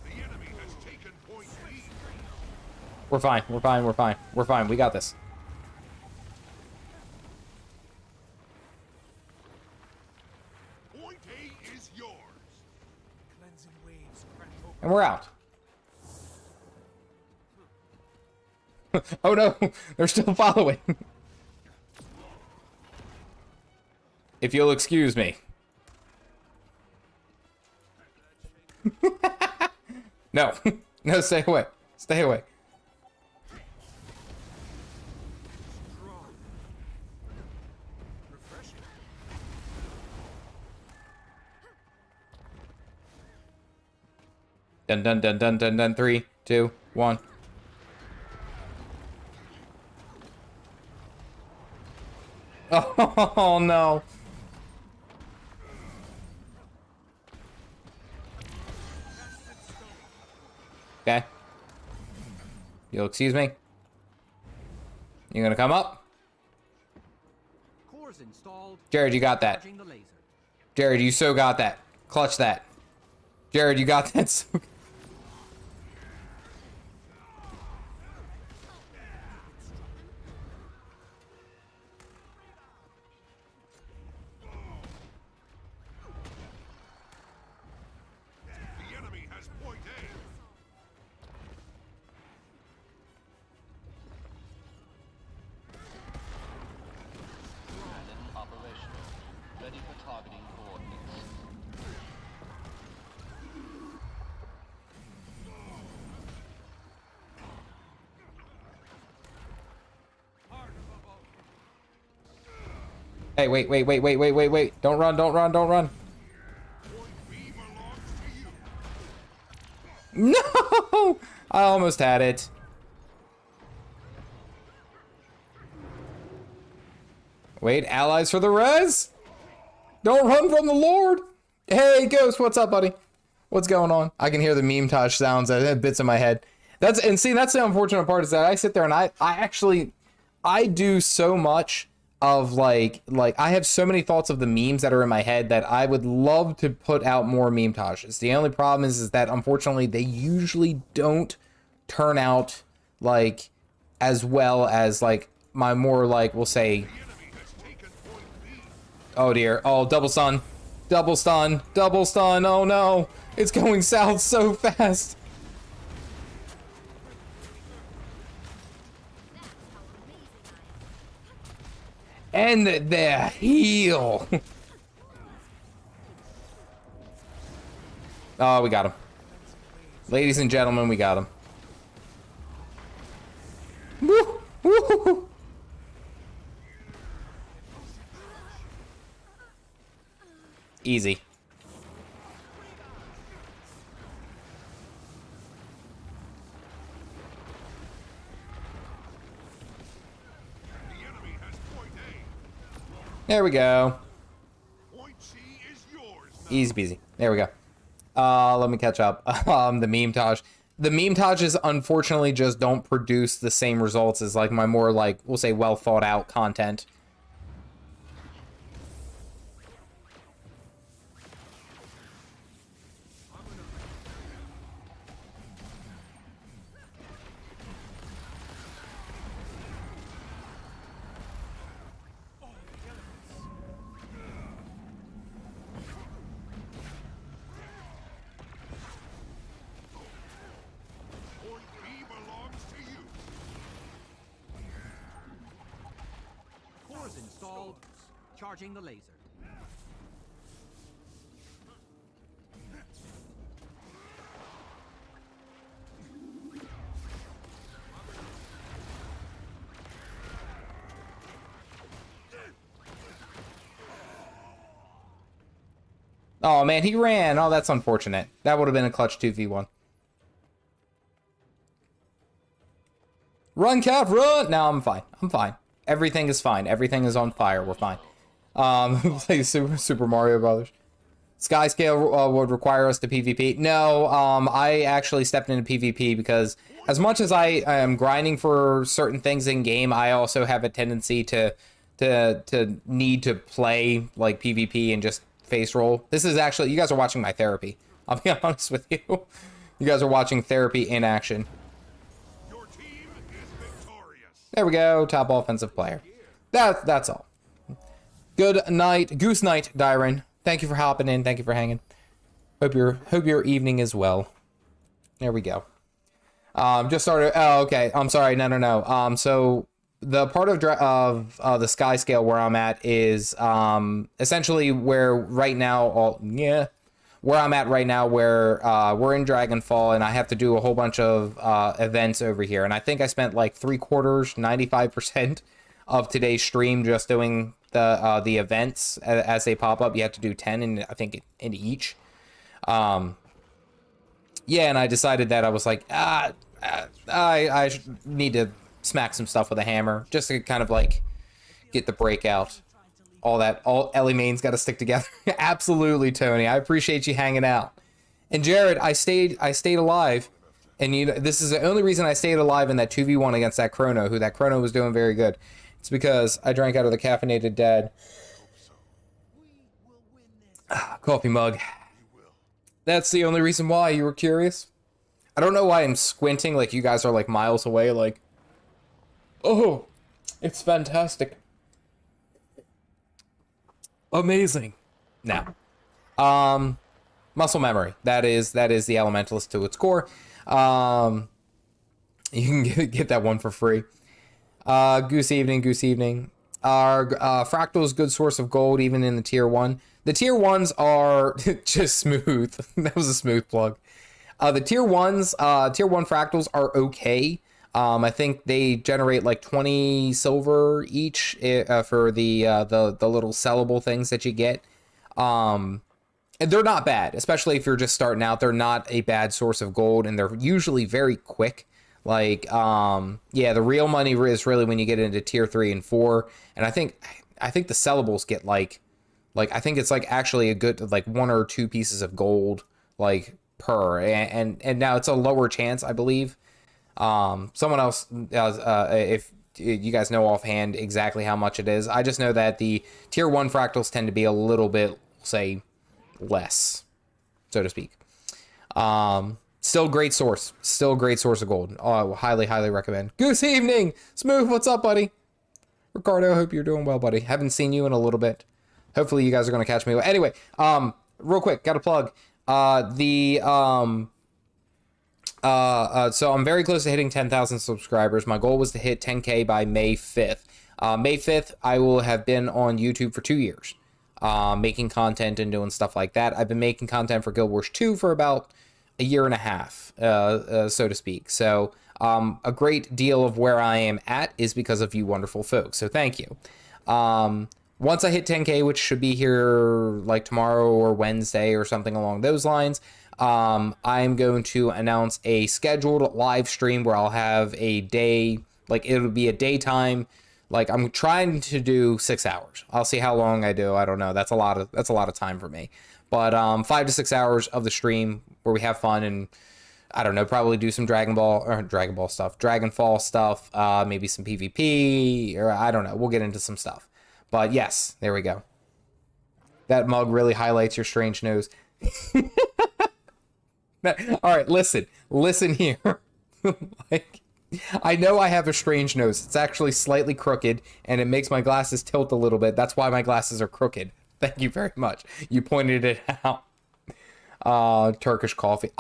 The enemy has taken point B. We're fine. We're fine. We're fine. We're fine. We got this. And we're out. Oh no, they're still following. If you'll excuse me. No, no, stay away. Stay away. Dun dun dun dun dun dun. 3, 2, 1. Oh no. Okay. You'll excuse me? You gonna come up? Cores installed. Jared, you got that. Charging the laser. Jared, you so got that. Clutch that. Jared, you got that. So The enemy has point A. Cannon operational. Ready for targeting coordinates. hey, wait. Don't run. Point B belongs to you. No! I almost had it. Wait, allies for the res? Don't run from the Lord! Hey, Ghost, what's up, buddy? What's going on? I can hear the meme touch sounds that bits in my head. That's the unfortunate part is that I sit there and I do so much of like I have so many thoughts of the memes that are in my head that I would love to put out more meme tages. The only problem is that unfortunately they usually don't turn out like as well as like my more like we'll say. The enemy has taken point B. Oh dear. Oh, double stun. Double stun. Double stun. Oh no. It's going south so fast. And the heal. Oh, we got him. Ladies and gentlemen, we got him. Woo! Woo! Easy. The enemy has point A. There we go. Point C is yours now. Easy peasy. There we go. Let me catch up. The meme taj. The meme tages unfortunately just don't produce the same results as like my more like we'll say well thought out content. Point B belongs to you. Cores installed. Charging the laser. Oh man, he ran. Oh, that's unfortunate. That would have been a clutch 2v1. Run, Cav, run! No, I'm fine. I'm fine. Everything is fine. Everything is on fire. We're fine. Play Super Mario Brothers. SkyScale would require us to PvP. No, I actually stepped into PvP because as much as I am grinding for certain things in game, I also have a tendency to need to play like PvP and just face roll. This is actually, you guys are watching my therapy. I'll be honest with you. You guys are watching therapy in action. Your team is victorious. There we go. Top offensive player. That's all. Good night. Goose night, Dyron. Thank you for hopping in. Thank you for hanging. Hope your evening is well. There we go. Just started. Oh, okay. I'm sorry. No. So the part of the SkyScale where I'm at is essentially where right now. Where I'm at right now, where we're in Dragonfall, and I have to do a whole bunch of events over here. And I think I spent like 3/4, 95% of today's stream just doing the events as they pop up. You have to do 10, and I think in each. Yeah, and I decided that I was like, I need to smack some stuff with a hammer just to kind of like get the breakout. All Ellie mains got to stick together. Absolutely, Tony. I appreciate you hanging out. And Jared, I stayed alive, and this is the only reason I stayed alive in that 2v1 against that Chrono, who that Chrono was doing very good. It's because I drank out of the Caffeinated Dad coffee mug. That's the only reason why. You were curious? I don't know why I'm squinting like you guys are like miles away, like, oh, it's fantastic. Amazing. Now, muscle memory. That is the elementalist to its core. You can get that one for free. Goose evening. Our Fractal's good source of gold, even in the tier 1. The tier 1s are just smooth. That was a smooth plug. The tier 1s, tier 1 Fractals are okay. I think they generate like 20 silver each for the little sellable things that you get. And they're not bad, especially if you're just starting out. They're not a bad source of gold, and they're usually very quick. Like, yeah, the real money is really when you get into tier 3 and 4. And I think the sellables get like I think it's like actually a good like 1 or 2 pieces of gold like per, and now it's a lower chance, I believe. Someone else, if you guys know offhand exactly how much it is, I just know that the tier 1 fractals tend to be a little bit, say, less, so to speak. Still great source of gold. Oh, highly recommend. Goose evening, Smooth. What's up, buddy? Ricardo, hope you're doing well, buddy. Haven't seen you in a little bit. Hopefully, you guys are gonna catch me. Anyway, real quick, got to plug so I'm very close to hitting 10,000 subscribers. My goal was to hit 10K by May 5th. May 5th, I will have been on YouTube for 2 years, making content and doing stuff like that. I've been making content for Guild Wars 2 for about a year and a half, so to speak. So a great deal of where I am at is because of you wonderful folks. So thank you. Once I hit 10K, which should be here like tomorrow or Wednesday or something along those lines, I'm going to announce a scheduled live stream where I'll have a day, like it'll be a daytime. Like I'm trying to do 6 hours. I'll see how long I do. I don't know. That's a lot of time for me. But 5 to 6 hours of the stream where we have fun and I don't know, probably do some Dragonfall stuff, maybe some PvP, or I don't know. We'll get into some stuff. But yes, there we go. That mug really highlights your strange nose. All right, listen here. Like, I know I have a strange nose. It's actually slightly crooked, and it makes my glasses tilt a little bit. That's why my glasses are crooked. Thank you very much. You pointed it out. Turkish coffee.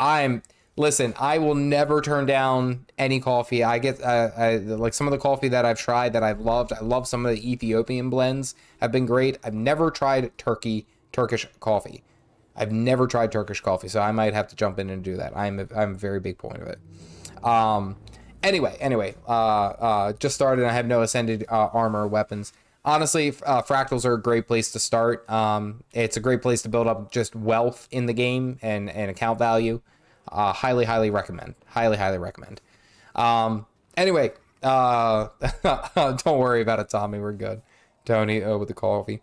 Listen, I will never turn down any coffee. I get like some of the coffee that I've tried that I've loved. I love some of the Ethiopian blends have been great. I've never tried Turkish coffee. I've never tried Turkish coffee, so I might have to jump in and do that. I'm a very big point of it. Anyway, just started. I have no ascended armor or weapons. Honestly, fractals are a great place to start. It's a great place to build up just wealth in the game and account value. Highly recommend. Highly recommend. Anyway, don't worry about it, Tommy. We're good. Tony, with the coffee.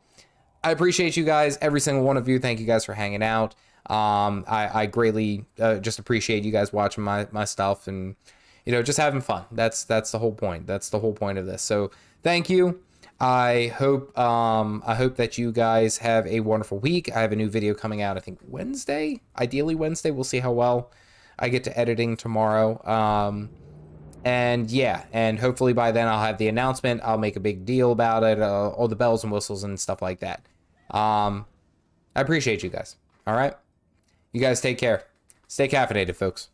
I appreciate you guys, every single one of you. Thank you guys for hanging out. I greatly just appreciate you guys watching my stuff and, you know, just having fun. That's the whole point. That's the whole point of this. So thank you. I hope that you guys have a wonderful week. I have a new video coming out, I think Wednesday, ideally Wednesday. We'll see how well I get to editing tomorrow. And yeah, and hopefully by then I'll have the announcement. I'll make a big deal about it, all the bells and whistles and stuff like that. I appreciate you guys. All right. You guys take care. Stay caffeinated, folks.